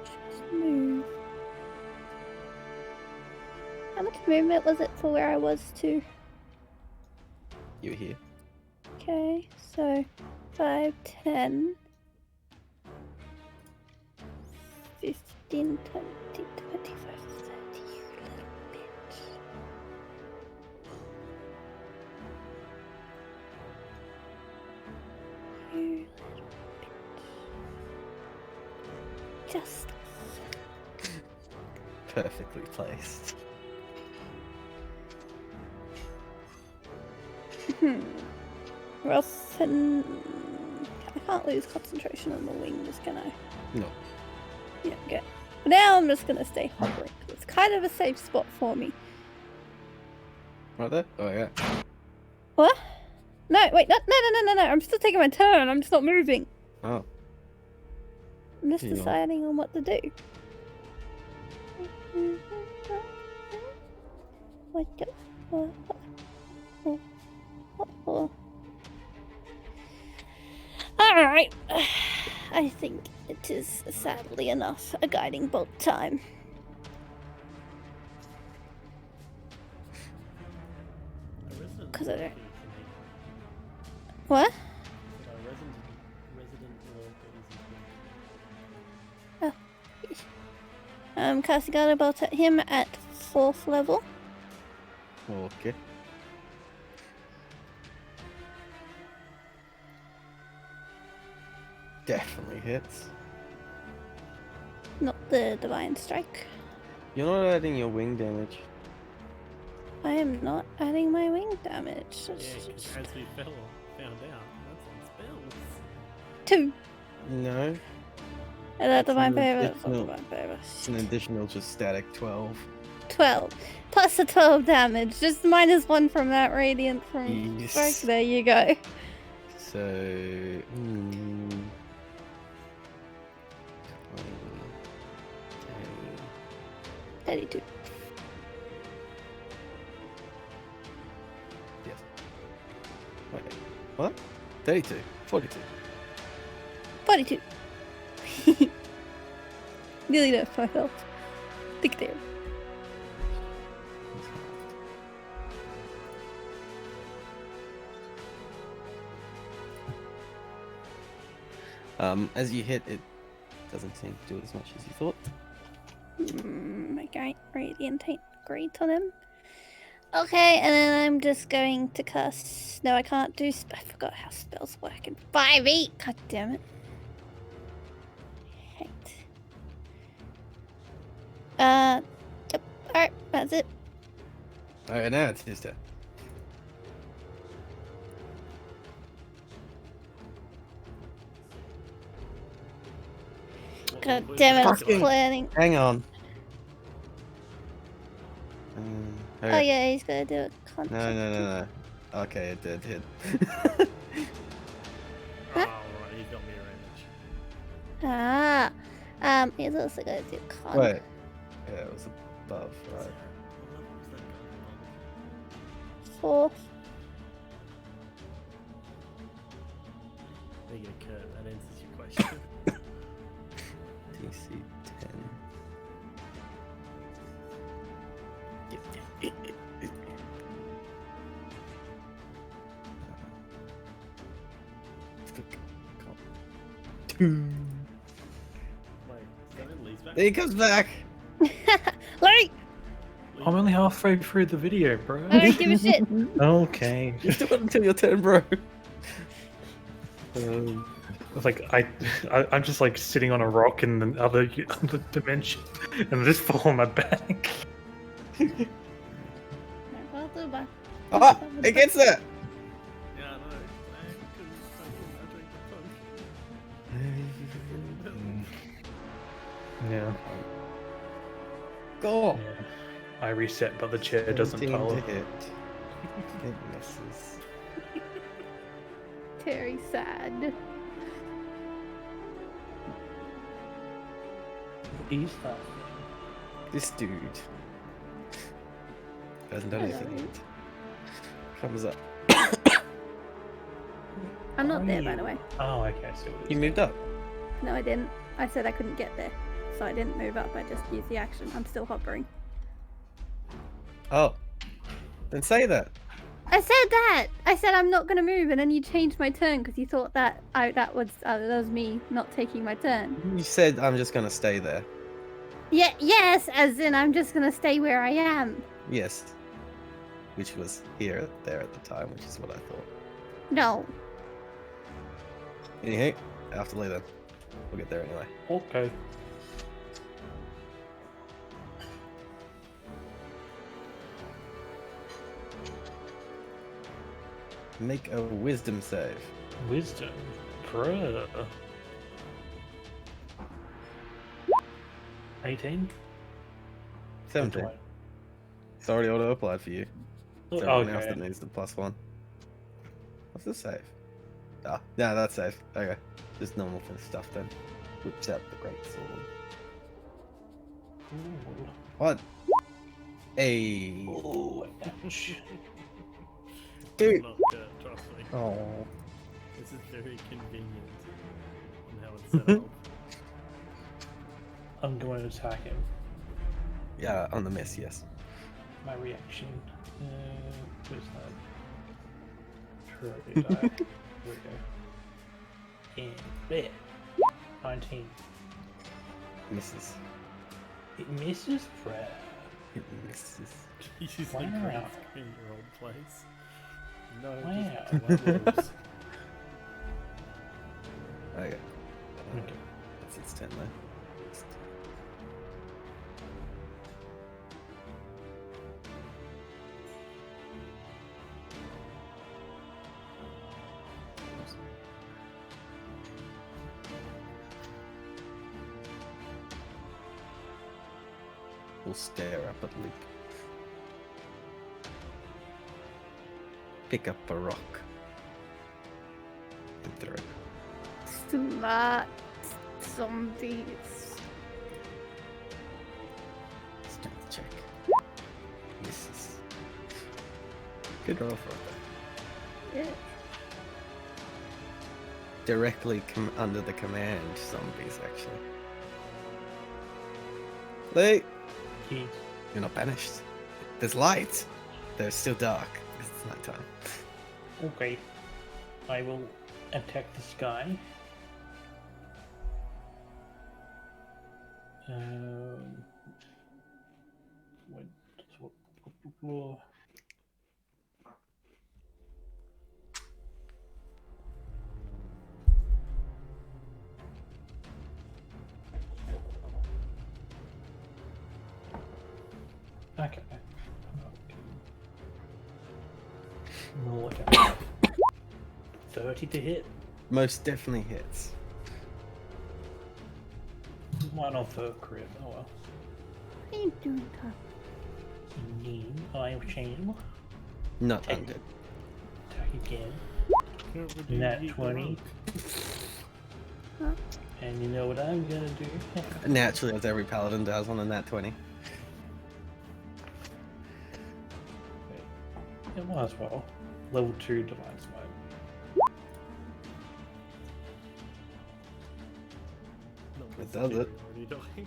Just move. How much movement was it for where I was to? You were here. Okay, so 5, 10, 15, 20, 25, 30, you little bitch. You little bitch. Justice. Perfectly placed. Wilson. I can't lose concentration on the wings, can I? No. Yeah, okay. But now I'm just gonna stay hovering. It's kind of a safe spot for me. Right there? Oh, yeah. What? No, wait, no. I'm still taking my turn. I'm just not moving. Oh. I'm just Hang on. deciding on what to do. What the? Alright. I think it is sadly enough a guiding bolt time. A resident 'Cause I don't- walker is an What? A resident walker is I'm casting guiding bolt at him at 4th level. Okay. Definitely hits. Not the divine strike. You're not adding your wing damage. I am not adding my wing damage. Yeah, 'cause as we found out, that's on spells. 2. No. And that divine an favor. That's not additional- divine favor. It's an additional just static 12. 12. Plus the 12 damage. Just minus 1 from that radiant from Yes. strike. There you go. So. 32. Yes. Wait. What? 32. 42. 42. Nearly enough my health. Big there. As you hit, it doesn't seem to do as much as you thought. Okay, radiant ain't great on him. Okay, and then I'm just going to cast. No, I can't do. I forgot how spells work in 5e. God damn it. Hate. Yep. Alright, that's it. Alright, now it's his turn. God damn it, I was Fucking- planning. Hang on. Oh Okay. yeah, he's gonna do a contact. No. Okay, it did hit. Oh, right, you got me a range. He's also gonna do con. Wait. Yeah, it was above, right? What level was that guy? 4. There you go, Kurt. That answers your question. DC 10. Wait, is that in Lee's back? He comes back. Larry, I'm only halfway through the video, bro. I don't give a shit. Okay. You still got until your turn, bro. It's like I'm just like sitting on a rock in the other dimension, and I just fall on my back. Ah, it gets there. Yeah, I know. I drink the Yeah. Go. Yeah. I reset, but the chair doesn't 17 tell. to hit. It misses. Very sad. He's that. This dude hasn't done anything Hello. yet. Comes up. I'm not there, by the way. Oh, okay. So it You is. moved up. No, I didn't. I said I couldn't get there, so I didn't move up. I just used the action. I'm still hovering. Oh. Then say that. I said that. I said I'm not gonna move, and then you changed my turn because you thought that that was me not taking my turn. You said I'm just gonna stay there. Yeah, yes, as in I'm just gonna stay where I am. Yes. Which was there at the time, which is what I thought. No. Anyway, I have to leave then. We'll get there anyway. Okay. Make a wisdom save. Wisdom. Bruh. 18? 17. It's already auto applied for you. It's everyone else that Okay. needs the +1. What's the save? Ah, no, that's safe. Okay. Just normal for stuff then. Whips out the great sword. Ooh. What? Hey. Ooh, ouch. Dude. Not Kurt, trust me. Oh. This is very convenient on how it's set up. I'm going to attack him. Yeah, on the miss, yes. My reaction. Where's that? True, die. Here we go. And there. 19. Misses. It misses, bruh. It misses. He's using Wow. a green screen in your old place. No, Wow. just werewolves. Okay. Okay. That's its 10 though. We'll stare up at Luke. Pick up a rock. And throw it. Smart zombies. Strength check. Misses. Good roll for it. Yeah. Directly under the command zombies, actually. Lee, He you're not banished. There's light. There's still dark because it's nighttime. Okay. I will attack this guy. What? Okay. 30 to hit. Most definitely hits. Might not for crit. Oh well. What are you doing, Carl? I shame. Not Take undead. Attack again. Can't redeem Nat the 20. Huh? And you know what I'm gonna do? Naturally, as every paladin does on a nat 20. It might as well. Level 2 Divine Smite. It does it. Already dying.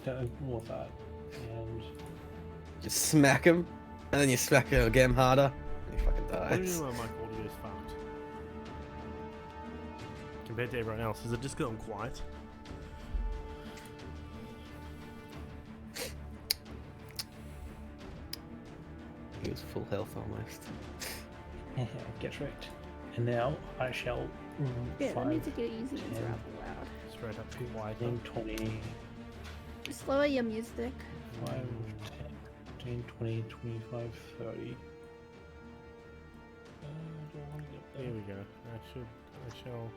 Don't more of that. And You smack him, and then you smack him again harder, and he fucking What do you dies. mean my audio is fucked? Compared to everyone else, is it just because I'm quiet? He was full health almost. get wrecked. And now I shall Yeah, the 5, music you're using is 10, rather loud. Straight up quiet. 15, 20, Just lower your music. 5, 10, 15, 20, 25, 30. Don't want to get There there. we go. I shall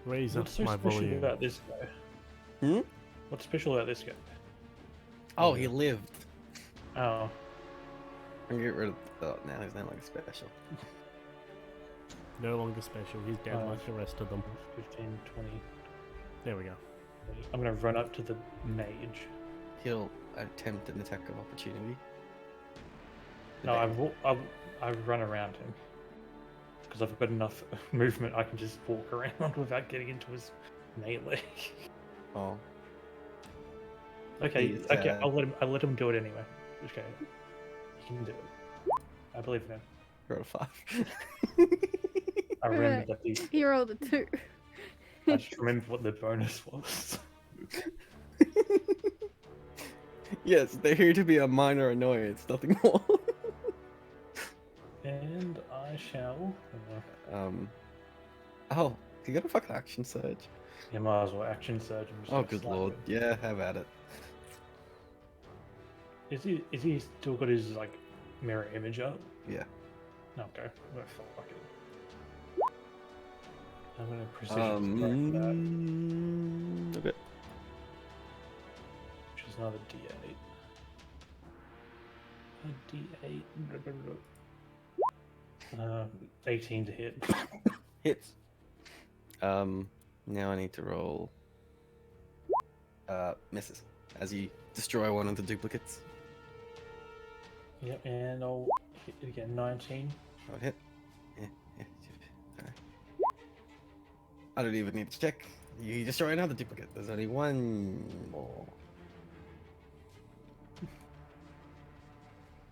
raise What's up so my special volume. about this guy? Hmm? What's special about this guy? Oh, he lived. Oh, I'm gonna get rid of. Oh, now he's no longer special. No longer special. He's dead Oh. like the rest of them. 15, 20. There we go. I'm gonna run up to the mage. He'll attempt an attack of opportunity. No, I've run around him because I've got enough movement. I can just walk around without getting into his melee. Oh, Okay, He's, okay, I'll let him do it anyway. Okay, he can do it. I believe in him. roll a 5. I remember that the He rolled a 2. I just remember what the bonus was. Yes, they're here to be a minor annoyance, nothing more. And I shall. Oh, you got a fucking action surge. Yeah, might as well action surge. And just Oh, go good slap lord. him. Yeah, have at it. Is he still got his like mirror image up? Yeah. Okay, well, fuck it. I'm gonna precision strike that, Okay. which is another D8. A D8. 18 to hit. Hits. Now I need to roll. Misses. As you destroy one of the duplicates. Yep, and I'll hit it again. 19. That would hit. Yeah. Alright. I don't even need to check. You destroy another duplicate. There's only one more.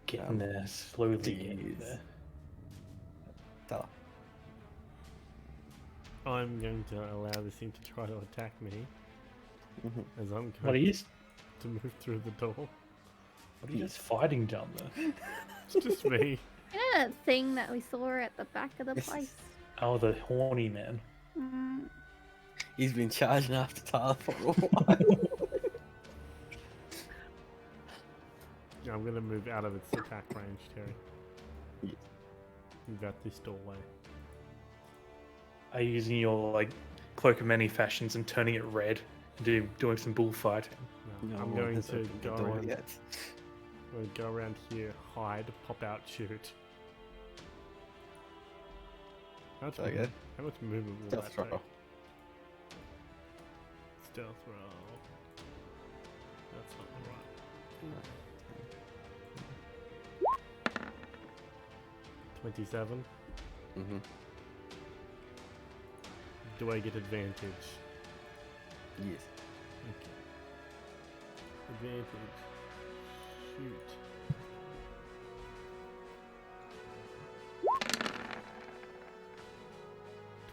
Getting there, slowly getting Jeez. there. Tell I'm going to allow this thing to try to attack me her. as I'm What are going you? to move through the door. What are you guys fighting down there? It's just me. You know that thing that we saw at the back of the Yes. place? Oh, the horny man. Mm, He's been charging after Tyler for a while. I'm going to move out of its attack range, Terry. Yeah. Move out this doorway. Are you using your like cloak of many fashions and turning it red and doing some bullfighting? No, No I'm one going has to opened the go door around. yet. I'm going to go around here, hide, pop out, shoot. How much, Okay. how much movement will Stealth that throw. take? Stealth roll. That's not right. 27. Mm-hmm. Do I get advantage? Yes. Okay. Advantage. Shoot.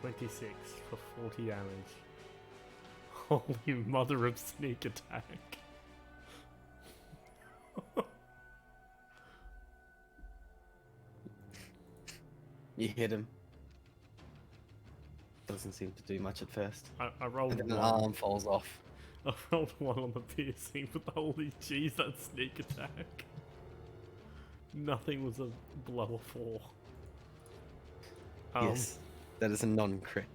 $26 for 40 damage. Holy mother of sneak attack. You hit him. Doesn't seem to do much at first. I rolled And then an one. arm falls off. I rolled one on the piercing, but holy jeez, that sneak attack. Nothing was a blow of 4. Yes, that is a non-crit.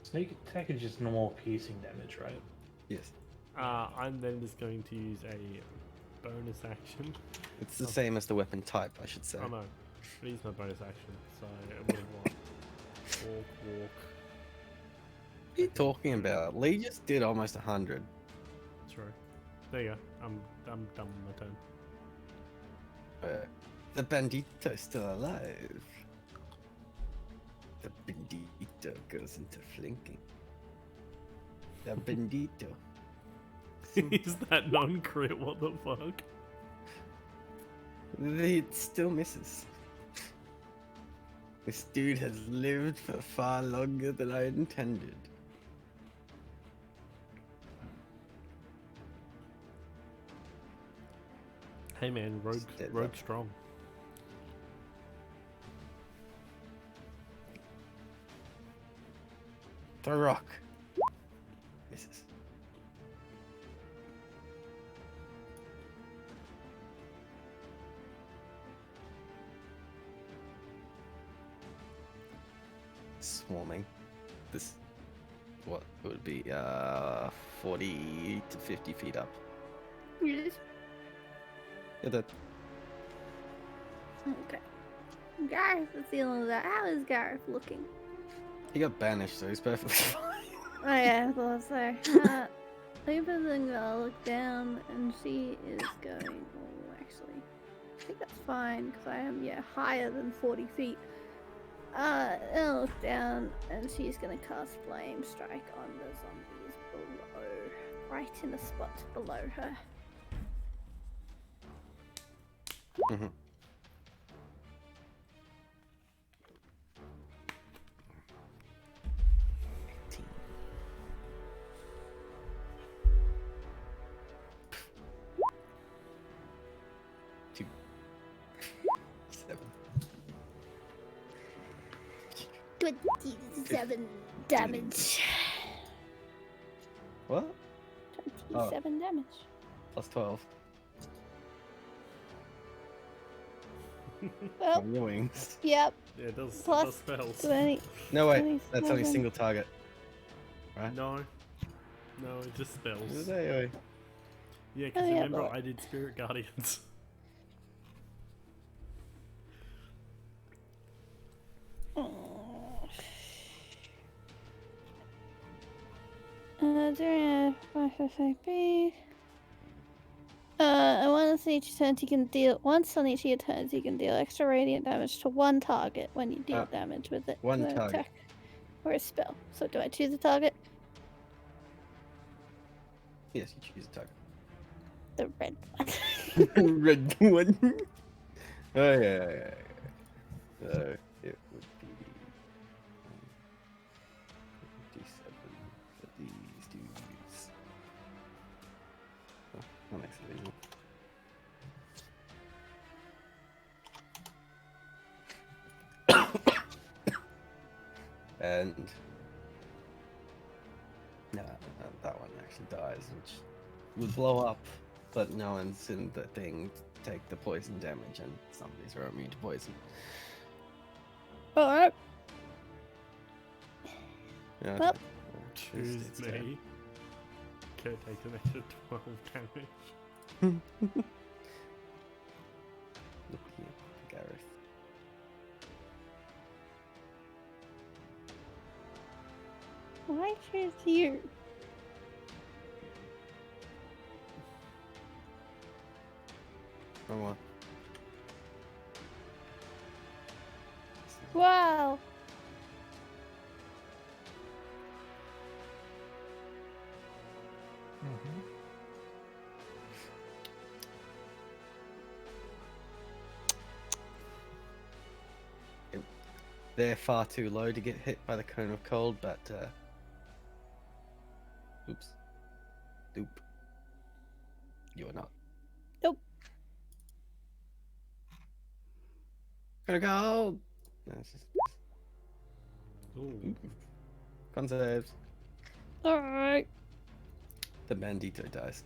Sneak attack is just normal piercing damage, right? Yes. I'm then just going to use a bonus action. It's the same as the weapon type, I should say. Oh no, I use my bonus action, so it would have what? Walk. What are you talking about? Lee just did almost 100. True. There you go. I'm done with my turn. The bandito's still alive. The bandito goes into flanking. The bandito. Is that non-crit? What the fuck? It still misses. This dude has lived for far longer than I intended. Hey man, rogue strong. Throw rock. Misses. Swarming. This, what it would be, 40 to 50 feet up. Yes. Yeah, that. Okay. Gareth is dealing with that. How is Gareth looking? He got banished, so he's perfectly fine. Oh yeah, I thought so. Lupa's gonna look down and she is going. Oh, actually, I think that's fine because I am higher than 40 feet. I'll look down and she's gonna cast Flame Strike on the zombies below, right in the spot below her. Mm-hmm. Two. 7. 27 damage. What? 27 damage. Plus 12. Well, On your wings. yep. Yeah, it does, Plus does spells. 20. No, wait. That's only 27. single target. Right? No, it just spells. Is it? Wait. Yeah, because Oh, yeah, remember but- I did Spirit Guardians. During a once on each turn you can deal of your turns you can deal extra radiant damage to one target when you deal damage with it. One with an target. attack or a spell. So do I choose a target? Yes, you choose a target. The red one. Red one. Oh yeah. So it would be 57 for these dudes. Oh, that makes it easy. And no, that one actually dies, which would blow up, but no one's in the thing to take the poison damage, and zombies are immune to poison. Alright. Yeah, Well, Choose it's me. Kurt takes an extra 12 damage. Look here, Gareth. Why choose you? Wrong one. Wow. They're far too low to get hit by the cone of cold, but Oops. Doop. You are not. Nope. Gonna go. No, it's just Ooh. con saves. Alright. The bandito dice.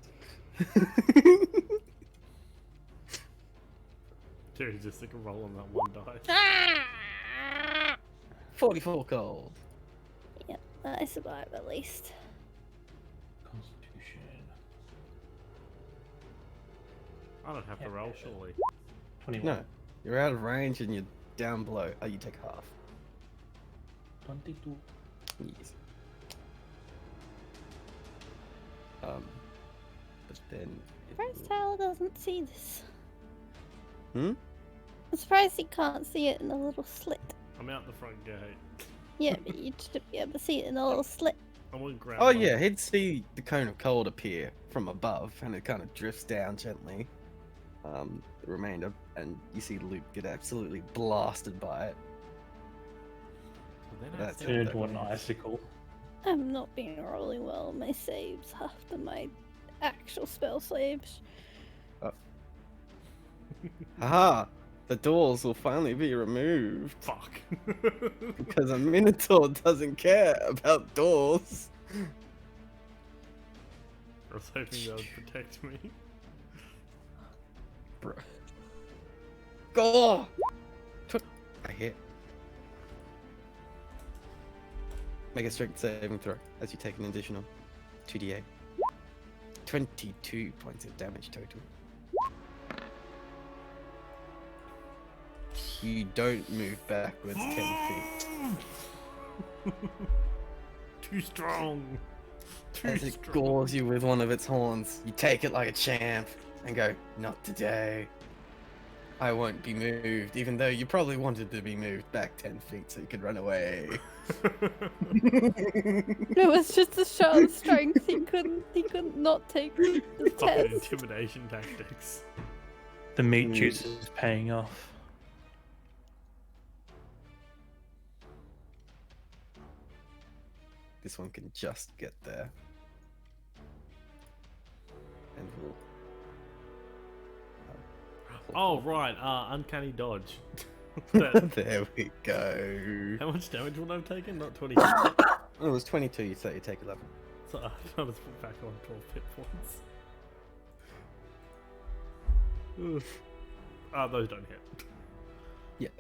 Dude, just like a roll on that one dice. Ah! 44 gold. Yep, I survive at least. Constitution. I don't have to roll, surely. 21. No, you're out of range and you're down below. Oh, you take half. 22. Yes. But then. Surprised Tyler doesn't see this. Hmm? I'm surprised he can't see it in a little slit. I'm out the front gate. Yeah, but you should be able to see it in a little slit. I want to grab. Oh my- yeah, he'd see the cone of cold appear from above, and it kind of drifts down gently. The remainder, and you see Luke get absolutely blasted by it. Then I That's said- Turn into an icicle. I'm not being rolling well on my saves after my actual spell saves. Haha! The doors will finally be removed Fuck. because a Minotaur doesn't care about doors. I was hoping that would protect me. Bro. Go! I hit. Make a strength saving throw as you take an additional 2d8. 22 points of damage total. You don't move backwards 10 feet. Too strong. Too As it strong. gores you with one of its horns, you take it like a champ and go, "Not today. I won't be moved," even though you probably wanted to be moved back 10 feet so you could run away. It was just a show of strength. He couldn't not take the Fucking test. intimidation tactics. The meat juice is paying off. This one can just get there. And we'll... Oh right, uncanny dodge. That- There we go. how much damage would I have taken? Not 20. Oh, it was 22, so you take 11. So I just put back on 12 hit points. Oof. Those don't hit. Yes.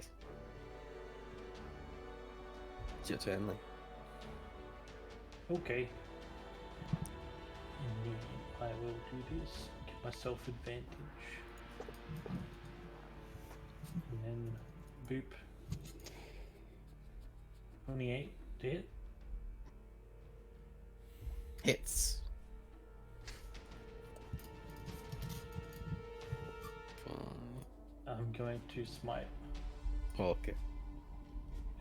It's your turn, Lee. Okay. And then I will do this. Give myself advantage. And then boop. 28 to hit. Hits. I'm going to smite Okay.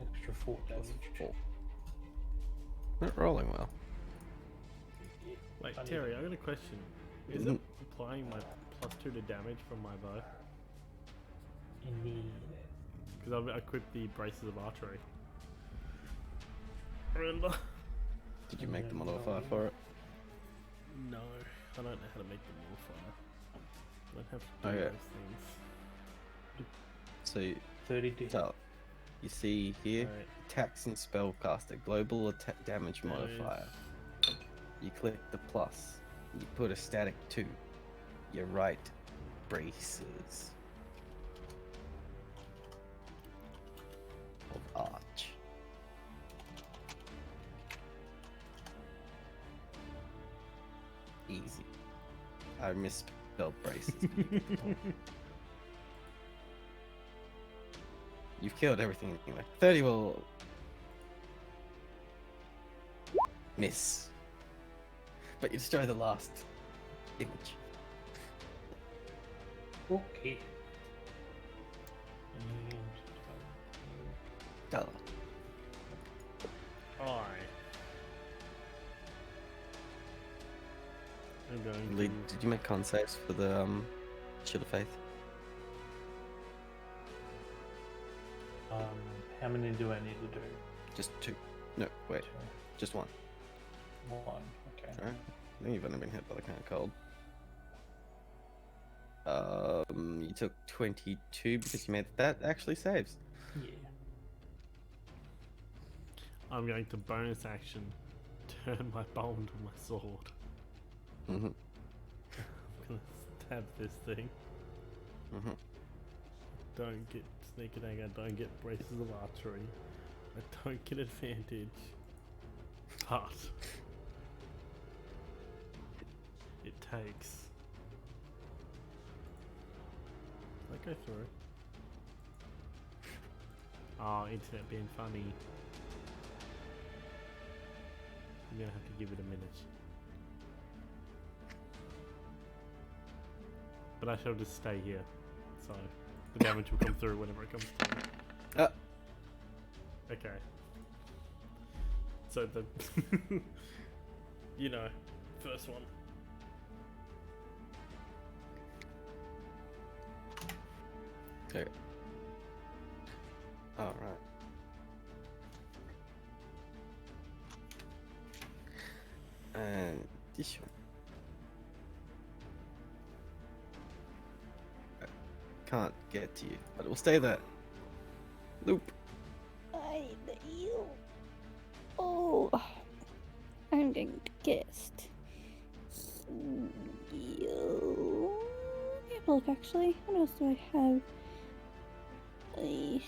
extra 4 damage. Four. Not rolling well. Wait, I need- Terry, I got a question. Is it applying my +2 to damage from my bow? Indeed. Because I've equipped the braces of archery. Remember? Did you make the modifier for it? No, I don't know how to make the modifier. I don't have to do Okay. those things. So, 30 to hit. so you see here, Alright. attacks and spellcaster, global attack damage There it is. modifier. You click the plus. You put a static 2. Your right braces of arch. Easy. I misspelled braces. You've killed everything anyway. 30 will miss. But you destroy the last image. Okay. Dollar. I'm going Lee, to... did you make con saves for the Shield of Faith? How many do I need to do? Just 2. No, wait. Two. Just 1. 1. Okay. Okay. Alright. I think you've only been hit by the kind of cold. You took 22 because you made that actually saves. Yeah. I'm going to bonus action turn my bow into my sword. Mm-hmm. I'm gonna stab this thing. Mm-hmm. Don't get sneak attack, I don't get braces of archery. I don't get advantage. But it takes. Let go through. Oh, internet being funny. I'm gonna have to give it a minute. But I shall just stay here. So the damage will come through whenever it comes through. Okay. So the you know, first one. Okay. Alright. And this one. I can't get to you, but it will stay there. Loop. I the eel. Oh, I'm going to cast eel. Look, actually, what else do I have? I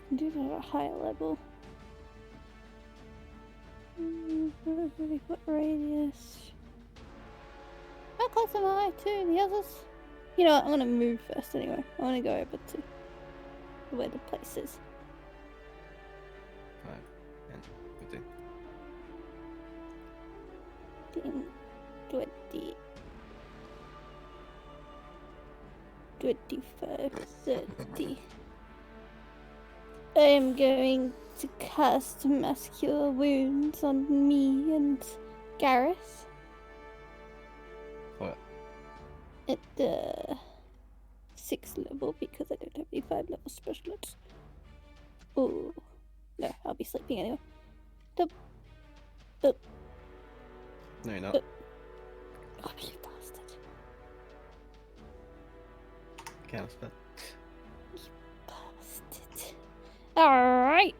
can do that at a higher level. What radius? How close am I to the others? You know what, I'm gonna move first anyway. I wanna go over to where the place is. 5, 10, 15. 10, 20, 25, 30. I am going to cast Muscular Wounds on me and Gareth What? at the 6th level because I don't have any 5 level specialists. Oh, no, I'll be sleeping anyway. No, you're not. Oh, you bastard. Counter spell. Bastard. Alright.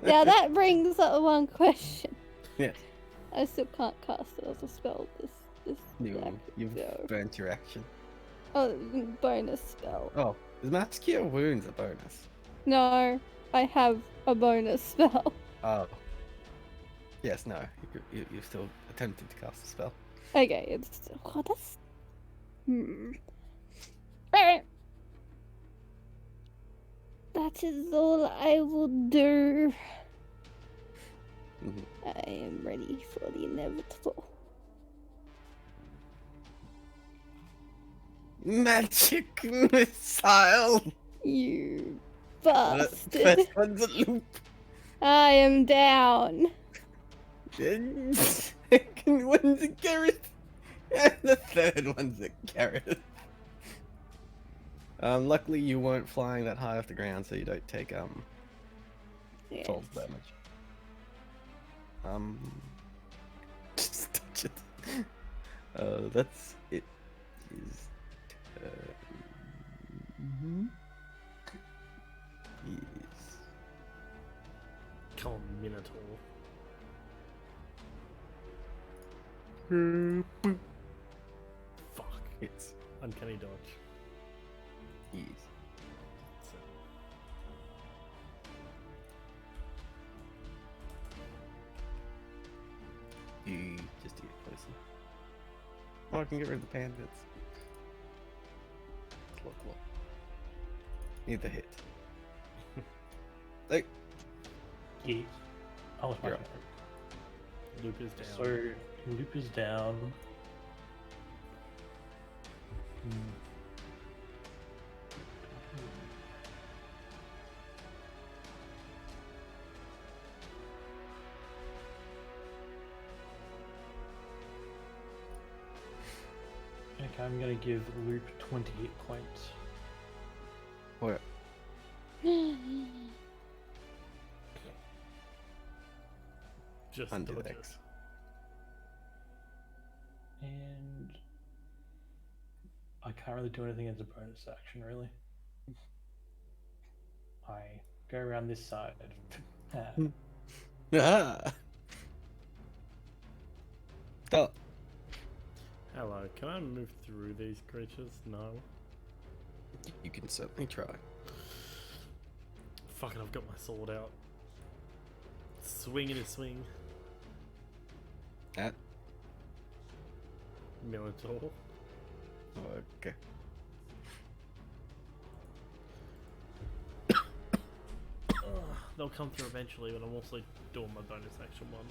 Now that brings up one question. Yes. I still can't cast it as a spell this You've go. burnt your action. Oh, bonus spell. Oh, is Mass Cure Wounds a bonus? No, I have a bonus spell. Oh. Yes, no. You've still attempted to cast a spell. Okay, it's... God, that's... That is all I will do. Mhm. I am ready for the inevitable. Magic missile! You The bastard. first one's a loop. I am down. Then second one's a Gareth. And the third one's a Gareth. Luckily you weren't flying that high off the ground, so you don't take Yes. 12 damage. Just touch it. That's it. Is yes. Come on, Minotaur. Fuck. It's Uncanny dodge. yes. So, You just to get closer. Oh, I can get rid of the pandas. Look. Need the hit. Like, Yes. I was You're back. up. Luke is down. So Loop is down. Okay, I'm gonna give Loop 20 hit points. what? Just Undo dodge X. it. And I can't really do anything as a bonus action, really. I go around this side. Ah. Stop. Hello, can I move through these creatures? No. You can certainly try. Fuck it, I've got my sword out. Swing and a swing. At. Minotaur. Okay. They'll come through eventually, but I'm also doing my bonus action one.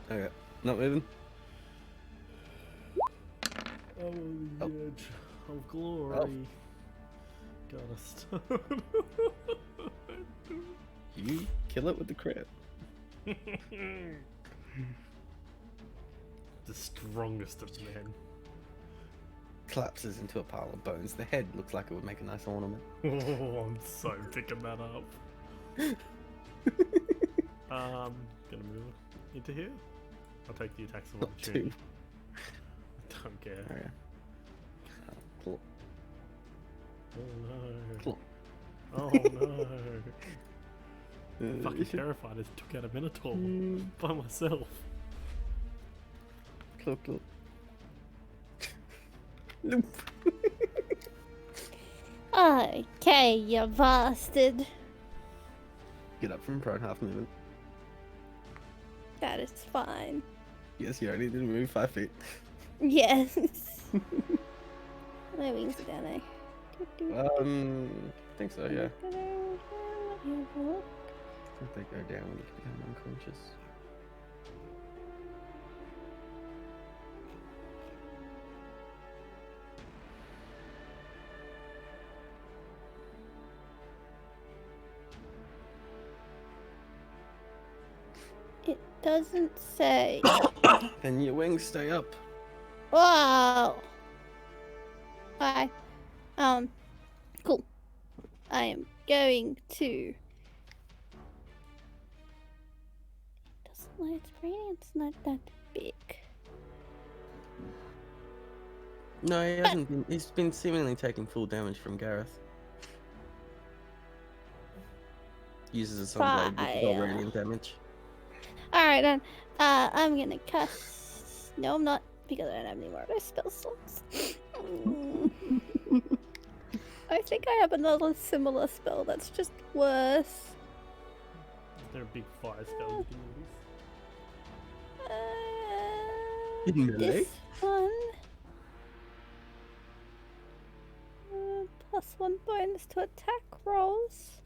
So. Okay. Not moving. Oh, on the Oh. edge of glory. Gotta stone. You kill it with the crit. The strongest of men. Collapses into a pile of bones. The head looks like it would make a nice ornament. Oh, I'm so picking that up. Gonna move into here. I'll take the attacks of Not opportunity. two. Don't care. Okay. Cool. Oh no. Cool. Oh no. I'm fucking terrified. I took out a Minotaur by myself. Cool, cool. Loop. Okay, you bastard. Get up from prone, half movement. That is fine. Yes, you only need to move 5 feet. Yes. My wings are down, eh? I think so, yeah. I think they go down when you become unconscious. It doesn't say. Then your wings stay up. Wow. Hi. Cool. I am going to. Doesn't like its radiance not that big. No, he hasn't been. He's been seemingly taking full damage from Gareth. Uses a sunblade with Fire. radiant damage. Alright then. I'm gonna cast. No, I'm not, because I don't have any more of those spell slots. I think I have another similar spell that's just worse. Is there a big fire spell you can use? In melee? This one. +1 bonus to attack rolls.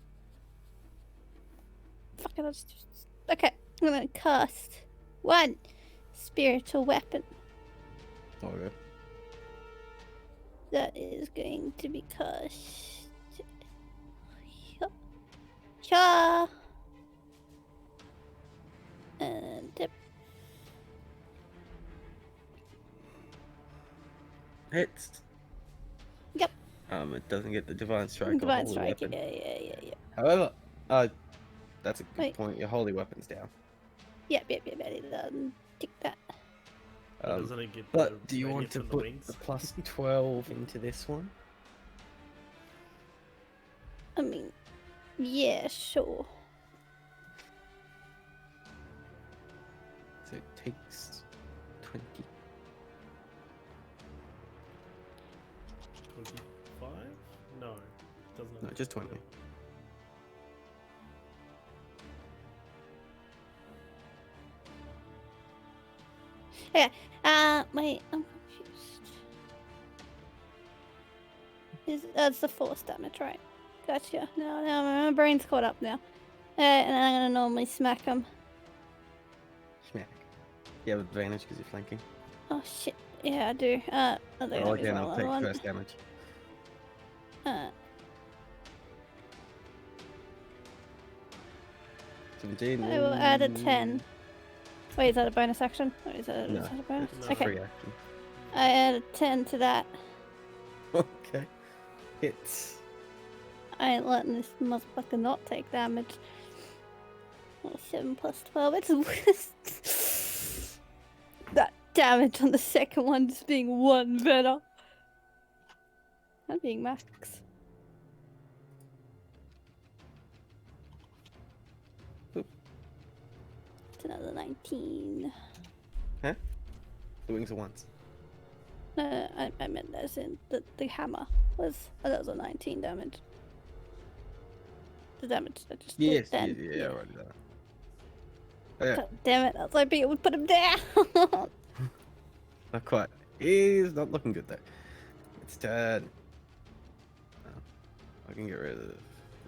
Fuck it, I'll just. Okay, I'm gonna cast 1 spiritual weapon. Okay. That is going to be cast. Cha. And dip. Hits. Yep. It doesn't get the divine strike. or Divine holy strike. weapon. Yeah. However, that's a good Wait. point. Your holy weapon's down. Yep. I did tick that. Doesn't it get But the do you want radiance to from the put wings? the plus 12 into this one? I mean, yeah, sure. So it takes 20. 25? No, it doesn't. No, just 20. Okay. Wait, I'm confused. That's the force damage, right? Gotcha. No, my brain's caught up now. And I'm gonna normally smack him. Smack. You have advantage because you're flanking. Oh shit. Yeah, I do. Oh, again, I'll take first damage. 17. I will add a 10. Wait, is that a bonus action? Or is that, No, is that a bonus? it's No. a Okay. free action. I add a 10 to that. Okay. Hits. I ain't letting this motherfucker not take damage. Oh, 7 plus 12. It's that damage on the second one just being 1 better. That being max. It's another 19. Huh? The wings are once. No, I meant as in the hammer was a 19 damage. The damage I just did Yes, then. yeah, already there. Oh, yeah, God damn it, I was hoping it would put him down. not quite. He's not looking good though. It's turn. Oh, I can get rid of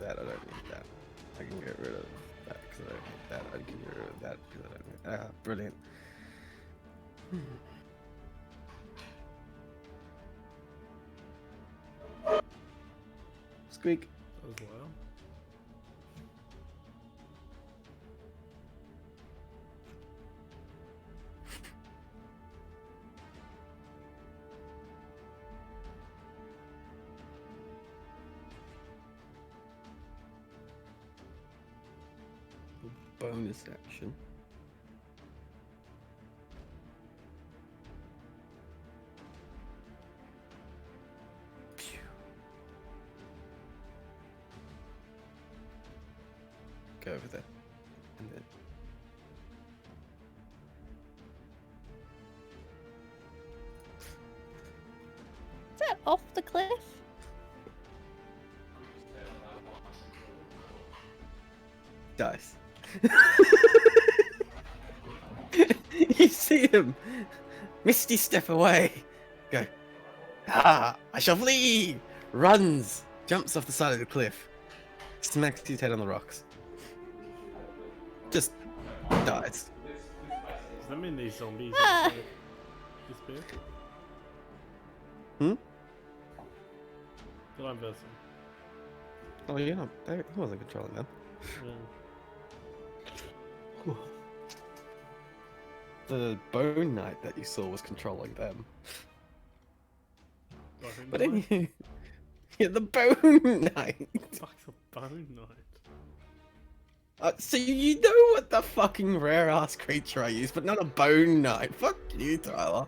that. I don't need that. I can get rid of that because I don't need that. I can get rid of that because I don't need that. Ah, brilliant. Squeak. As well. Bonus action. Go over there. And then. Is that off the cliff? Dice. You see him. Misty step away. Go. Ah, I shall flee. Runs. Jumps off the side of the cliff. Smacks his head on the rocks. Just dies. Does that mean these zombies Ah. disappear? Hmm? Did I verse Oh, you're not. He wasn't controlling them. him? The Bone Knight that you saw was controlling them. I think But the anyway, yeah, the Bone Knight. fuck's a bone knight? So you know what the fucking rare ass creature I use, but not a Bone Knight. Fuck you, Tyler.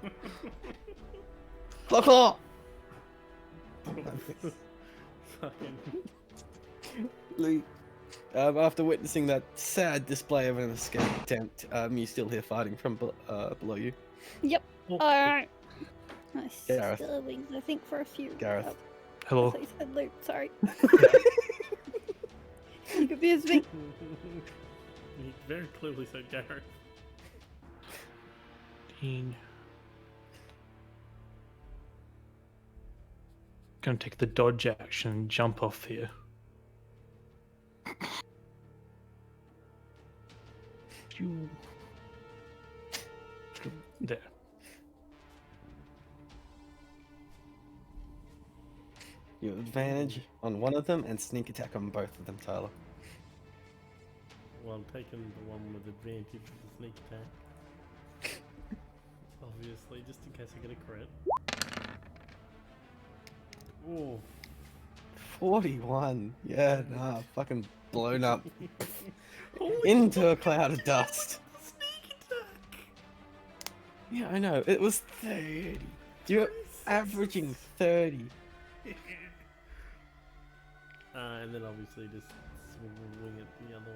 Claw claw. Fucking. Luke, after witnessing that sad display of an escape attempt, you still hear fighting from below you. Yep. Alright. Nice. Gareth. Still wings, I think, for a few. Gareth. Oh, I Hello. thought you said Luke, sorry. You confused me. He very clearly said Gareth. 15. Gonna take the dodge action and jump off here. There. You have advantage on one of them and sneak attack on both of them, Tyler. Well, I'm taking the one with advantage of the sneak attack. Obviously, just in case I get a crit. Ooh. 41. Yeah, nah, fucking blown up Holy into a cloud of dust. sneak attack! Yeah, I know. It was 30. You're averaging 30. And then obviously just wing at the other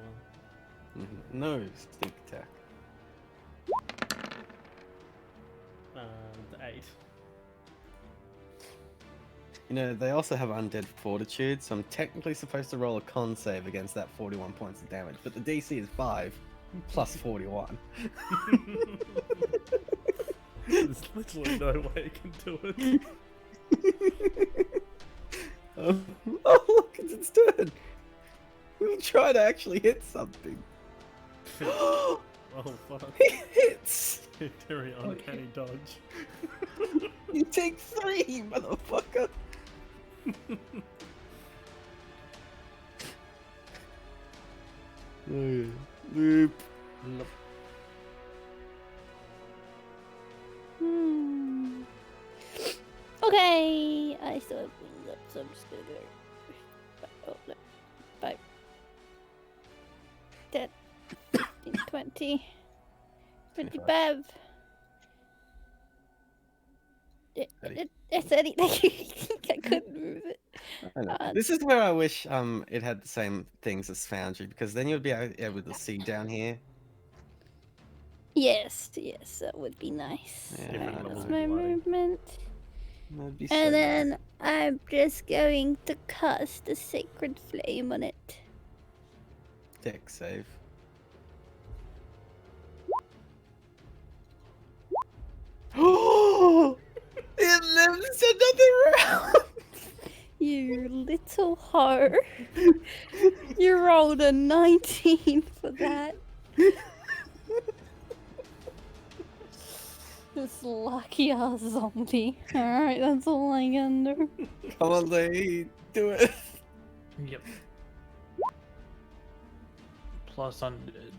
one. No sneak attack. The 8. You know, they also have undead fortitude, so I'm technically supposed to roll a con save against that 41 points of damage, but the DC is 5 plus 41. There's literally no way I can do it. Oh, look, it's its turn. We'll try to actually hit something. Oh fuck. He hits! Terrian uncanny dodge. You take 3, motherfucker! Loop. Hmm. Okay, I still have wings up, so I'm just gonna go. Oh, no. 5. 10. 20. 25. 25. Thirty. It's anything. I couldn't move it. I know. Uh, This is where I wish it had the same things as Foundry, because then you'd be able to see down here. Yes, that would be nice. Yeah, Different Alright, levels that's of my lighting. movement. That'd be so And nice. then I'm just going to cast a sacred flame on it. Deck save. Oh! It lives another round. You little hoe. You rolled a 19 for that. This lucky ass zombie. Alright, that's all I can do. Come on, Lee, do it. Yep. Plus undead.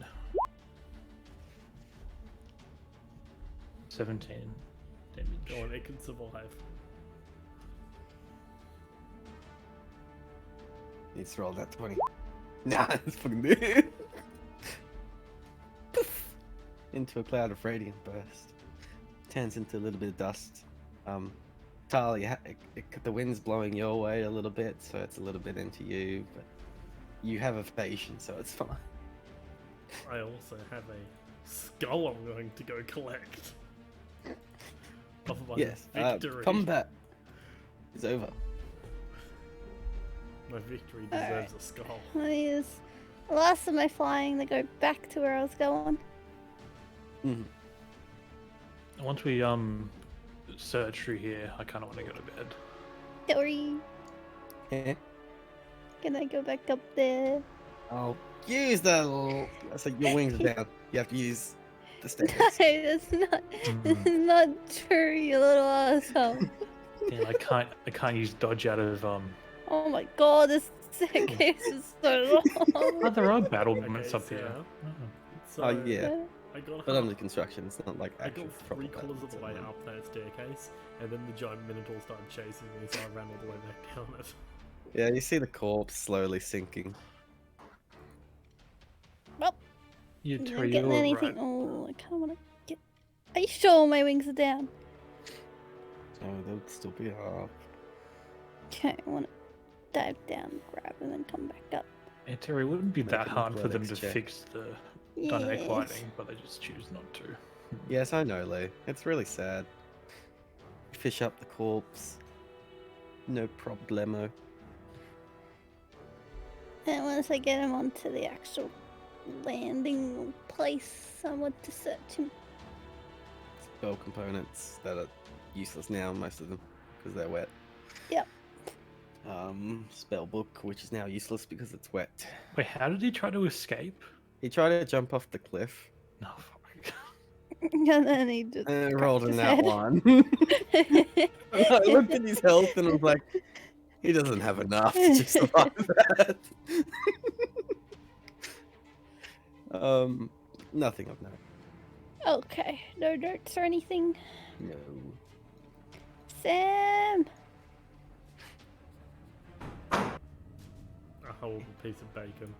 17 damage. Go on, it can survive. Needs to roll that 20. Nah, it's fucking dude. Poof! Into a cloud of radiant burst. Turns into a little bit of dust. Tal, the wind's blowing your way a little bit, so it's a little bit into you, but you have evasion, so it's fine. I also have a skull I'm going to go collect. Off of my Yes, victory. combat is over. My victory deserves a skull. Please. Last of my flying to go back to where I was going. Mhm. Once we search through here, I kind of want to go to bed. Sorry. Yeah. Can I go back up there? I'll use that little. So your wings are down. You have to use the No, stairs. that's not true, you little asshole. Yeah, I can't use dodge out of Oh my god, this staircase is so Oh, long. there are battle Okay, moments up here. so- Oh. So Oh yeah, I got but half- under construction, it's not like I actual got proper 3/4 of the way battle. up that staircase, and then the giant minotaur started chasing me, so I ran all the way back down it. Yeah, you see the corpse slowly sinking. Well, You I'm not Terry, getting you're anything. right. Oh, I kind of want to get. Are you sure my wings are down? Oh, that would still be hard. Okay, I want to dive down, grab, and then come back up. Yeah, Terry, it wouldn't be Make that an hard for them athletics to check. fix the dynamic Yes. lighting, but they just choose not to. Yes, I know, Lee. It's really sad. Fish up the corpse. No problemo. And once I get him onto the actual landing place, I want to search him. Spell components that are useless now, most of them, because they're wet. Yep. Spell book, which is now useless because it's wet. Wait, how did he try to escape? He tried to jump off the cliff No, fuck. And then he just and cracked rolled in his that head. one. I looked at his health and was like, he doesn't have enough to survive that. Nothing of note. Okay, no notes or anything. No. Sam! A whole piece of bacon.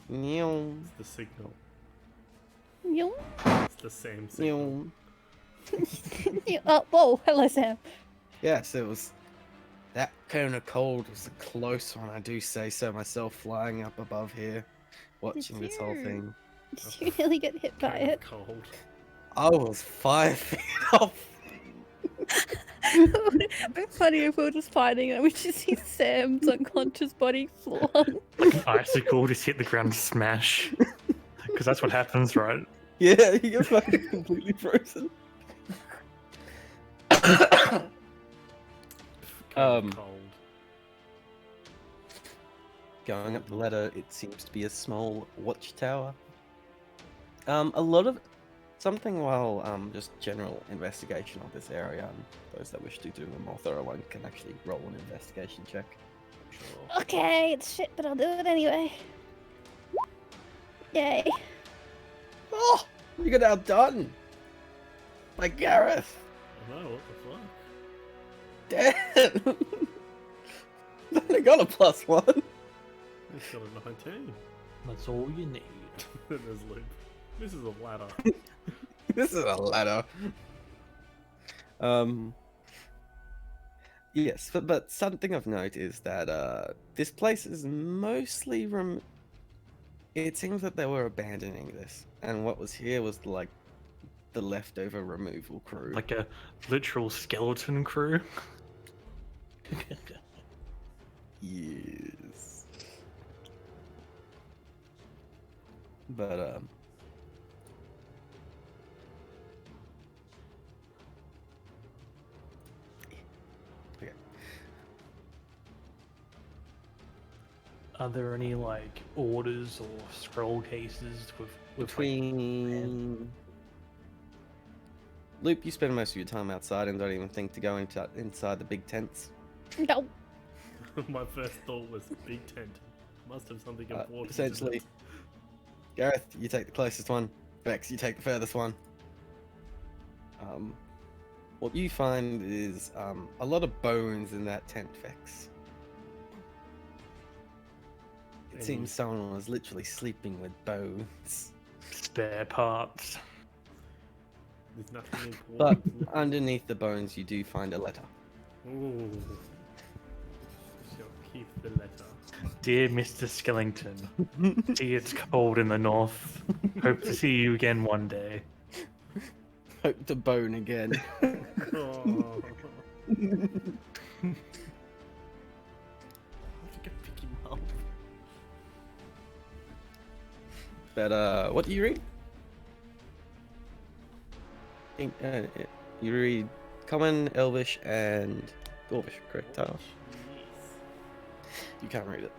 Meow. It's the signal. You? It's the same signal. Meow. Oh, whoa, hello, Sam. Yes, it was. That cone of cold was a close one, I do say so myself, flying up above here, watching this whole you? thing. Did you really get hit by Kind of it? cold. I was 5 feet off. It'd be funny if we were just fighting and we just see Sam's unconscious body flung. Like an icicle just hit the ground and smash. Because that's what happens, right? Yeah, you get fucking completely frozen. Kind Um, of cold. Going up the ladder, it seems to be a small watchtower. A lot of something while just general investigation of this area, and those that wish to do a more thorough one can actually roll an investigation check. Sure. Okay, it's shit, but I'll do it anyway. Yay. Oh, you got outdone by Gareth. I know, what the fuck? Damn. I only got a +1. It's got a 19. That's all you need. Then there's loop. This is a ladder. This is a ladder. Yes, but something of note is that this place is mostly It seems that they were abandoning this, and what was here was like the leftover removal crew. Like a literal skeleton crew. Yes. But okay. Are there any like orders or scroll cases with like, Between Loop, you spend most of your time outside and don't even think to go inside the big tents. No. My first thought was big tent. Must have something important. Essentially, Gareth, you take the closest one. Vex, you take the furthest one. What you find is a lot of bones in that tent, Vex. It seems someone was literally sleeping with bones. spare parts. There's nothing But important. underneath the bones, you do find a letter. Ooh. Shall keep the letter. Dear Mr. Skellington, see it's cold in the north. Hope to see you again one day. Hope to bone again. Oh. I have to go pick him up. But what do you read? You read Common, Elvish, and Dwarvish, correct, Tyler? You can't read it.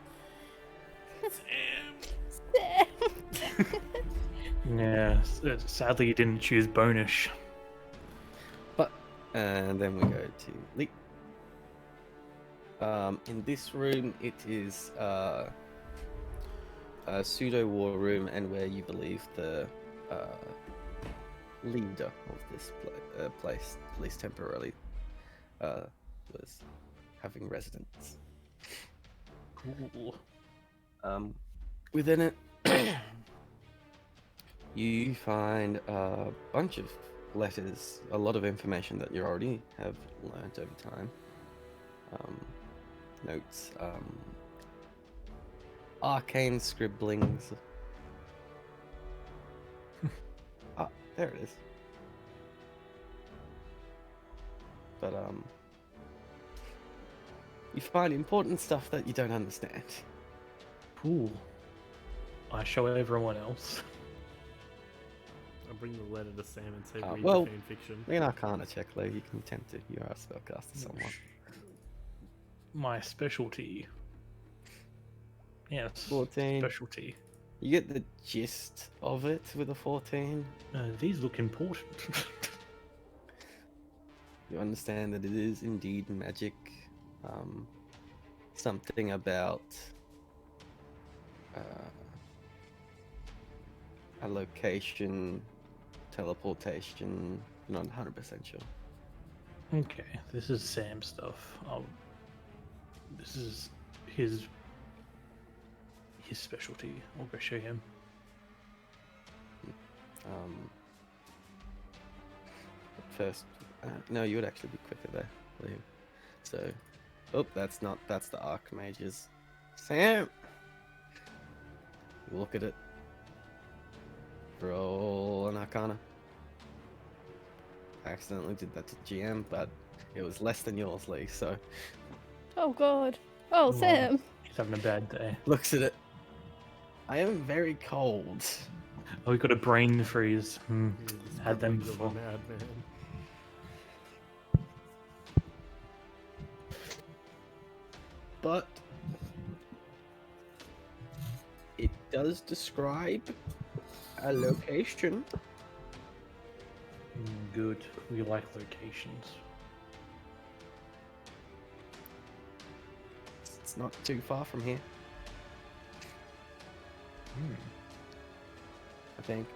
Yeah, sadly you didn't choose Bonish. And then we go to Leap. In this room, it is a pseudo war room, and where you believe the leader of this place, at least temporarily, was having residence. Cool. Within it, you find a bunch of letters, a lot of information that you already have learnt over time. Notes, arcane scribblings. Ah, there it is. But you find important stuff that you don't understand. Cool. I show everyone else. I'll bring the letter to Sam and say read well, the fan fiction. An Arcana check, Lou. You can attempt to. You are a spellcaster, someone. My specialty. Yes. 14. Specialty. You get the gist of it with a 14. These look important. You understand that it is indeed magic. Something about a location, teleportation. Not 100% sure. Okay, this is Sam's stuff. This is his specialty. I'll go show him. First, no, you would actually be quicker there, Lou. So, oh, that's the Archmage's. Sam! Look at it. Roll an Arcana. I accidentally did that to GM, but it was less than yours, Lee, so Oh god. Oh, Wow. Sam. He's having a bad day. looks at it. I am very cold. Oh, we got a brain freeze. Had them Scribblings of before. a madman. But it does describe a location. Good. We like locations. It's not too far from here, I think.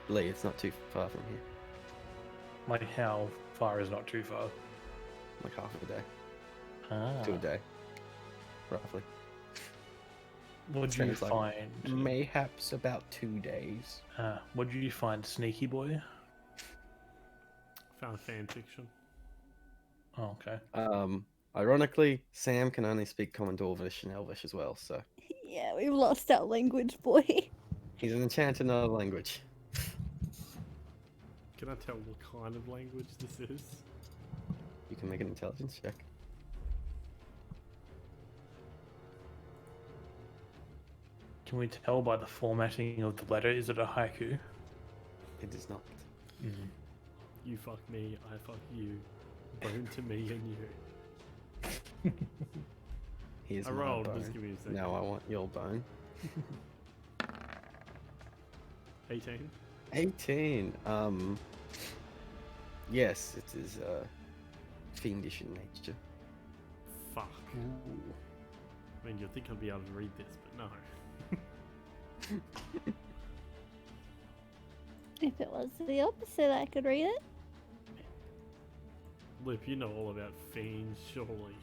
Lee, it's not too far from here. Like how far is not too far? Like half of a day Ah. to a day, roughly. What did you Sounds like find? mayhaps about 2 days. What did you find, Sneaky Boy? Found fan fiction. Oh, okay. Ironically, Sam can only speak Common Dwarvish and Elvish as well, so Yeah, we've lost our language, boy. he's an enchanter in another language. Can I tell what kind of language this is? You can make an intelligence check. Can we tell by the formatting of the letter? Is it a haiku? It is not. You fuck me, I fuck you. Bone to me and you. Here's I my rolled, bone. just give me a second. Now I want your bone. 18? 18. Yes, it is fiendish in nature. Fuck. I mean, you'd think I'd be able to read this, but no. If it was the opposite, I could read it. Lip, you know all about fiends, surely.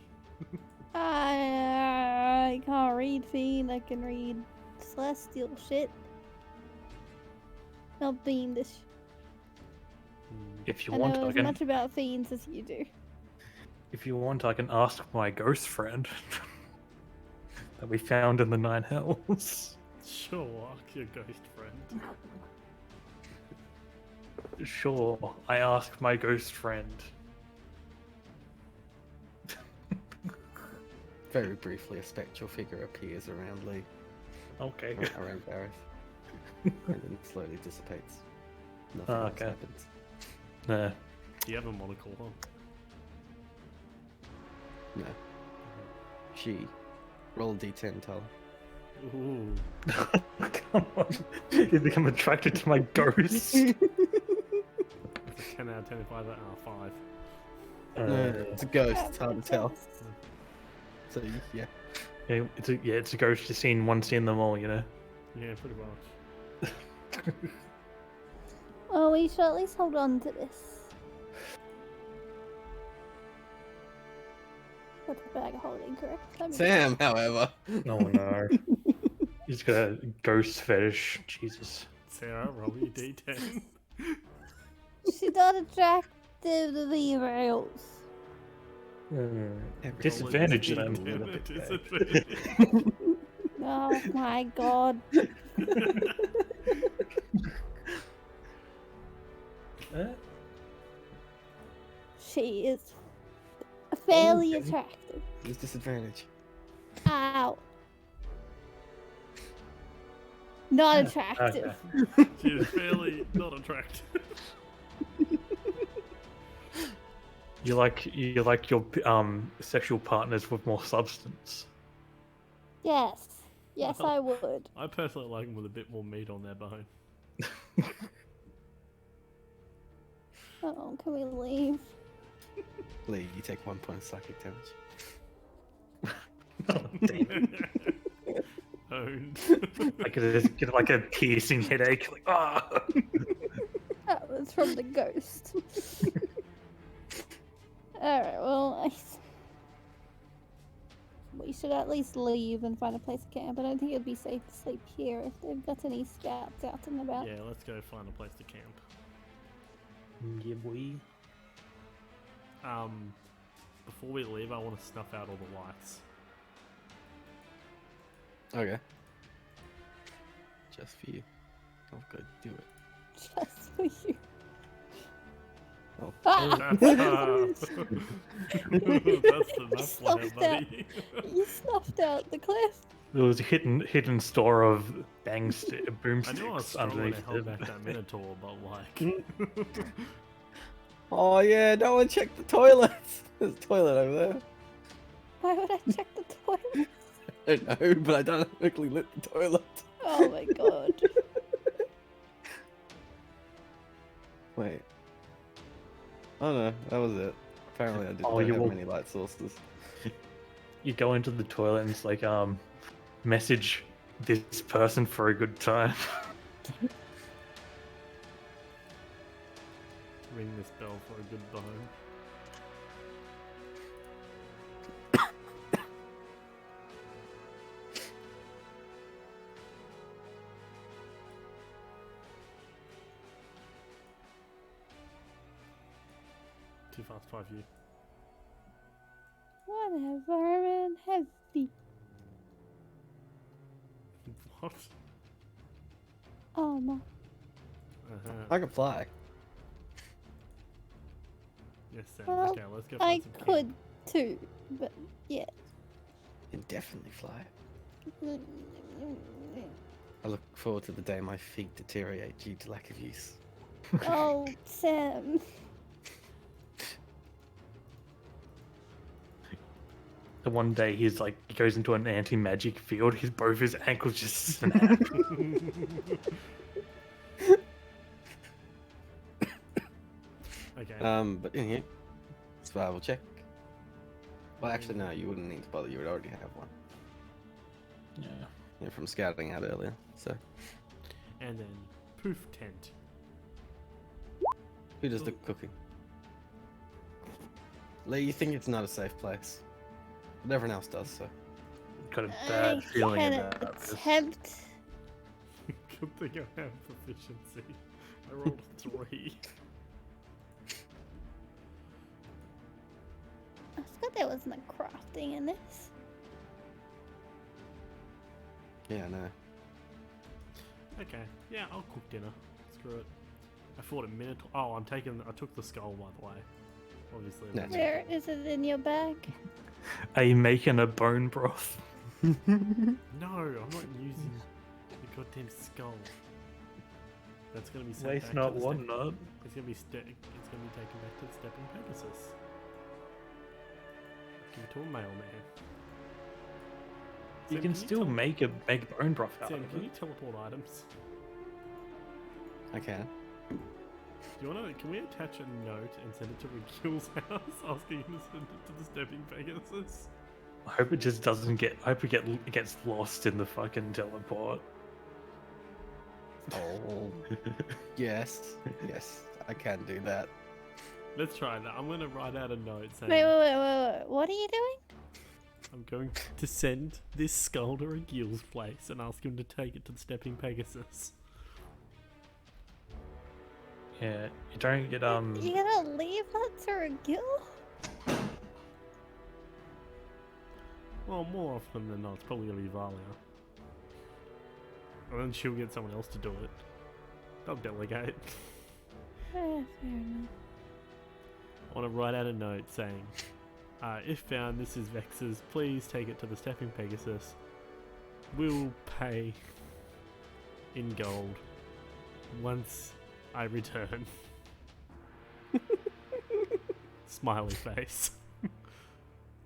I can't read fiend. I can read celestial shit. Not fiendish. If you I want, know I as can. much about fiends as you do. If you want, I can ask my ghost friend that we found in the Nine Hells. Sure, your ghost friend. Sure, I asked my ghost friend. Very briefly, a spectral figure appears around Lee, Okay. around Gareth, and then slowly dissipates. Nothing else Okay. happens. Nah. Do you have a monocle, huh? No. She. Roll a d10, Tyler. Ooh. Come on. You become attracted to my ghost. It's a 10 out of 10 if I let 5. No, it's a ghost. It's hard to tell. So yeah. It's a ghost you've seen once in them all, you know. Yeah, pretty much. Well, we should at least hold on to this. Put the bag of holding correct. I mean, Sam, however. Oh no. He's got a ghost fetish. Jesus. Sarah, roll your d10. she's not attractive to females. Disadvantage Roll a then. D10, disadvantage. Oh my god. She is fairly Okay. attractive. There's disadvantage. Ow. Not attractive. Okay. She is fairly not attractive. You like your sexual partners with more substance. Yes. Yes, I would. I personally like them with a bit more meat on their bone. Oh, can we leave? Lee, you take 1 point of psychic damage. Oh, damn. Owned. I could just get like a piercing headache. Like, ah. That was from the ghost. Alright, well, we should at least leave and find a place to camp. I don't think it'd be safe to sleep here if they've got any scouts out and about. Yeah, let's go find a place to camp. Yeah, boy. Before we leave, I want to snuff out all the lights. Okay. Just for you. I'll go do it. Just for you. Oh. Ah! That's the map Stop layer, that. buddy. You snuffed out the cliff. There was a hidden store of I knew I was boomsticks strong when I underneath held it. back that Minotaur, but like... Oh yeah, no one checked the toilets. There's a toilet over there. Why would I check the toilet? I don't know, but I dynamically lit the toilet. Oh my god. Wait. Oh no, that was it. Apparently I didn't Oh, you have will- many light sources. You go into the toilet and it's like, message this person for a good time. Ring this bell for a good bone. Too fast, 5U. Whatever, man. Heavy. What? Oh no. I can fly. Yes, Sam. Well, Okay, let's go I find some could camp. too, but yeah. You can definitely fly. I look forward to the day my feet deteriorate due to lack of use. Oh, Sam. The one day he's like, he goes into an anti-magic field, both his ankles just snap. Okay. But in here, survival check. Well, actually, no, you wouldn't need to bother. You would already have one. Yeah. You're from scouting out earlier, so. And then poof tent. Who does the cooking? Lee, you think it's not a safe place. But everyone else does, so. Got a bad feeling can about this. attempt. Good thing I have proficiency. I rolled a 3. I forgot there was no crafting in this. Yeah, no. Okay. Yeah, I'll cook dinner. Screw it. I fought a minotaur. Oh, I took the skull, by the way. Obviously. No. that's- Where is it in your bag? Are you making a bone broth? No, I'm not using the goddamn skull. That's gonna be sent Waste back not, to the want not. It's gonna be it's gonna be taken back to the stepping Pegasus. Give it to a mailman. You Sam, can still make bone broth out Sam, of can you it. teleport items? I can. Do you wanna? Can we attach a note and send it to Regil's house, asking him to send it to the stepping Pegasus? I hope it just doesn't get. I hope it gets lost in the fucking teleport. Oh. Yes. Yes, I can do that. Let's try that. I'm gonna write out a note saying Wait. What are you doing? I'm going to send this skull to Regil's place and ask him to take it to the stepping Pegasus. Yeah, you don't get You gonna leave that to Regil? Well, more often than not, it's probably gonna be Valia. And then she'll get someone else to do it. They'll delegate. Fair enough. I want to write out a note saying, if found, this is Vex's, please take it to the stepping Pegasus. We'll pay in gold once I return. Smiley face.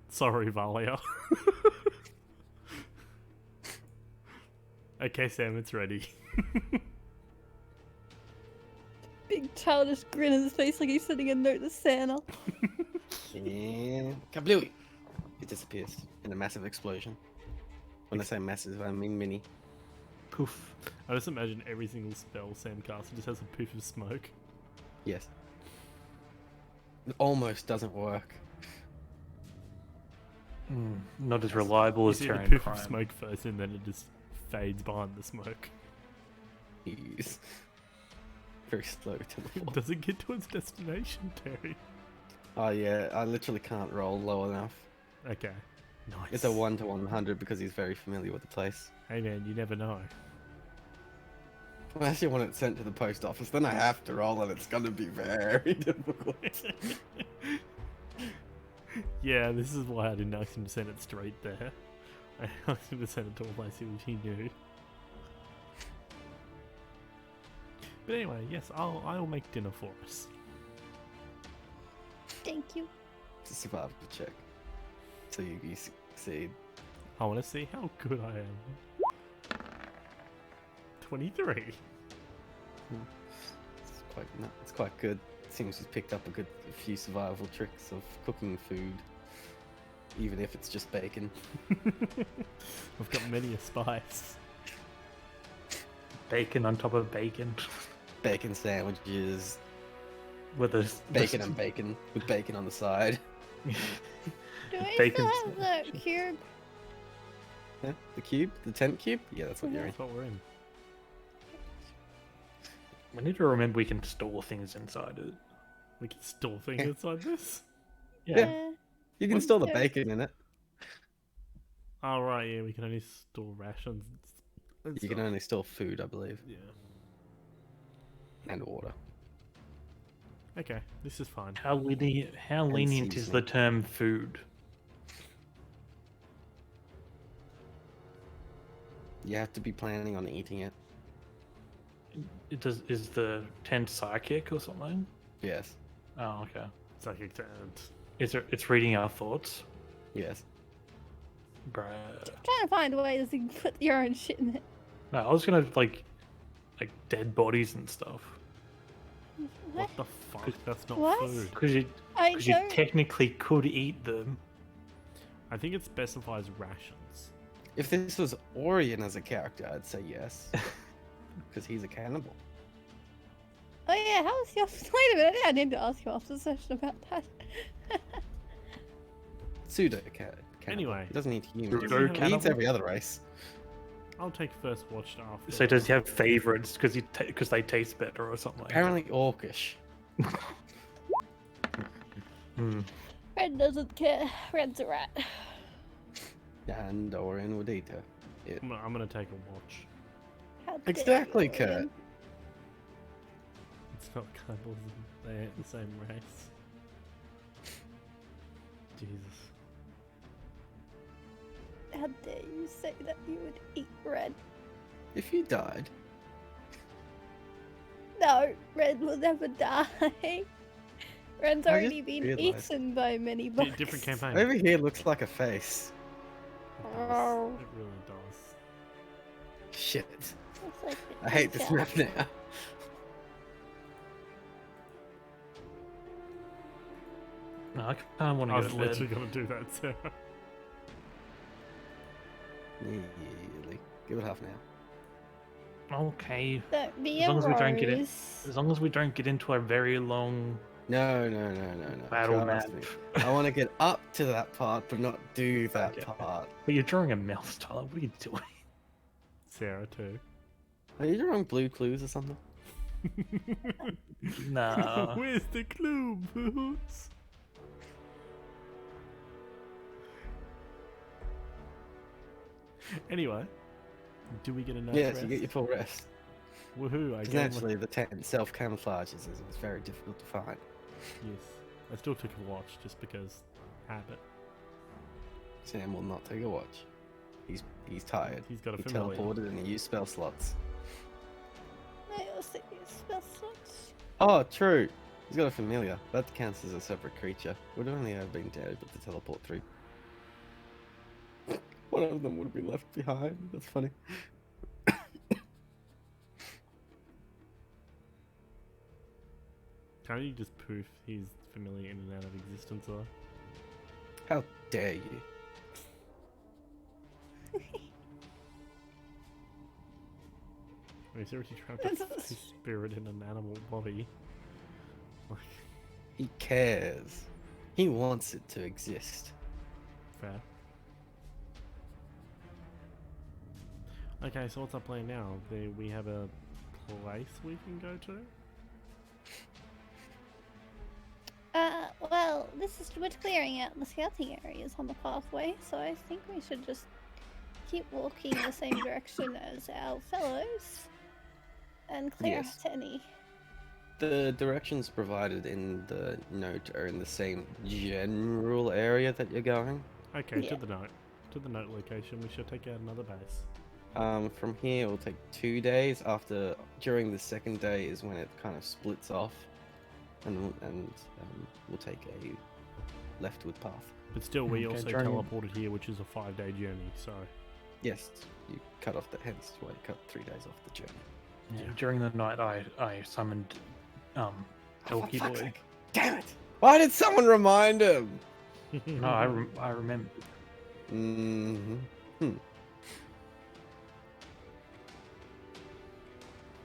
Sorry, Valia. Okay, Sam, it's ready. Big childish grin on his face like he's sending a note to Santa. And kablooey! It disappears in a massive explosion. When I say massive, I mean mini. poof. I just imagine every single spell Sam casts just has a poof of smoke. Yes. It almost doesn't work. Not as reliable You as see the Terrian poof crime. of smoke first, and then it just fades behind the smoke. He's very slow to the floor. Does it get to its destination, Terry? Oh yeah, I literally can't roll low enough. Okay. Nice. It's a 1 to 100 because he's very familiar with the place. Hey man, you never know. Well, actually, when it's sent to the post office, then I have to roll, and it's gonna be very difficult. Yeah, this is why I didn't ask him to send it straight there. I asked him to send it to a place which he knew. But anyway, yes, I'll make dinner for us. Thank you. It's a survival check. So you succeed. I want to see how good I am. 23. It's quite good. Seems he's picked up a few survival tricks of cooking food, even if it's just bacon. I've got many a spice. Bacon on top of bacon. Bacon sandwiches, With a bacon and bacon, with bacon on the side. Do I Bacon still have that cube? Yeah, the cube, the tent cube. Yeah, that's what you're in. That's what we're in. We need to remember we can store things inside it. We can store things inside this? Yeah. You can What's store the there? bacon in it. Oh, right, yeah, we can only store rations and You can stuff. only store food, I believe, Yeah. and water. Okay, this is fine. How lenient is the seasoning. term food? You have to be planning on eating it. Is the tent psychic or something? Yes. Oh, okay. Psychic and It's reading our thoughts, Yes. bruh. Trying to find ways to put your own shit in it. No, I was gonna like dead bodies and stuff. what the fuck? That's not What? food. Because you I because you don't. technically could eat them. I think it specifies rations. If this was Orion as a character, I'd say yes. Because he's a cannibal. Oh yeah, how was your? Wait a minute, I need to ask you after the session about that. Pseudo-cannibal. Anyway. He doesn't eat humans. Pseudo He eats cannibal? every other race. I'll take first watch after. So does he have favorites because they taste better or something? Apparently orcish. Hmm. Red doesn't care. Red's a rat. And Orion would eat her. I'm gonna take a watch. How dare Exactly, you, Kurt. Orion. It's not cannibalism. They ain't the same race. Jesus. How dare you say that you would eat Red? If you died, No, Red will never die. Red's I already just been realised- eaten by many bugs. Different campaign. over here looks like a face. It does. Oh. It really does. Shit. Looks like a I hate this teacher. map now. No, I kind of want I to was go to literally bed. gonna do that, Sarah. Nearly. Give it half an hour. Okay. Don't be As a long as we don't get it- rose. As long as we don't get into a very long No. battle Trust map. me. I want to get up to that part, but not do that Okay. part. But you're drawing a mouse, Tyler. What are you doing? Sarah too. Are you drawing blue clues or something? Nah. Where's the clue, Boots? Anyway, do we get a night's Yes, rest? you get your full rest. Woohoo! I Because gave my- naturally the tent self-camouflages is it's very difficult to find. Yes, I still took a watch just because habit. Sam will not take a watch. He's tired. He's got a He familiar. teleported and he used spell slots. I also use spell slots. Oh, true. He's got a familiar. That counts as a separate creature. Would only have been able to teleport through. One of them would have been left behind. That's funny. Can't you just poof his familiar in and out of existence, though? How dare you? I mean, seriously trapped That's- his spirit in an animal body. Like, He cares. He wants it to exist. fair. Okay, so what's our plan now? We have a place we can go to? Well, we're clearing out the scouting areas on the pathway, so I think we should just keep walking the same direction as our fellows and clear Yes. out any. The directions provided in the note are in the same general area that you're going. Okay, Yeah. to the note. To the note location, we should take out another base. From here, it will take 2 days. During the second day is when it kind of splits off, and we'll take a leftward path. But still, we Okay, also during- teleported here, which is a 5-day journey, so... Yes, you cut off the hence why you cut 3 days off the journey. Yeah, during the night, I summoned Oh, for Elky fuck's Boy. sake. Damn it! Why did someone remind him? No, I remember. Mm-hmm.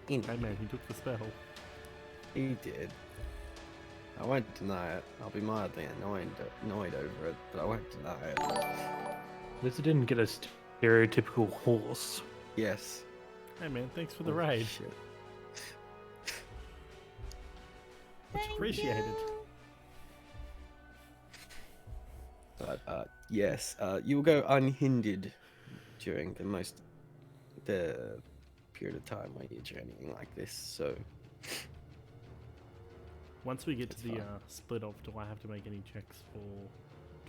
Hey man, he took the spell. He did. I won't deny it. I'll be mildly annoyed over it, but I won't deny it. At least I didn't get a stereotypical horse. Much appreciated. But yes, you will go unhindered during the period of time where you're journeying like this. So Once we get to That's the fine. split off, do I have to make any checks for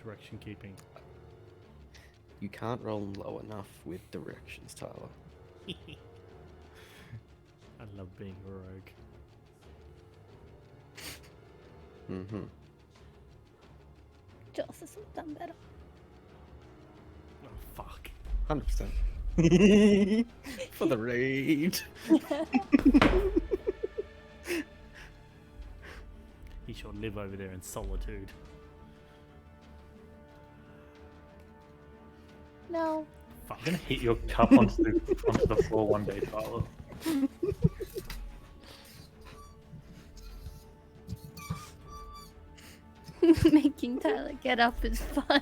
direction keeping? you can't roll low enough with directions, Tyler. I love being a rogue. Mm-hmm. Joss has done better. Oh fuck. 100%. For the raid. He shall live over there in solitude. No. Fuck. I'm gonna hit your cup onto the floor one day, Tyler. Making Tyler get up is fun.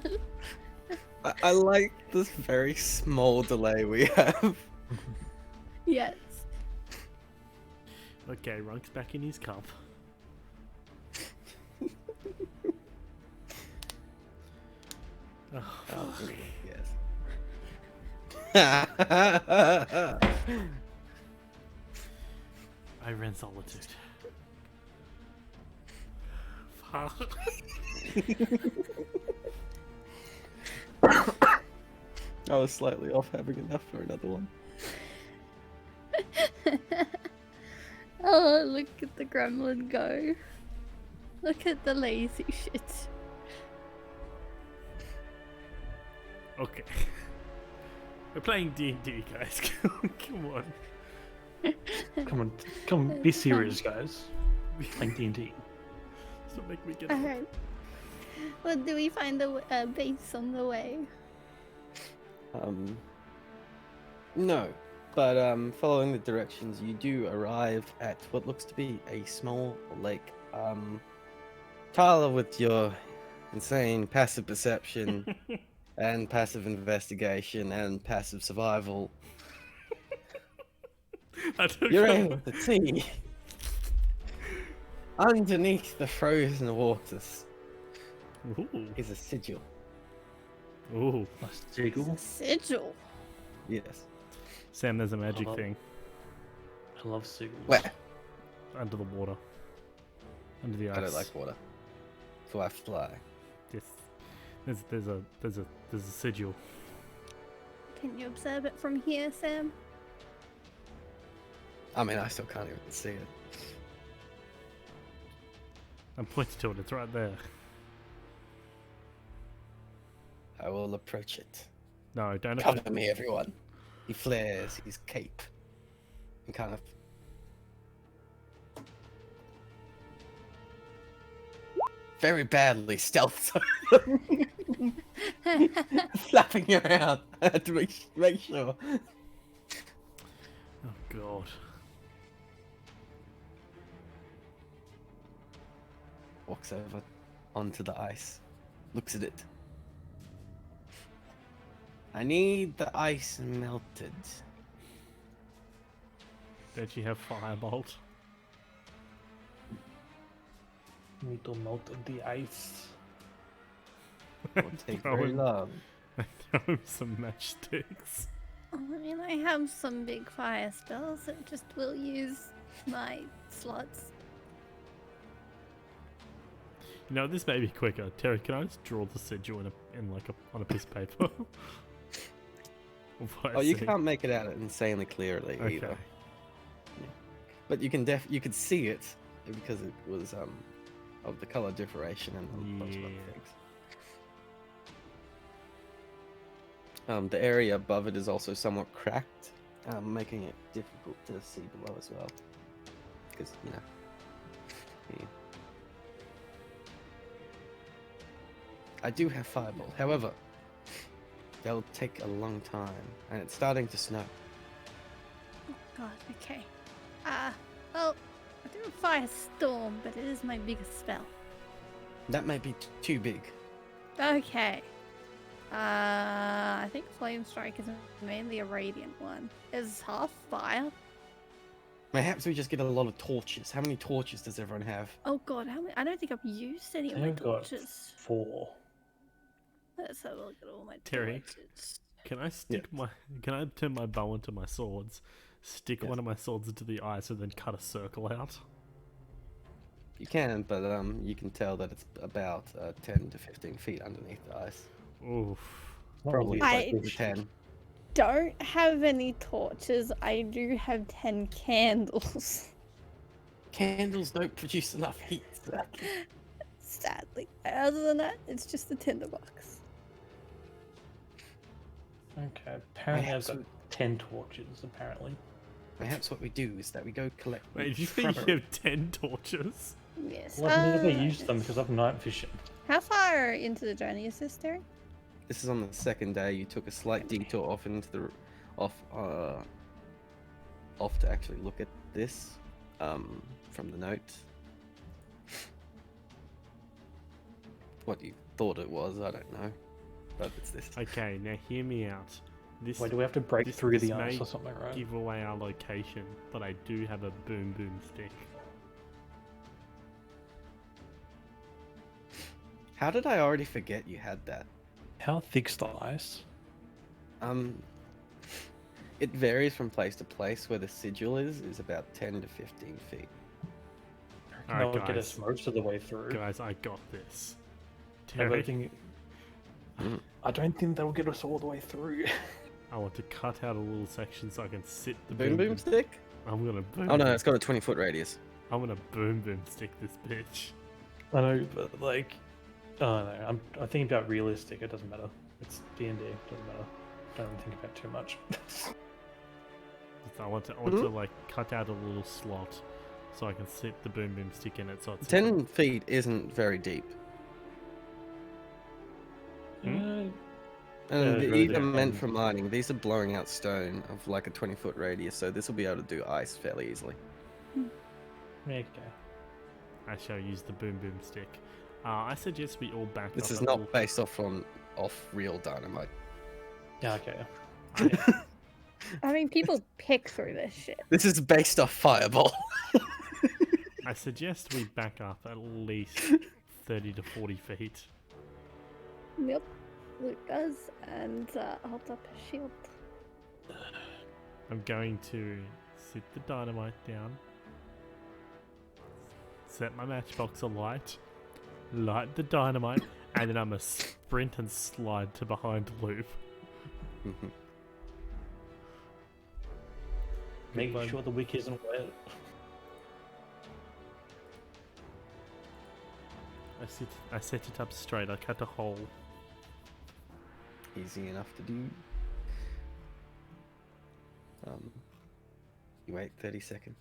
I like this very small delay we have. Yes. Okay, Runk's back in his cup. Oh, Oh, yes. I ran solitude. Fuck. I was slightly off having enough for another one. Oh, look at the gremlin go. Look at the lazy shit. Okay. We're playing D&D, guys. Come on. Come on, be serious, guys. We're playing D&D. Stop making me get up. Alright. Well, do we find the base on the way? No, but following the directions, you do arrive at what looks to be a small lake. Tyler, with your insane passive perception and passive investigation and passive survival, I don't you're know. able to see underneath the frozen waters Ooh. is a sigil. Ooh. A sigil. Sigil. Yes. Sam, there's a magic Hello. thing I love sigils. Where? under the water. Under the ice. I don't like water. So I fly. Yes. There's a sigil. Can you observe it from here, Sam? I mean, I still can't even see it. I'm pointing to it, it's right there. I will approach it. No, don't Cover me, everyone. He flares his cape and kind of very badly stealth flapping around to make sure. Oh god. Walks over onto the ice, looks at it. I need the ice melted. Don't you have firebolt? Need to melt the ice. Won't take very long. Throw him some matchsticks. I mean, I have some big fire spells. It just will use my slots. You know, this may be quicker. Terry, can I just draw the sigil on a piece of paper? Of what I Oh, you see? can't make it out insanely clearly Okay. either. Yeah. But you can you could see it because it was of the color differentiation and a bunch of other Yeah. things. The area above it is also somewhat cracked, making it difficult to see below as well. Because yeah. I do have fireball. However, they'll take a long time, and it's starting to snow. Oh god, okay. Well, I do a firestorm, but it is my biggest spell. That might be too big. Okay. I think Flame Strike is mainly a radiant one. Is half fire? Perhaps we just get a lot of torches. How many torches does everyone have? Oh god, how many? I don't think I've used any of my I've got torches. 4. Let's have a look at all my Terry? torches. Can I stick my? Can I turn my bow into my swords? Stick Yes. one of my swords into the ice and then cut a circle out. You can, but you can tell that it's about 10 to 15 feet underneath the ice. Oof. Probably I- closer to 10. Don't have any torches. I do have 10 candles. Candles don't produce enough heat. Zach. Sadly. Other than that, it's just a tinderbox. Okay, apparently I've Perhaps got 10 torches, apparently. Perhaps what we do is that we go collect. Wait, did you think you have 10 torches? Yes. Well, I've never used them because I've night vision. How far into the journey is this, Terry? This is on the second day. You took a slight detour off into the off to actually look at this from the note. What you thought it was, I don't know, but it's this. Okay, now hear me out. This Wait, do we have to break this- through this the ice may or something, right? give away our location, but I do have a boom boom stick. How did I already forget you had that? How thick's the ice? It varies from place to place. Where the sigil is about 10 to 15 feet. That Alright, would get us guys. most of the way through. Guys, I got this. I don't Terry, think, I don't think that'll get us all the way through. I want to cut out a little section so I can sit the Boom boom stick? I'm gonna boom. Oh no, boom- it's got a 20-foot radius. I'm gonna boom boom stick this bitch. I know, but like, I don't know. I'm thinking about realistic. It doesn't matter. It's D&D. It doesn't matter. Don't even think about it too much. I want to like cut out a little slot so I can sit the boom boom stick in it. So it's 10 feet isn't very deep. Hmm? And it they're really even meant depends. for mining. These are blowing out stone of like a 20-foot radius, so this will be able to do ice fairly easily. Okay. I shall use the boom boom stick. I suggest we all back This up is a not little- based off real dynamite. Yeah, okay. I mean, people pick through this shit. This is based off fireball. I suggest we back up at least 30 to 40 feet. Yep. Luke does, and holds up his shield. I'm going to sit the dynamite down, set my matchbox alight, light the dynamite, and then I'm gonna sprint and slide to behind Loop. Making Goodbye. sure the wick isn't wet. I set it up straight. I cut a hole. Easy enough to do. You wait 30 seconds.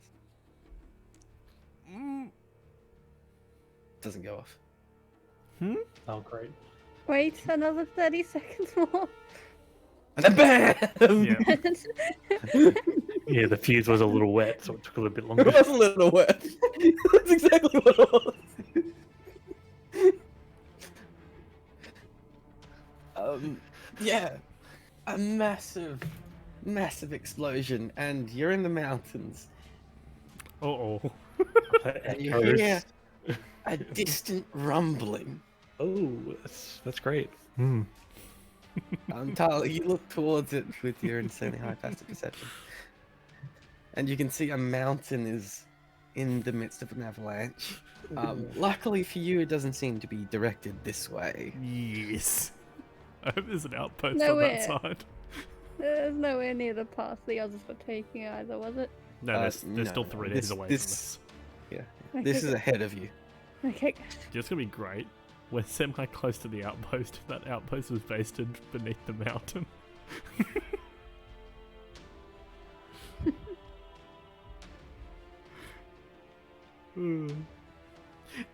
Doesn't go off. Oh, great. Wait another 30 seconds more. And then BAM! Yeah. Yeah, the fuse was a little wet, so it took a little bit It longer. was a little wet. That's exactly what it was. Yeah, a massive explosion, and you're in the mountains, Oh. and you Echoes. hear a distant rumbling. Oh, that's great. Tyler, you look towards it with your insanely high passive perception, and you can see a mountain is in the midst of an avalanche. Luckily for you, it doesn't seem to be directed this way. Yes. I hope there's an outpost Nowhere. on that side. There's nowhere near the path the others were taking either, was it? No, there's no, still no, 3 this- days away this- from us. This is ahead of you. Okay. Do you know what's gonna be great? We're semi close to the outpost. That outpost was based beneath the mountain.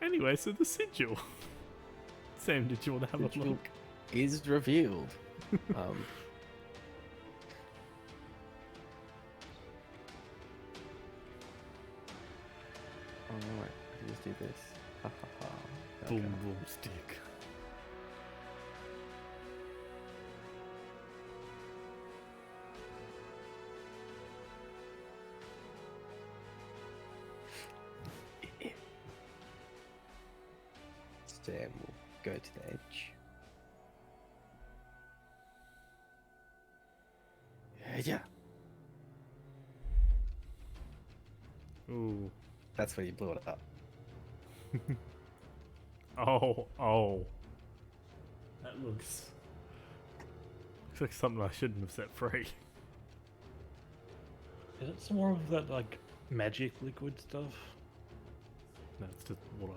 Anyway, so the sigil. Sam, did you want to have a Sigil. look? Is revealed. Alright, let's do this. Ha ha ha. Okay. Boom, boom, stick. Sam will go to the edge. Yeah. Ooh. That's where you blew it up. Oh. That looks like something I shouldn't have set free. Is it some more of that like magic liquid stuff? No, it's just water.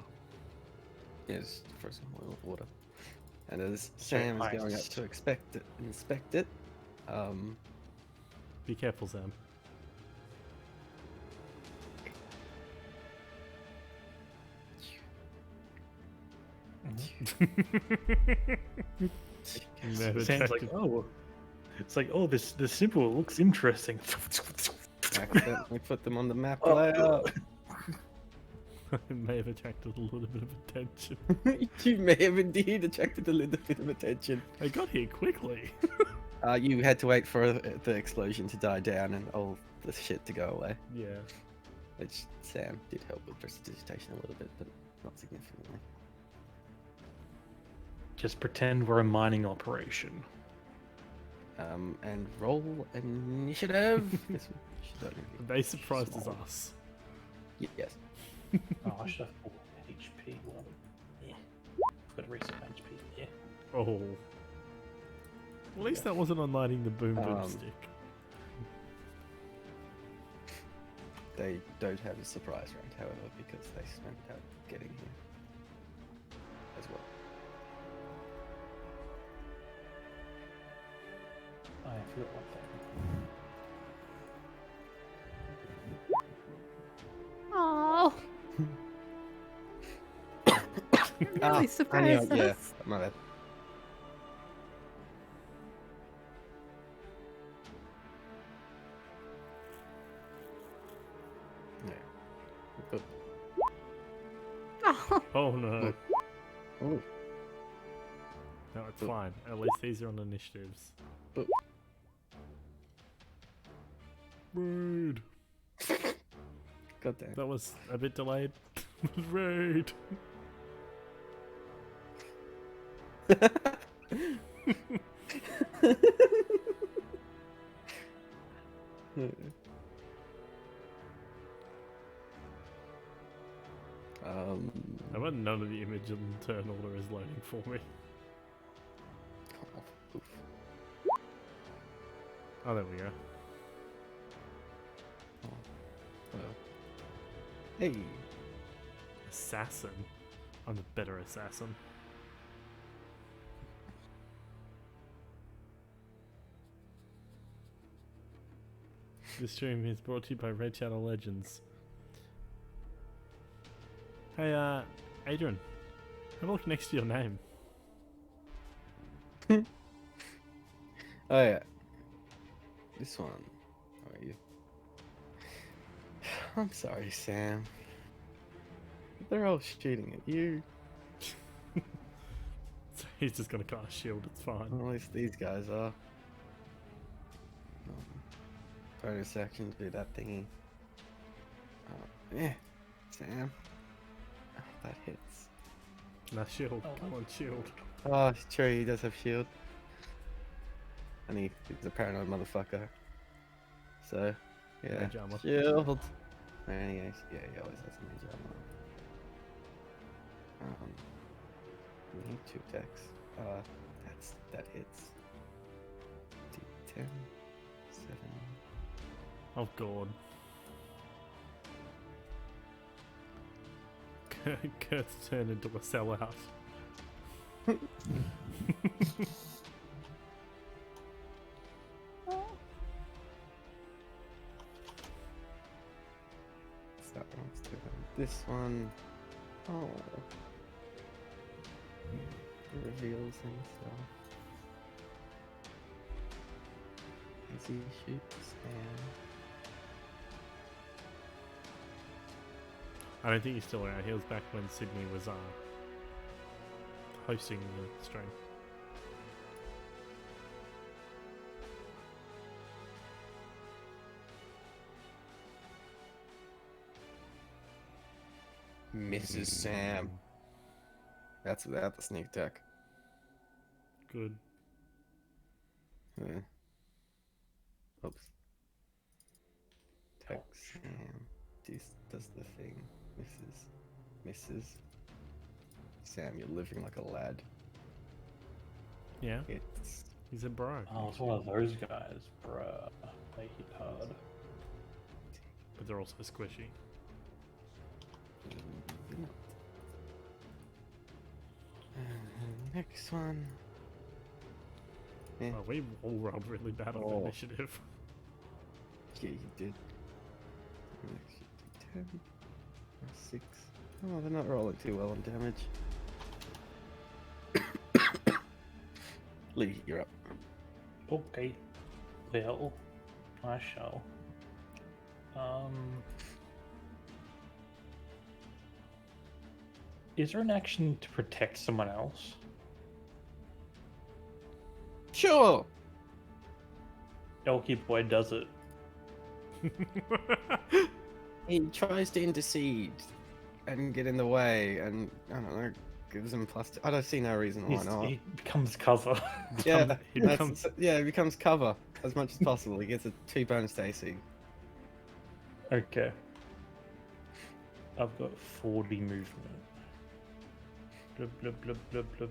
Yes, for some oil of water. And as So Sam is going up ice. to inspect it, Be careful, Sam. Never Sam's like, detected. oh, it's like, oh, this symbol looks interesting. accidentally put them on the map Oh, layout. It may have attracted a little bit of attention. You may have indeed attracted a little bit of attention. I got here quickly. You had to wait for the explosion to die down and all the shit to go away. Yeah. Which Sam did help with prestidigitation a little bit, but not significantly. Just pretend we're a mining operation. And roll initiative. This one should don't really They surprised as small. us. Yes. Oh, I should have full HP one. Yeah. I've got to reset my HP. Yeah. Oh. At least that wasn't on lighting the boom stick. They don't have a surprise round, however, because they spent out getting here as well. I forgot one thing. Oh, really surprised yeah, us. my bad. Yeah. But, Oh, Oh no. oh, No, it's fine. At least these are on initiatives. But- Rude. god damn. That was a bit delayed. Rude. I bet none of the image on the turn order is loading for me. Oof. Oh, there we go. Well. Hey. Assassin. I'm a better assassin. This stream is brought to you by Red Channel Legends. Hey, Adrian, have a look next to your name. Oh yeah. This one. How are you? I'm sorry, Sam. They're all shooting at you. So he's just gonna cast shield, it's fine. Well, at least these guys are. Bonus action to do that thingy. Yeah, Sam. Oh, that hits. Now shield, Oh, come on, shield. Oh, it's true, he does have shield. And he's a paranoid motherfucker. So, yeah. Mage armor. Shield! And he always has a mage armor. We need 2 attacks. That hits. D10. 7. Oh god. Kurt's turned into a sellout. So that one's doing this one. Oh. Reveals himself. As he shoots and I don't think he's still around. He was back when Sydney was hosting the stream. Mrs. Sam. That's without the sneak attack. Good. Yeah. Oops. Attack Sam. Does the thing. Misses. Sam, you're living like a lad. Yeah, It's he's a bro. Oh, it's one of those guys, bruh. They hit hard. But they're also squishy. Next one. Yeah. Oh, we all rolled really bad on Oh. initiative. Yeah, you did. 10, 6. Oh, they're not rolling too well on damage. Lee, you're up. Okay. Well, I shall. Is there an action to protect someone else? Sure. Elky boy does it. He tries to intercede and get in the way, and I don't know, gives him plus. I don't see no reason why not. He becomes cover. Yeah, he that's- becomes- yeah, he becomes cover as much as possible. He gets a 2 bonus to AC. Okay. I've got 40 movement. Blub blub blub blub blub.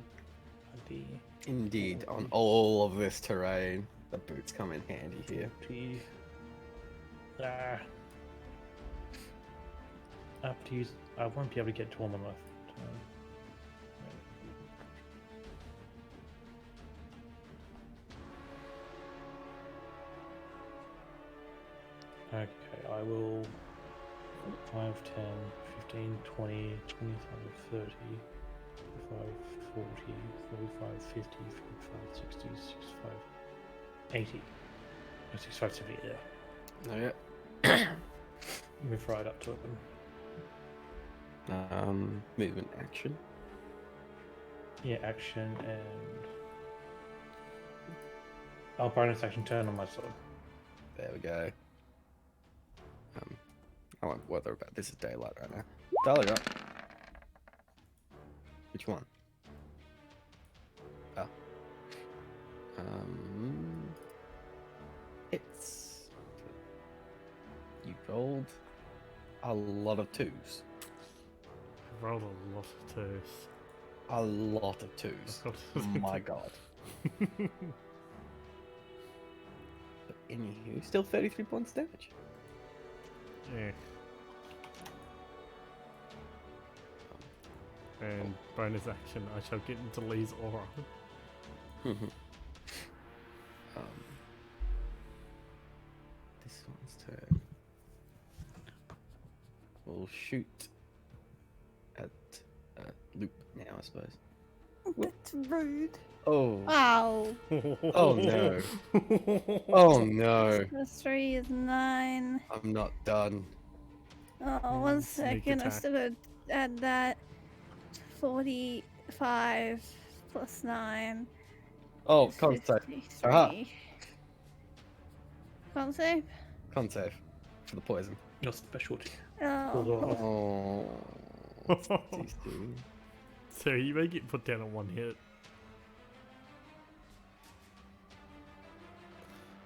ID. Indeed, on all of this terrain, the boots come in handy here. 40. Ah. I have to use. I won't be able to get to all of my turn. Okay, I will 5, 10, 15, 20, 25, 30, 35, 40, 35, 50, 55, 60, 65, 80. Oh, 65, 70, yeah. Oh yeah. Move right up to them. Movement action. Yeah, action and. Oh, bonus action turn on my sword. There we go. I won't bother about this. Is daylight right now. Dolly, up. Which one? Oh. It's. You rolled a lot of 2s. I rolled a lot of twos. A lot of 2s. Oh my god. But anywho, still 33 points damage. Yeah. And bonus action, I shall get into Lee's aura. This one's turn. We'll shoot at Loop now, I suppose. That's rude. Oh. Wow. Oh no. Oh no. The 3 is 9. I'm not done. Oh, one Sneak second. I attack. still gotta add that. 45 plus 9. Oh, is con save. 53. Aha. Con save? Con save for the poison. Your specialty. Oh. Oh. DC. So you may get put down on one hit.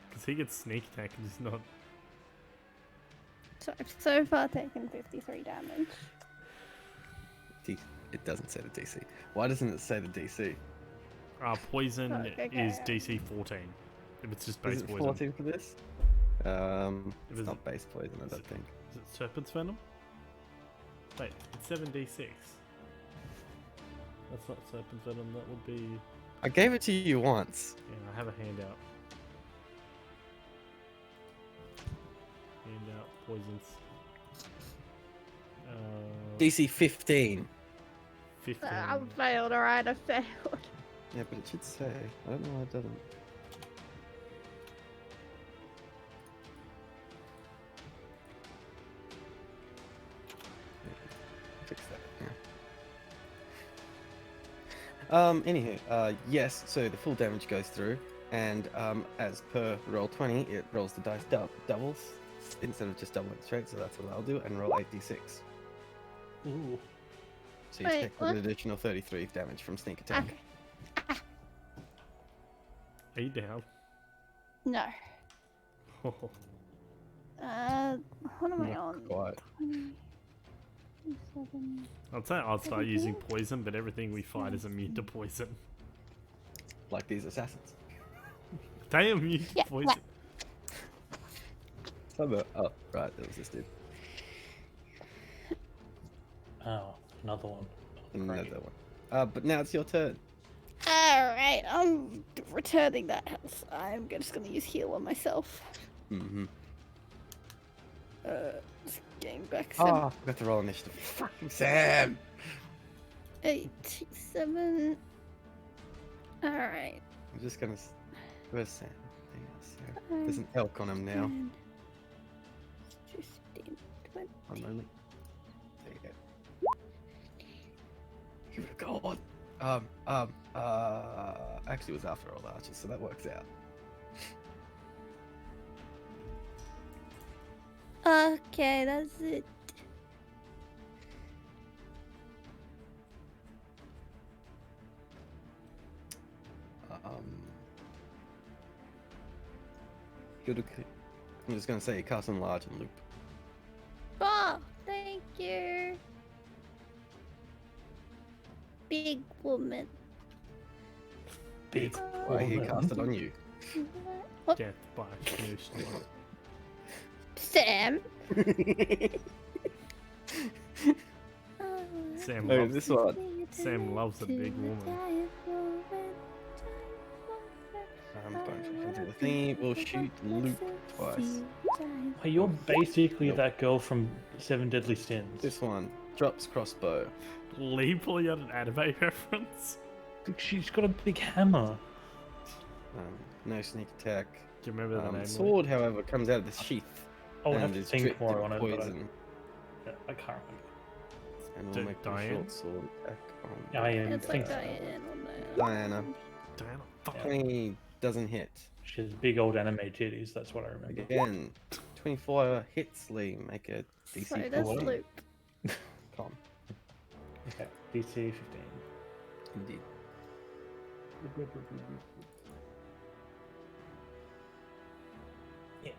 Because he gets sneak attack and he's not. So I've so far taken 53 damage. It doesn't say the DC. Why doesn't it say the DC? Poison Okay. is DC 14. If it's just base Is it poison. 14 for this? If It's not base poison, I don't think. Is it Serpent's Venom? Wait, it's 7d6. That's not Serpent's Venom, that would be. I gave it to you once. Yeah, I have a handout. Handout, poisons. DC 15. 15. I failed, alright, I failed. Yeah, but it should say. I don't know why it doesn't. Fix that. Yeah. Anywho, yes. So the full damage goes through, and as per roll 20, it rolls the dice doubles instead of just doubling straight. So that's what I'll do, and roll 8d6. Ooh. So you Wait, take what? an additional 33 damage from sneak attack. Okay. Are you down? No. What am I Not on? quite. 27. I'd say I'll start using 17? poison, but everything we fight is immune to poison. Like these assassins. They are immune to Yeah, poison. Oh, right, that was this dude. Oh, another one. Oh, Another great. one. But now it's your turn. Alright, I'm returning that house. I'm just gonna use heal on myself. Mm-hmm. Just getting back some. Oh, I forgot to roll initiative. Fucking Sam! 8, 7. Alright. I'm just gonna. Where's Sam? There's an elk on him now. 15, 20. One moment. There you go. Here we go. Actually, it was after all the archers, so that works out. Okay, that's it. I'm just gonna say cast enlarge and loop. Oh, thank you. Big woman. Big Why he woman. cast it on you? What? Death by Knoosh. Sam. Sam Oh, loves, this one. Sam loves a big woman. Don't do the thing. We'll shoot loop twice. Well, you're basically that girl from Seven Deadly Sins. This one drops crossbow. Lee pulling out an anime reference. She's got a big hammer. No sneak attack. Do you remember the name? Lee? Sword, however, comes out of the sheath. I'll and have to is think dripped more in on it, but poison. I can't remember. And we'll make a Diane? short sword attack on I am It's like thinking Diane on there. Diana. Diana, fuck. 20 doesn't hit. she has big old anime titties. That's what I remember. Again, 24 hits, Lee. Make a DC Sorry, that's 14. loop. Con. Okay, DC 15. Indeed. Yeah.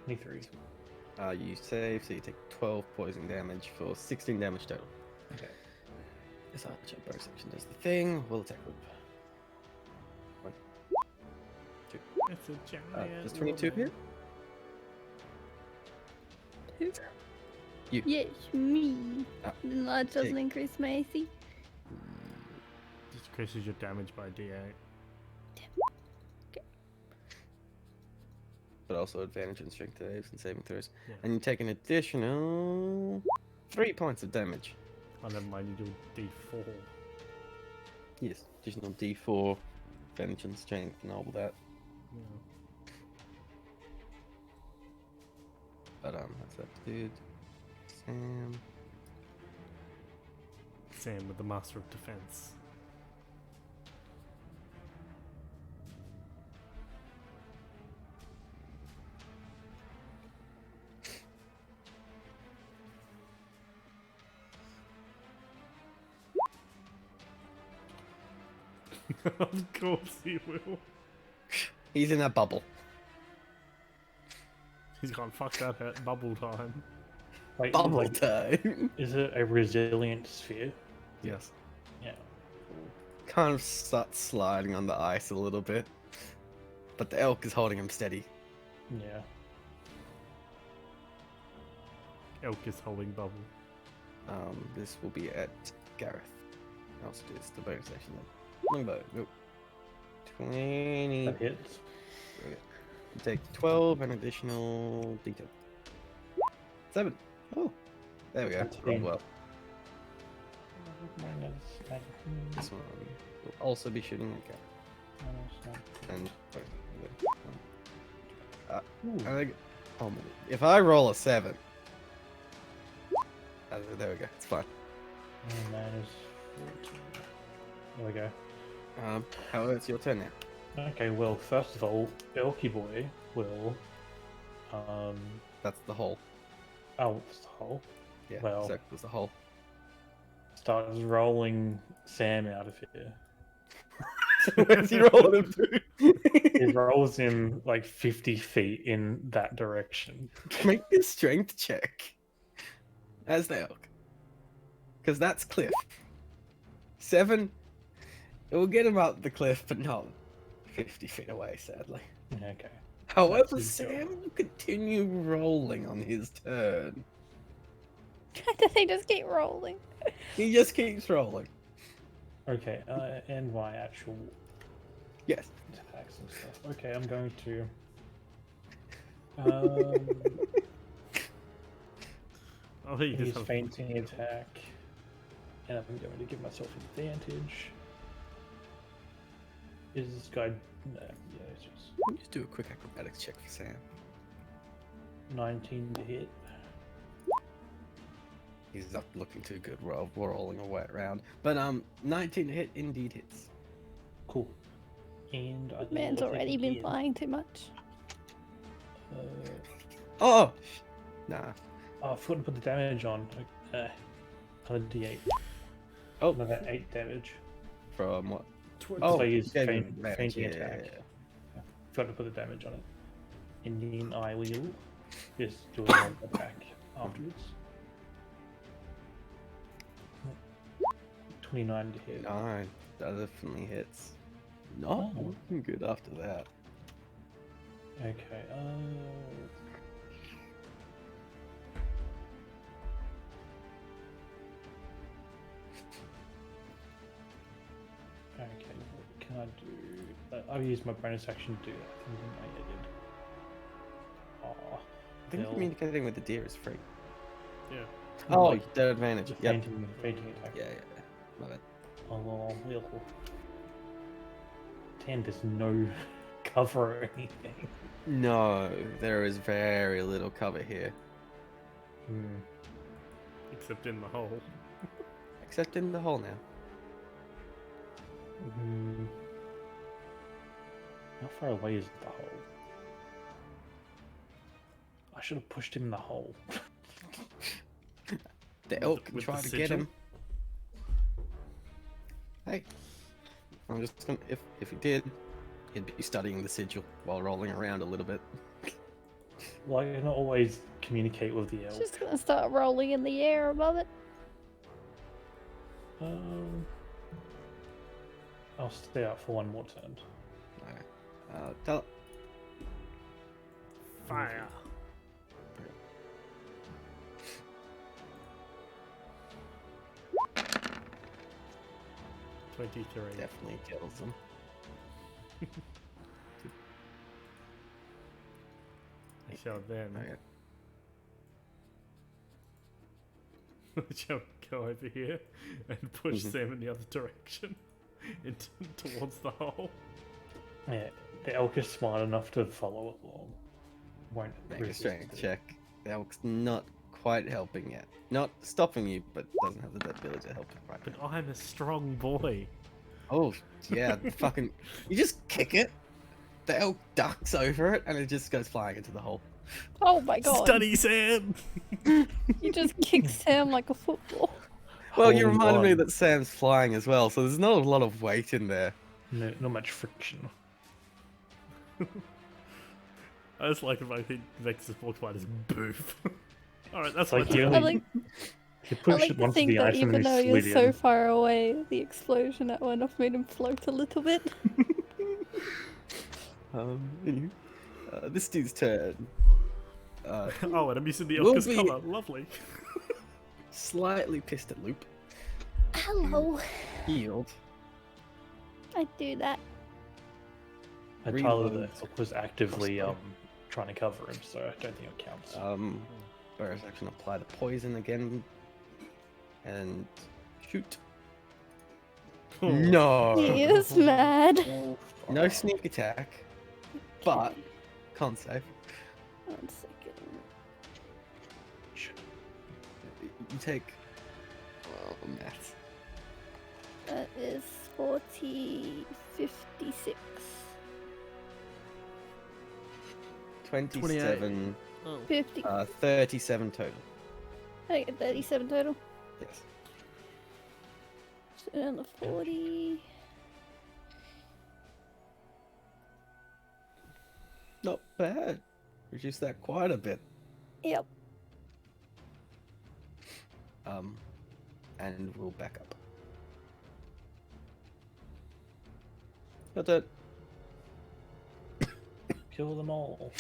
23. You save, so you take 12 poison damage for 16 damage total. Okay. This archer bonus action does the thing. We'll attack loop. It's a giant. Does 22 hit? You. Yes, me. Ah, Enlarge doesn't take- increase my AC. Just increases your damage by D8. But also advantage in strength saves and saving throws. Yeah. And you take an additional 3 points of damage. Oh, never mind, you do a D4. Yes, additional D4 advantage and strength and all that. Yeah. But that's that dude. Sam. Sam with the Master of Defense. Of course he will. He's in that bubble. He's gone, fuck that hurt, bubble time. Wait, Bubble like, time. is it a resilient sphere? Yes. Yeah. Kind of starts sliding on the ice a little bit. But the elk is holding him steady. Yeah. Elk is holding bubble. This will be at Gareth. I'll also do this the bonus action then. Longbow. Go. 20. That hits. Okay. You take 12 and additional d10. 7. Oh. There we go. That's Rolled fine. well. Minus 19. This one will also be shooting at Gareth. And Ooh. I think, if I roll a 7, there we go. It's fine. Minus 14. There we go. However, it's your turn now. Okay, well, first of all, Elky Boy will. That's the hole. Oh, it's the hole. Yeah. Well- Circle was the hole. starts rolling Sam out of here. Where's he rolling him to? He rolls him like 50 feet in that direction. Make a strength check. As the elk. Because that's cliff. 7. It will get him up the cliff, but not 50 feet away, sadly. Okay. However, his job. Sam will continue rolling on his turn. They just keep rolling. He just keeps rolling. Okay, and my actual Yes. attacks and stuff. Okay, I'm going to. Oh, you Use just have fainting attack, and I'm going to give myself advantage. Is this guy? No, yeah, it's just Just do a quick acrobatics check for Sam. 19 to hit. He's not looking too good. We're rolling away around. But 19 to hit indeed hits. Cool. And I Man's think already been flying too much. Oh! Nah. I forgot to put the damage on. Another D8. Oh, Another 8 damage. from what? Oh, I used yeah, fainting yeah, attack. yeah. Forgot to put the damage on it. And then I will just do an attack afterwards. 29 to hit. 9. That definitely hits. Not Oh. looking good after that. Okay, okay, what can I do? I've used my bonus action to do that. I did. I think communicating with the deer is free. yeah. Oh, Like, the advantage. The Yep. fainting attack. Yeah. My bad. Oh, well. 10, there's no cover or anything. No, there is very little cover here. Except in the hole. Except in the hole now. How far away is the hole? I should have pushed him in the hole. The elk can with try the to get sigil? him. Hey. I'm just gonna if he did, he'd be studying the sigil while rolling around a little bit. Well, I can always communicate with the elk. Just gonna start rolling in the air above it. I'll stay out for one more turn. Alright. Tell Fire. definitely kills him. I shall then Okay. shall go over here and push Mhm. Sam in the other direction towards the hole. Yeah, the elk is smart enough to follow along. Won't Make a resist strength it. check. The elk's not quite helping yet. Not stopping you, but doesn't have the ability to help you right But now. I'm a strong boy. Oh, yeah, fucking... You just kick it, the elk ducks over it, and it just goes flying into the hole. Oh my god. Study Sam! You just kicked Sam like a football. Well, you Hold reminded me on. that Sam's flying as well, so there's not a lot of weight in there. No, not much friction. I just like if I think Vexus walks by this boof. Alright, that's Like my you turn. I only like, he I pushed like it to onto think the that ice and even then though he you're slid so in. far away, the explosion that went off made him float a little bit. Anywho, this dude's turn. Oh, and I'm using the Will Elka's be- cover. Lovely. Slightly pissed at Loop. Hello. Healed. I do that. Tyler the Reload. elk was actively Crossbow. trying to cover him, so I don't think it counts. Bonus action, apply the poison again. And shoot. Oh. No! He is mad. No sneak attack, but con save. 1 second. You take. Well, maths. That is 40, 56. 27, 50. 37 total. I get 37 total. Yes. And a 40. Not bad. Reduce that quite a bit. Yep. And we'll back up. That's it. Kill them all.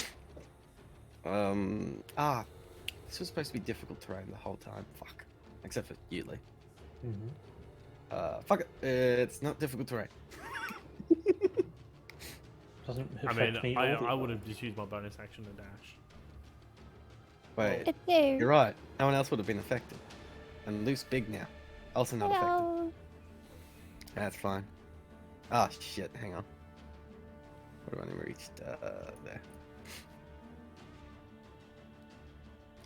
This was supposed to be difficult terrain the whole time. Fuck. Except for you, Lee. Fuck it. It's not difficult terrain. Doesn't I affect mean, me. I would have just used my bonus action to dash. Wait, Okay. you're right. No one else would have been affected. And Luke's big now. Also not affected. Hello. That's fine. Ah, shit. Hang on. What have I only reached? There.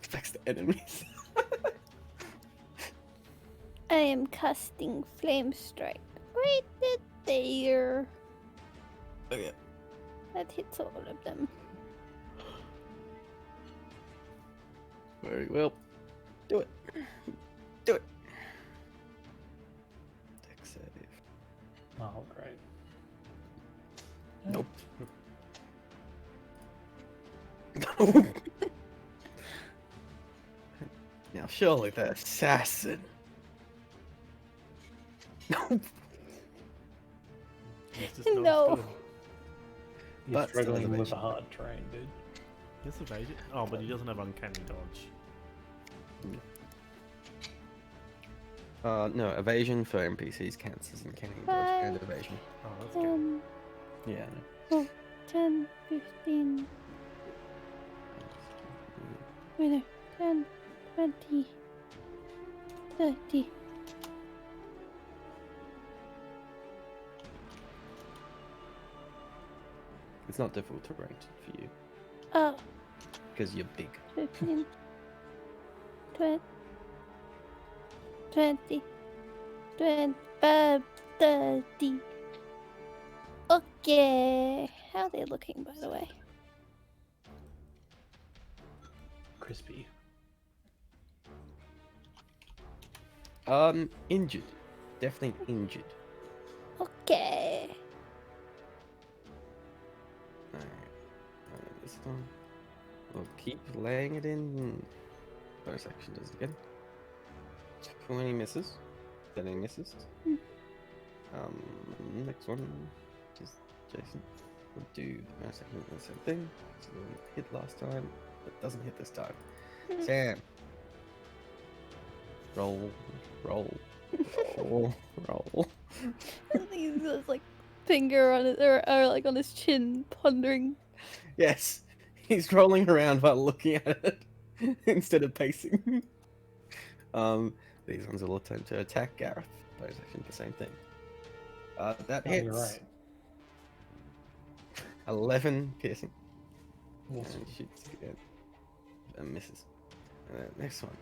Affects the enemies. I am casting Flame Strike right there. Okay. That hits all of them. Very well. Do it. Do it. Dex save. Oh, great. Nope. Now, surely the assassin. Nope. He's just not as No. good. You're But still struggling with elevation. a hard terrain, dude. Yes, evasion. Oh, but he doesn't have uncanny dodge. No, evasion for NPCs counts as uncanny dodge and evasion. Oh, that's good. 10, Yeah. 10, 15, 20, 10, 20, 30. It's not difficult to rank for you Oh, because you're big. 15, 20, 20, 25, 30. Okay. How are they looking, by the way? Crispy. Injured. Definitely injured. Okay. Alright. This one. We'll keep laying it in. Bonus action does it again. 20 misses. 30 misses. Hmm. Next one is Jason. We'll do bonus action the same thing. So we'll hit last time, but doesn't hit this time. Sam. Roll. Roll. Roll. He's just like finger on it, or like on his chin, pondering. Yes, he's rolling around while looking at it instead of pacing. These ones will attempt to attack Gareth. Bonus action, the same thing. That Oh, hits. you're right. 11 piercing. Awesome. And shoots again. And misses. And then next one.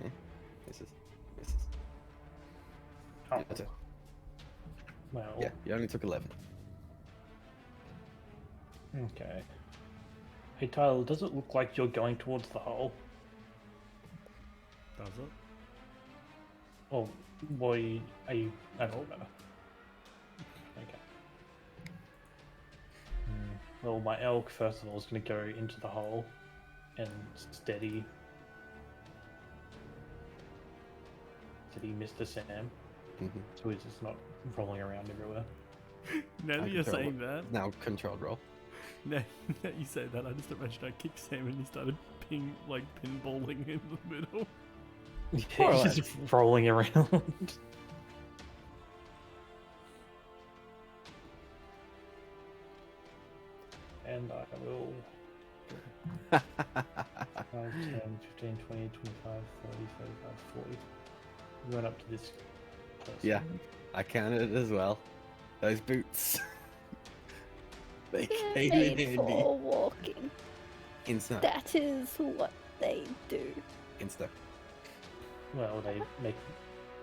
Yeah, misses. Misses. Oh, Yeah, that's it. well, Yeah, you only took 11. okay. Hey, Tyler, does it look like you're going towards the hole? Does it? Or boy, are you? I don't know. Okay. Well, my elk first of all is going to go into the hole and steady Mr. Sam, so he's just not rolling around everywhere. Now that I you're control saying it. that, Now controlled roll. now that you say that, I just imagine I kicked Sam and he started pinballing in the middle. Yeah, he's just rolling around. And I will 5, 10, 15, 20, 25, 30, 35, 40. Going up to this person. Yeah, I counted it as well. Those boots. They They're came in made handy. for walking. Insta. That is what they do. Insta. Well,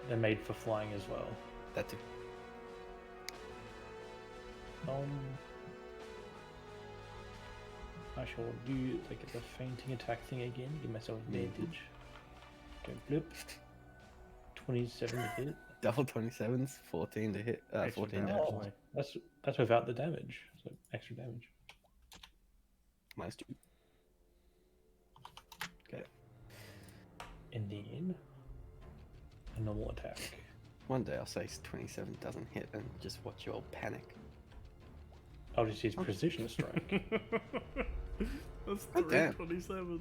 they're made for flying as well. That too. I shall do like the fainting attack thing again. Give myself advantage. Go blip. 27 to hit. Double 27s, 14 to hit. Extra 14 damage. damage. Oh, that's without the damage. So extra damage. Minus 2. Okay. And then a normal attack. One day I'll say 27 doesn't hit and just watch you all panic. I'll just use precision strike. That's Oh, three damn. 27s.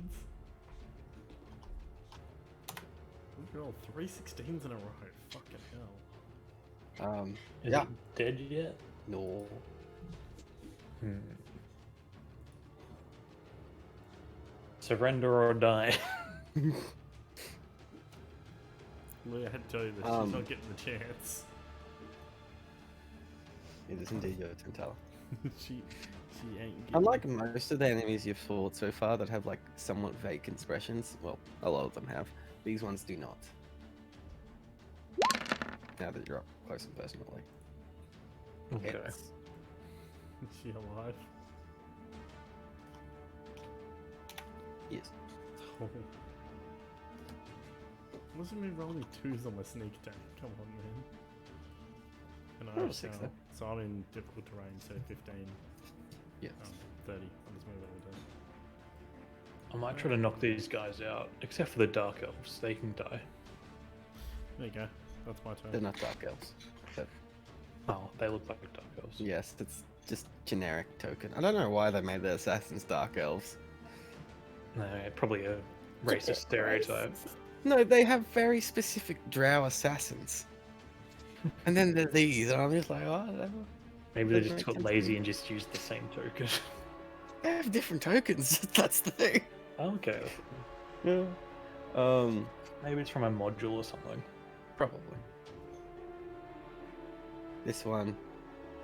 We've rolled 3 16s in a row. Fucking hell. Is Yeah. it dead yet? No. Surrender or die. Lee, I had to tell you this. She's not getting the chance. It is indeed your turn, she ain't getting Unlike most of the enemies you've fought so far that have like somewhat vague expressions, well, a lot of them have, these ones do not. Now that you're up close and personally. Okay. It's- Is she alive? Yes. Oh. Wasn't me rolling 2s on my sneak attack? Come on, man. And I Oh, have 6 now, then. so I'm in difficult terrain, so 15, Yes. 30. I'll just move over to. I might try to knock these guys out, except for the Dark Elves. They can die. There you go. That's my turn. They're not dark elves. But Oh, they look like Dark Elves. yes, it's just generic token. I don't know why they made the assassins dark elves. No, probably a racist stereotype. No, they have very specific drow assassins. And then there's these, and I'm just like, oh, Maybe they Doesn't just make got sense. lazy and just used the same token. they have different tokens. That's the thing. Okay. Yeah. Maybe it's from a module or something. Probably. This one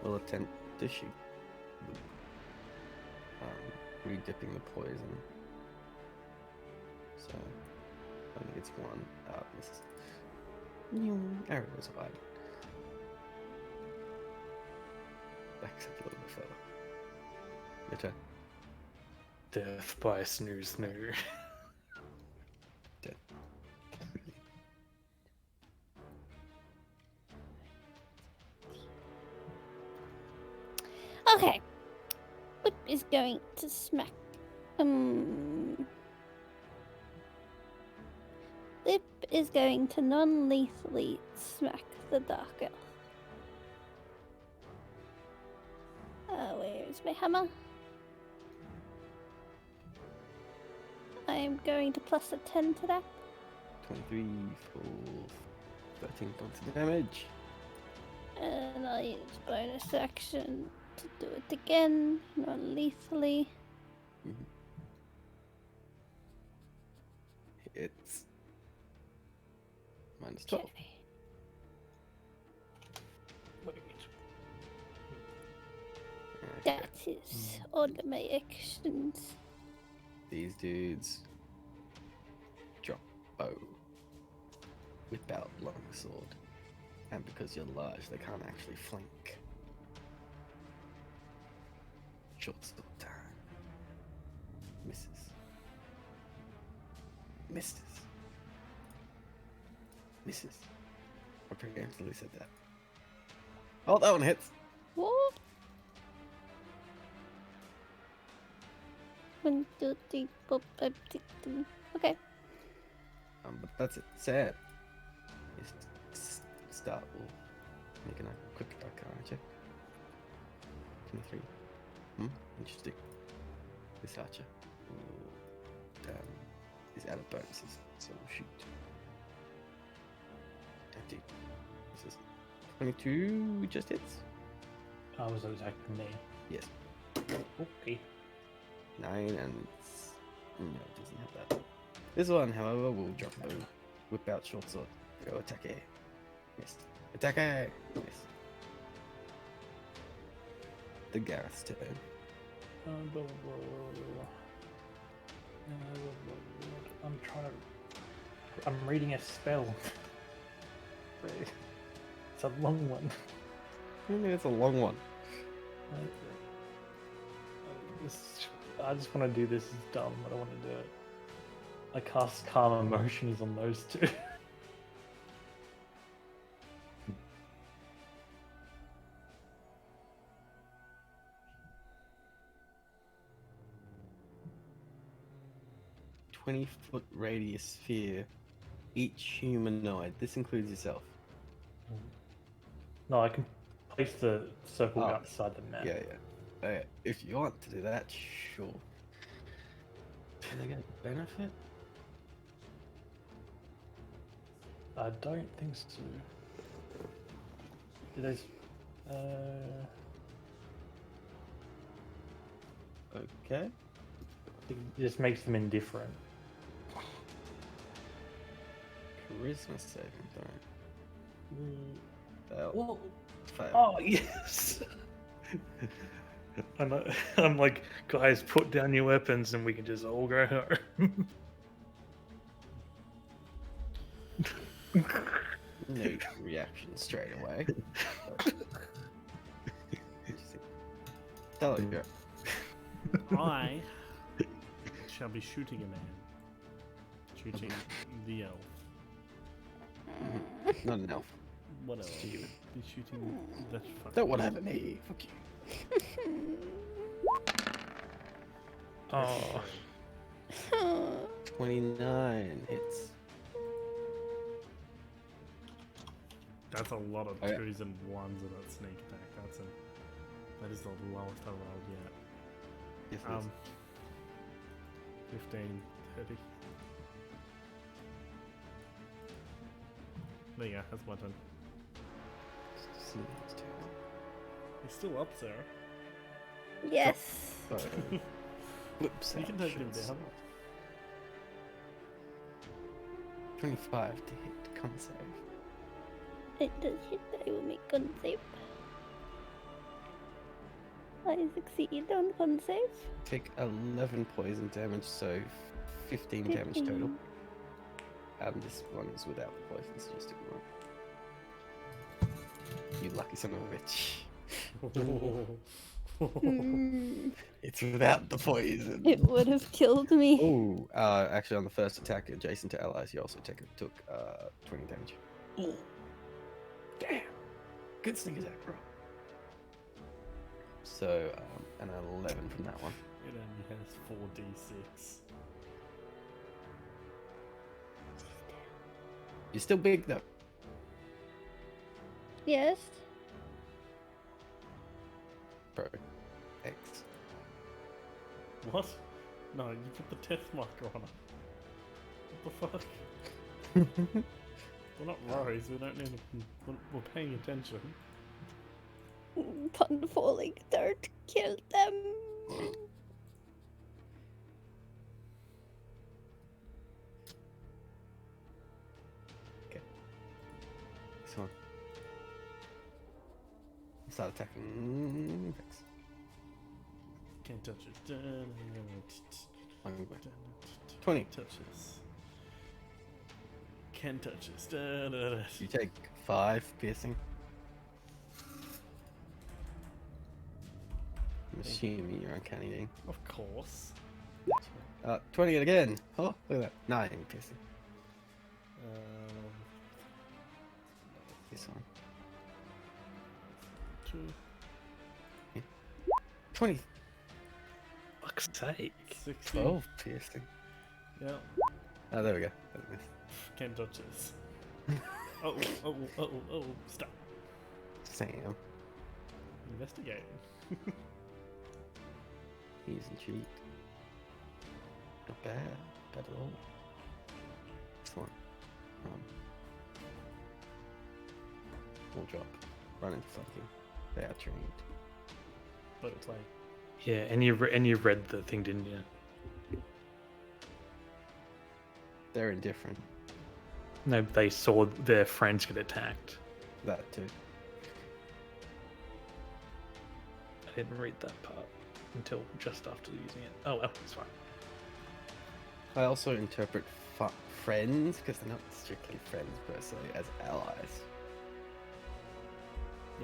will attempt to shoot. Redipping the poison. So, I think it's one. Misses. Arrow goes wide. Backs up a little bit further. Your turn. Death by snooze snoo. Dead. Okay. Whip is going to smack. Whip is going to non-lethally smack the Dark Elf. Where is my hammer? I am going to plus a 10 to that. 23 for 13 points of damage. And I'll use bonus action to do it again, non-lethally. It's minus 12. Okay. That is all of my actions. These dudes drop bow, whip out long sword, and because you're large, they can't actually flank. Short sword time. Misses. Misses. Misses. I preemptively said that. Oh, that one hits. What? 1, 2, 3, 4, 5, 6, 7. Okay. But that's it. Sad. Start. We'll make a quick arcana check. 23. Interesting. This archer is out of bonuses, so we'll shoot. Empty. This is 22. Just hits. Oh, was that attacking me? Yes. Okay. 9 and no, it doesn't have that. This one, however, will drop bow, whip out short sword, go attack A. Missed. Attack A. Missed. The Gareth's turn. I'm trying to. I'm reading a spell. It's a long one. I think it's a long one. I just want to do this. It's dumb. I don't want to do it. I cast Calm Emotions on those two. 20-foot radius sphere. Each humanoid. This includes yourself. No, I can place the circle Oh, outside the map. Yeah, yeah. If you want to do that, sure. Can I get a benefit? I don't think so. Do those? Okay. It just makes them indifferent. Charisma saving throw. Fail. Well, Fail. oh yes. I'm like, guys, put down your weapons and we can just all go home. No reaction straight away. Tell it, I shall be shooting a man. Shooting the elf. Not an elf. What else? Be shooting that fucking... Don't want to have me. Fuck you. Oh, 29 hits. That's a lot of Okay. 2s and 1s in that sneak attack. That is the lowest I rolled yet. Yes, it is. 15, 30. There you go, that's my turn. See, it's two. He's still up, Sarah. Yes. Oh, whoops. You can take him actions. down. 25 to hit. Con save. It does hit. I will make con save. I succeed on con save. Take 11 poison damage, so 15 damage total. This one is without the poison, so just ignore it. You lucky son of a bitch. Hmm. It's without the poison. It would have killed me. Oh, actually, on the first attack adjacent to allies, you also took 20 damage. Oh, damn! Good sneak attack, bro. So, an 11 from that one. It only has 4d6. You're still big though. Yes. Bro. X. What? No, you put the death marker on it. What the fuck? We're not Rose, we don't need to... We're paying attention. Upon falling dirt, kill them. This one. Start attacking. X. Can't touch it. I'm going 20. Touches. Can touch it. You take 5 piercing. I'm assuming you're uncanny thing. Of course. 20 again. Oh, look at that. 9 piercing. This one. 2, 20. fuck's sake. 60. 12 piercing. Yeah. Oh, there we go. That missed. Can't touch this. Oh, stop. Sam. Investigate. He's and cheat. Not bad. Bad at all. This one. We'll drop. Run into flanking. They are trained. But it's like... Yeah, and you read the thing, didn't you? They're indifferent. No, they saw their friends get attacked. That too. I didn't read that part until just after using it. Oh well, it's fine. I also interpret friends, because they're not strictly friends per se, as allies.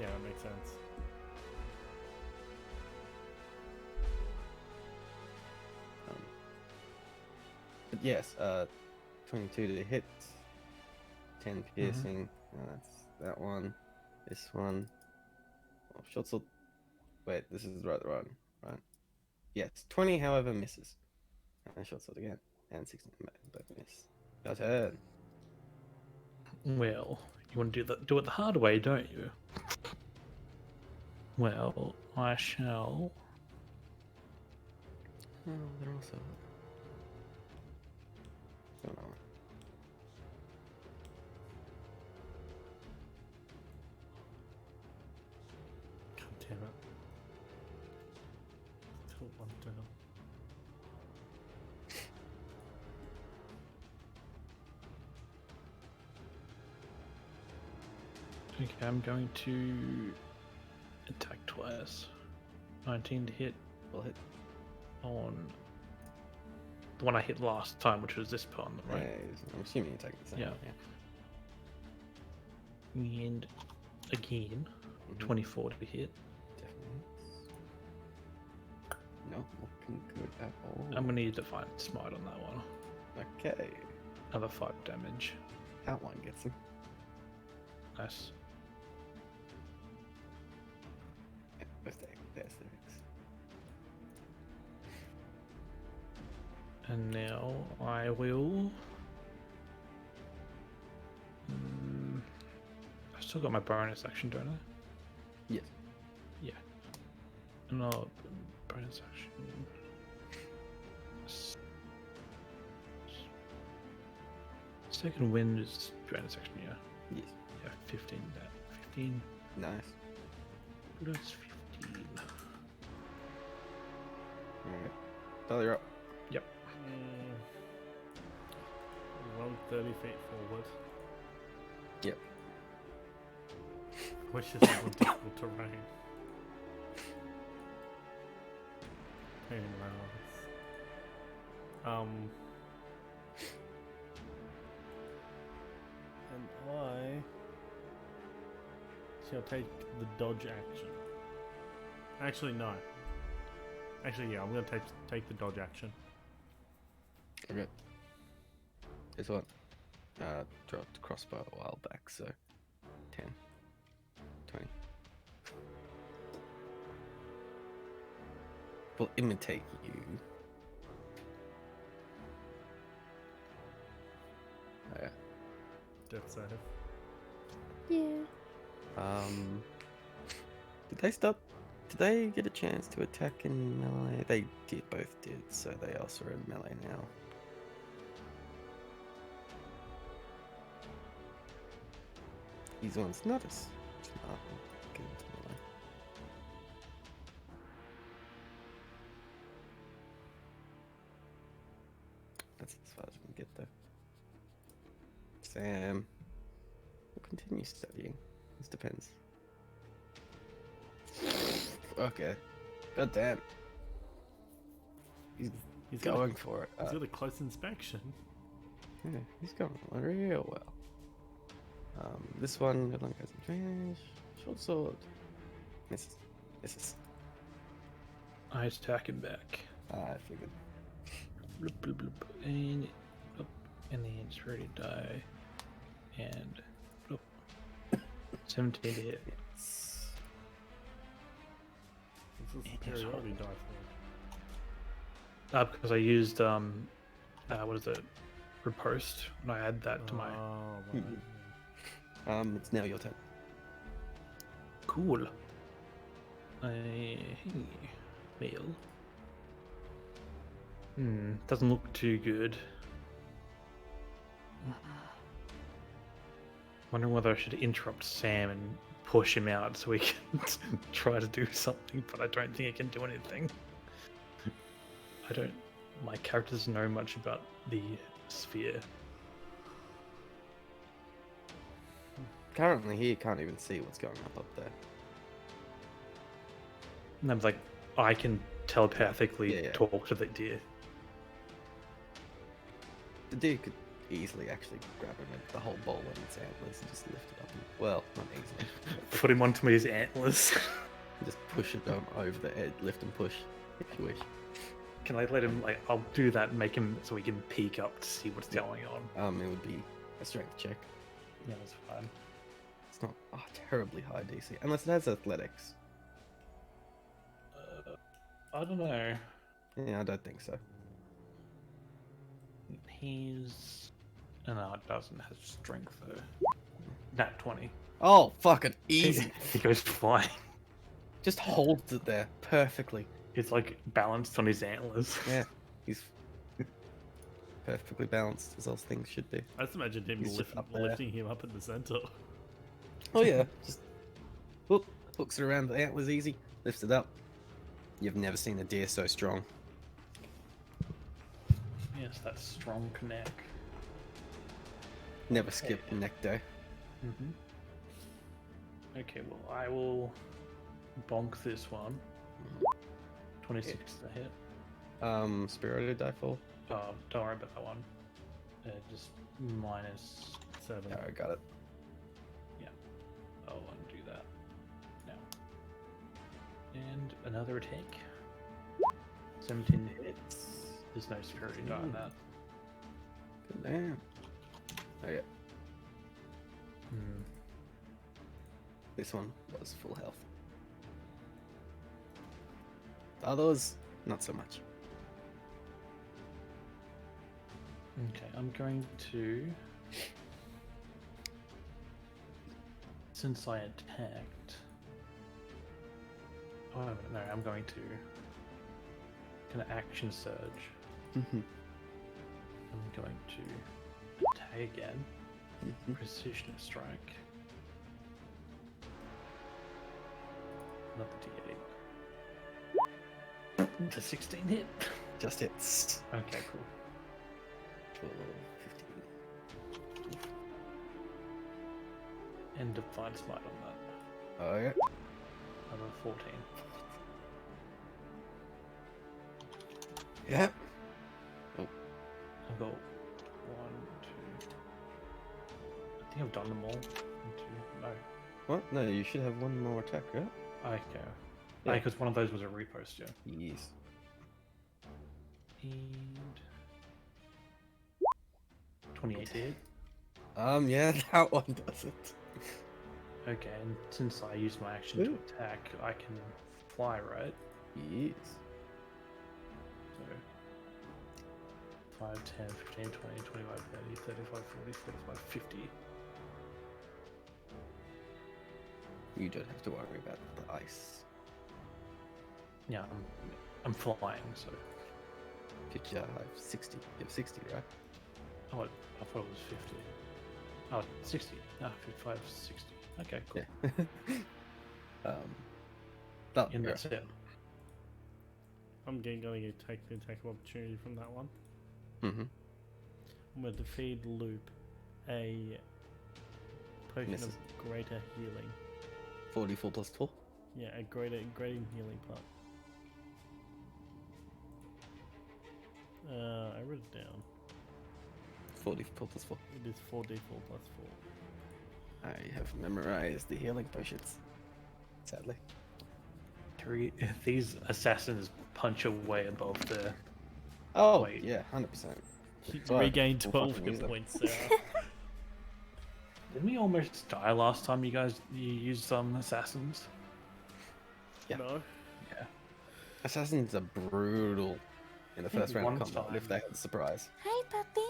Yeah, that makes sense. But yes, 22 to hit, 10 piercing. That's that one. This one. Oh, short sword. Wait, this is the right one, right? Yes, 20, however, misses. And short sword again. And 16 both miss. Your turn. Well, you want to do it the hard way, don't you? Well, I shall. Oh, they're also. Oh, no. God damn it. Till one turn. Okay, I'm going to attack twice. 19 to hit We'll hit. on the one I hit last time, which was this pawn, right? I'm assuming you're taking the same. Yeah. And again, 24 to hit. Definitely. Not looking good at all. I'm going to use Divine Smite on that one. Okay. Another 5 damage. Outline gets him. Nice. Yeah, both taking their civics. And now I will. I still got my bonus action, don't I? Yes. Yeah. No, bonus action. Second wind is bonus action, yeah. Yes. Yeah, 15. That 15 Nice. plus 15. Alright. Tyler, you're up. Yep. Run 30 feet forward. Yep. Which is more difficult terrain. Pain in the ass. And I shall take the dodge action. Actually, no. Actually, yeah, I'm gonna take the dodge action. Okay. This one. Dropped crossbow a while back, so 10, 20. Will imitate you. Oh, yeah. Death save. Yeah. Did they stop? Did they get a chance to attack in melee? They did, both did, so they also are in melee now. These ones not as smart. Get into melee. That's as far as we can get though. Sam will continue studying. This depends. Okay. God damn. He's got going for it. He's got a close inspection. Yeah, he's going real well. This one, good luck has advantage. Short sword. Misses. Misses. I attack him back. I figured. Bloop, bloop, bloop. And, bloop. And then it's ready to die. And bloop. 17 to hit. Yes. This is superiority die Because I used what is it? Riposte, and I add that to my. Oh, right. It's now your turn. Cool. Well. Doesn't look too good. Wondering whether I should interrupt Sam and push him out so we can try to do something, but I don't think I can do anything. My character doesn't know much about the sphere. Currently, he can't even see what's going up there. And I'm like, I can telepathically Yeah. talk to the deer. The deer could easily actually grab him with the whole bowl and its antlers and just lift it up. And, well, not easily. Put him onto his antlers. Just push it over the edge, lift and push, if you wish. Can I let him, I'll do that and make him so he can peek up to see what's going on. It would be a strength check. Yeah, that's fine. It's not terribly high DC, unless it has athletics. I don't know. Yeah, I don't think so. He's. No, it doesn't have strength though. Nat 20. Oh, fucking easy. He goes flying. Just holds it there perfectly. It's like balanced on his antlers. Yeah, he's perfectly balanced as those things should be. I just imagined him He's just up there. lifting him up in the center. Oh yeah, just whoop, hooks it around the antlers easy, lifts it up. You've never seen a deer so strong. Yes, that's strong neck. Never skip neck day. Mm-hmm. Okay, well, I will bonk this one. 26 to hit. Spirited die fall. Oh, don't worry about that one. Just minus. 7. Yeah, I got it. I'll undo that now. And another attack. 17 hits. There's no security die on that. Good damn. Oh yeah, Hmm. this one was full health. The others, not so much. Okay, I'm going to. Since I attacked. Oh no, I'm going to. Gonna action surge. Mm-hmm. I'm going to attack again. Precision strike. Not the D8. It's a 16 hit. Just hits. Okay, cool. 12, 15. And Divine Smite on that. Oh yeah. Another 14. Yeah. I've got 1, 2. I think I've done them all. 1, 2. No. What? No, you should have one more attack, right? Okay. Yeah. Because one of those was a repost, yeah. Yes. And 28 to hit. Yeah, that one does it. Okay, and since I used my action to Ooh. attack, I can fly, right? Yes. So 5, 10, 15, 20, 25, 30, 35, 40, 45, 50. You don't have to worry about the ice. Yeah, I'm flying, so. 55, 60. You have 60, right? Oh, I thought it was 50. Oh, 60. Ah, 55, 60. Okay, cool. Yeah. Oh, And yeah. that's it. I'm going to take the attack of opportunity from that one. Mm-hmm. I'm going to feed Loop a potion Misses. of greater healing. 44 plus 4. Yeah, a greater healing part. I wrote it down. 44 plus 4. It is 4d4 plus 4. I have memorized the healing potions. Sadly. These assassins punch away above the. Oh, Wait. yeah, 100%. You Sorry, regain we'll 12 fucking hit use them. points, Sarah. Didn't we almost die last time you used some assassins? Yeah. No. Yeah. Assassins are brutal in the think first round of one combat time- if they had surprise. Hey, puppy.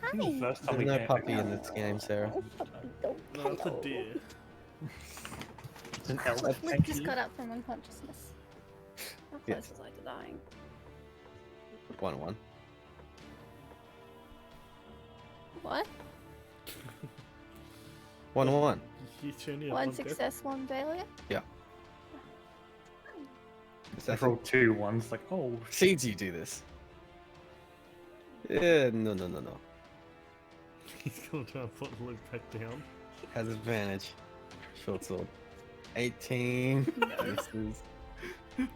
I think the Hi. first time There's we no came- puppy in this game, Sarah. Oh, puppy, don't No, it's a cuddle. deer. It's an elf. Flip thank just you. got up from unconsciousness. How close Yes. was I to dying? 1-1. What? 1-1. You only have One death. success, one failure? I Assassin rolled 2 ones, like, oh, seeds you do this. Yeah, no. He's going to try and put Luke back down. Has advantage. Short sword. 18. Misses.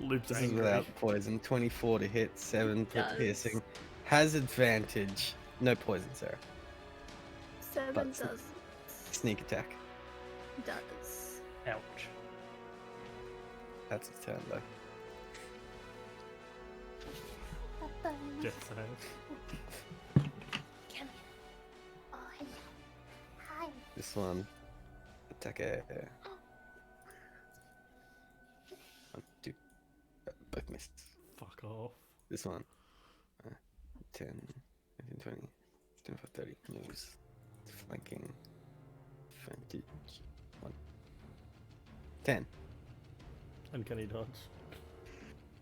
Luke's This is angry. without poison. 24 to hit. 7 for Does. piercing. Has advantage. No poison, Sarah. 7 But- does. Sneak attack. Does. ouch. That's its turn though. Death save. Come here. Oh, hello. Hi. This one. Attack air. 1, 2. Both missed. Fuck off. This one. 10, 15, 20. 25, 30 moves. Flanking. Advantage. 1. 10. Uncanny dodge.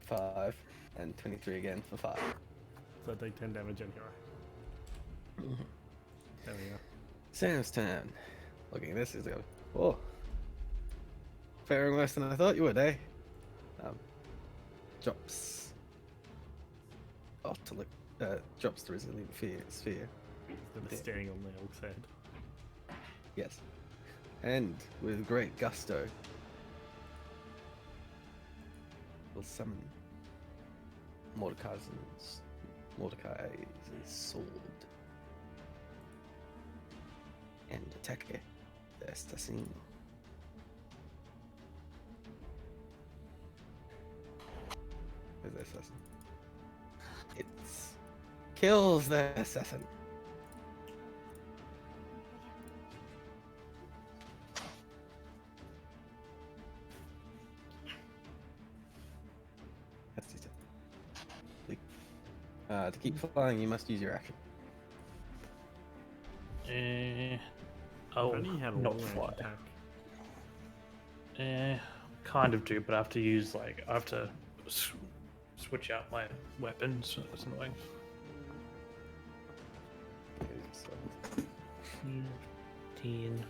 5. And 23 again for 5. So I take 10 damage anyway. There we go. Sam's turn. Looking at this, he's like, oh. Faring worse than I thought you would, eh? Drops. Oh, to look. Drops the resilient sphere. Instead of standing on the elk's head. Yes. And with great gusto, will summon Mordecai's sword and attack the assassin. Where's the assassin? It kills the assassin. That's his turn. To keep flying, you must use your action. Oh, Only had a not long range fly. attack. Kind of do, but I have to use I have to switch out my weapons. So that's annoying. 15,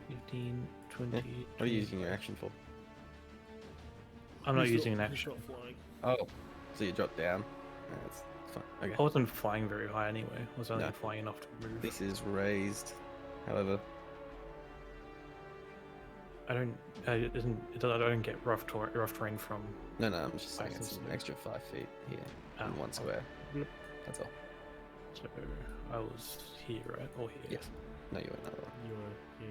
15, 20. What are you using your action for? I'm not He's using an not- he's action. not flying. Oh, so you drop down. That's fine. Okay. I wasn't flying very high anyway. I was only No. flying enough to move. This is raised. However, I don't. I don't get rough terrain from. no, I'm just saying Nice it's and an smooth. extra 5 feet here Oh, in one square. Yep. That's all. So I was here, right? Or here? Yes. No, you went another one. You were here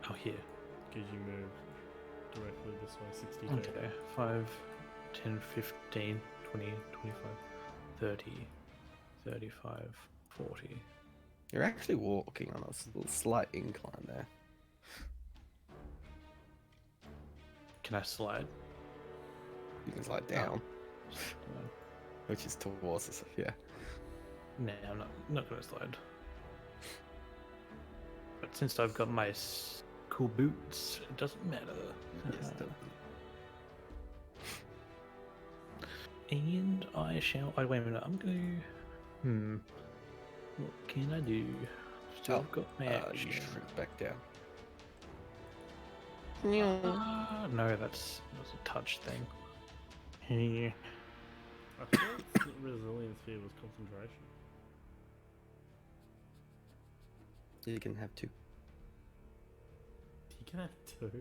Oh, here. because you moved directly this way, 62. Okay. 5, 10, 15, 20, 25, 30, 35, 40. You're actually walking on a little slight incline there. Can I slide? You can slide down, No, which is towards us. Yeah. I'm not gonna slide. But since I've got my cool boots, it doesn't matter. Yes. And I shall. Oh, wait a minute. I'm gonna. What can I do? Still got my You action. shrink back down. No, that's a touch thing. Yeah. I thought resilience sphere was concentration. You can have 2. You can have 2? What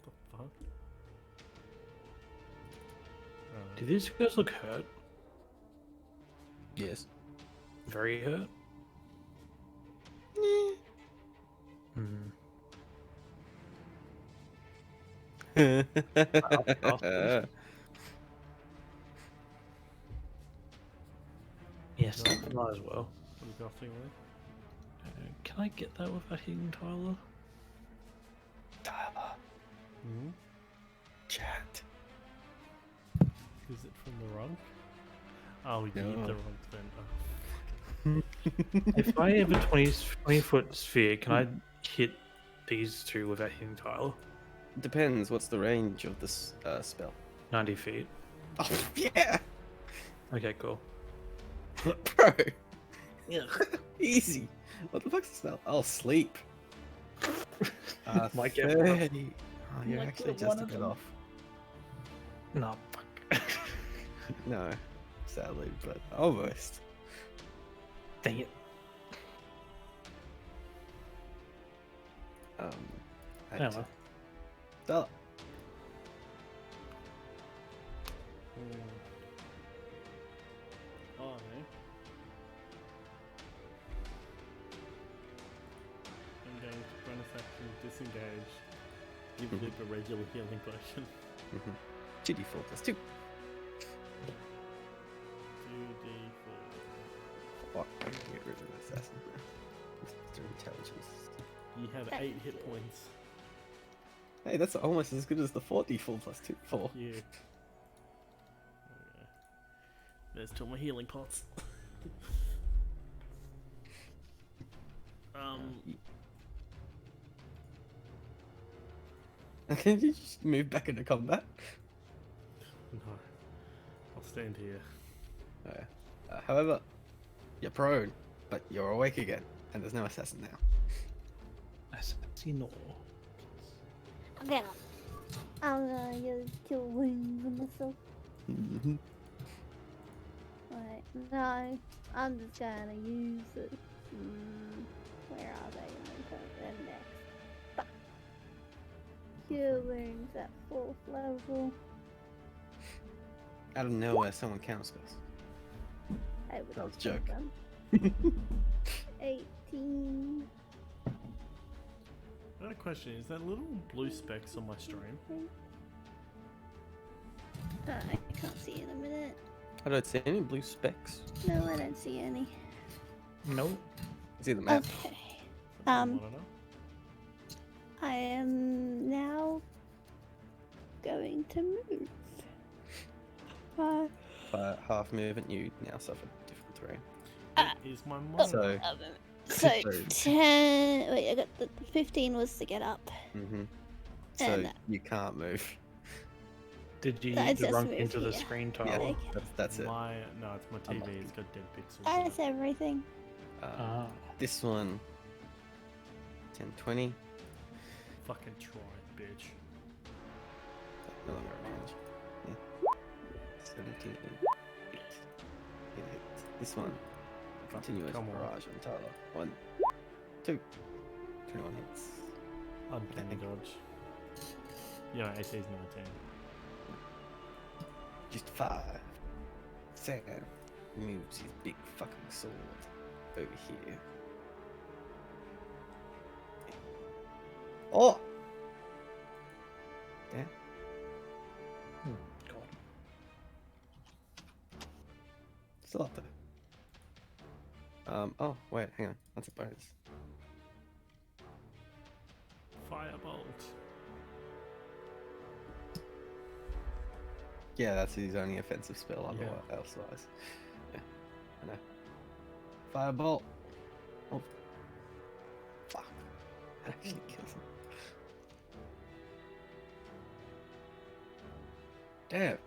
the fuck? Do these guys look hurt? Yes. Very hurt? Yes, might as well. What is nothing there? Can I get that without hitting Tyler? Tyler, Hmm? chat. Is it from the rug? Oh, you No. hit the rug then. Oh. If I have a 20-foot sphere, can I hit these two without hitting Tyler? Depends. What's the range of this spell? 90 feet. Oh yeah, Okay, cool. bro. Easy. What the fuck's the spell? Oh, sleep. Might get one of- 30. Oh, you're Might actually get just one a of bit them. off. No, fuck. No, sadly, but almost. Dang it. I Oh had to well. stop. Oh, no. Engage, bonus action, disengage. Give Mhm. Luke a regular healing potion. 2d4 plus 2. 2d4. Fuck, I can get rid of the assassin. Mr. Intelligence. You have 8 hit points. Hey, that's almost as good as the 4d4 plus 2. 4. Yeah. There we go. There's 2 more healing pots. Can you just move back into combat? No. I'll stand here. However, you're prone, but you're awake again, and there's no assassin now. Assassino. I'm gonna use two wings on myself. Mm-hmm. Wait, no, I'm just gonna use it. Where are they? They're next. Fuck. Two wings at 4th level. Out of nowhere, someone counter spells. I would That was a kill joke. them. 18. I got a question. Is that little blue specks on my stream? I can't see in a minute. I don't see any blue specks. No, I don't see any. No. It's in the map. Okay. Something I wanna know. I am now going to move. Half movement, you now suffer different terrain. It is my monitor. So, So 10. Wait, I got the 15 was to get up. so And you can't move. Did you I need to just run moved into the here. screen Yeah, tower? Okay. that's it. No, it's my TV. Unlocked. It's got dead pixels. on That's it. everything. Ah. This one, 10, 20. Fucking try, bitch. No longer range. Yeah. 17. 8. This one, continuous Come on. barrage on Tyler. 1, 2. 21 hits. Uncanny dodge. Yeah, AC's 19. Just 5. 7. Moves his big fucking sword over here. Oh! Damn. God. Still up there. Oh, wait, hang on. That's a bonus. Firebolt. Yeah, that's his only offensive spell Yeah. elsewise. Yeah, I know. Firebolt. Oh. Fuck. That actually kills him. Damn.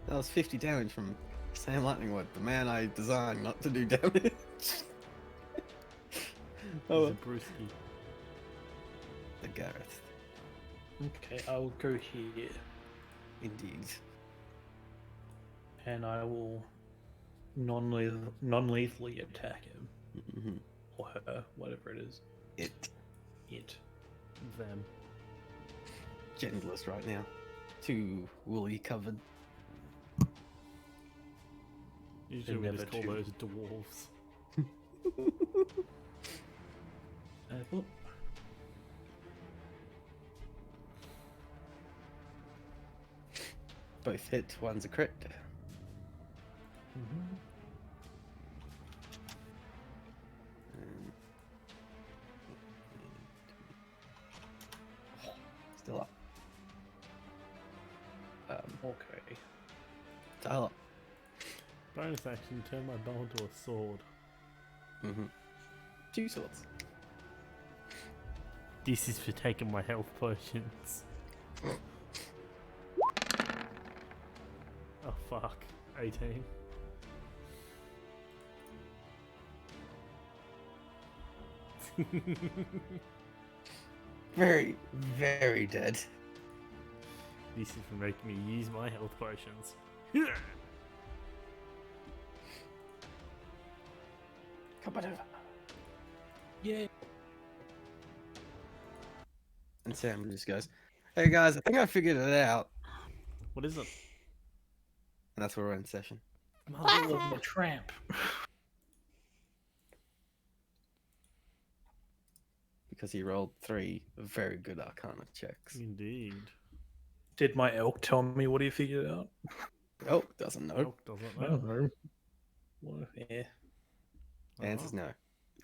That was 50 damage from Sam Lightning Wood, the man I designed not to do damage. Oh, He's a brewski. the Gareth. Okay, I will go here Indeed. and I will non-lethally attack him Mm-hmm. or her, whatever it is. It. It. Them. Gentlest right now. Too woolly covered. Usually we never just call too. those dwarves. Oh, Both hit, one's a crit. mhm. Still up. Okay. Tyler. Bonus action, turn my bow into a sword. Mm-hmm. 2 swords. This is for taking my health potions. Oh fuck. 18. Very, very dead. This is for making me use my health potions. Come on over. Yeah. And Sam just goes, "Hey guys, I think I figured it out." What is it? And that's where we're in session. Mother of the tramp. Because he rolled 3 very good Arcana checks. Indeed. Did my elk tell me what he figured out? Oh, doesn't know. Elk doesn't I know. don't know. What? Yeah. The answer's no.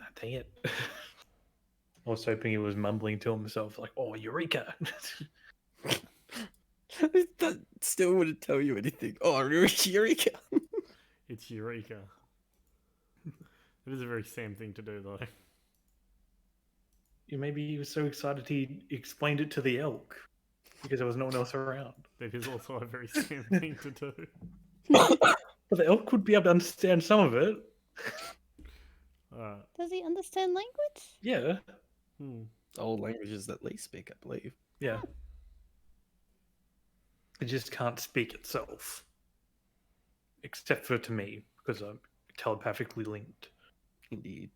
Ah, dang it. I was hoping he was mumbling to himself, like, oh, Eureka! That still wouldn't tell you anything. Oh, Eureka! It's Eureka. It is a very Sam thing to do, though. Maybe he was so excited he explained it to the elk because there was no one else around. That is also a very Sam thing to do. But the elk would be able to understand some of it. Does he understand language? Yeah. Old languages that Lee speak, I believe. Yeah. It just can't speak itself. Except for to me, because I'm telepathically linked. Indeed.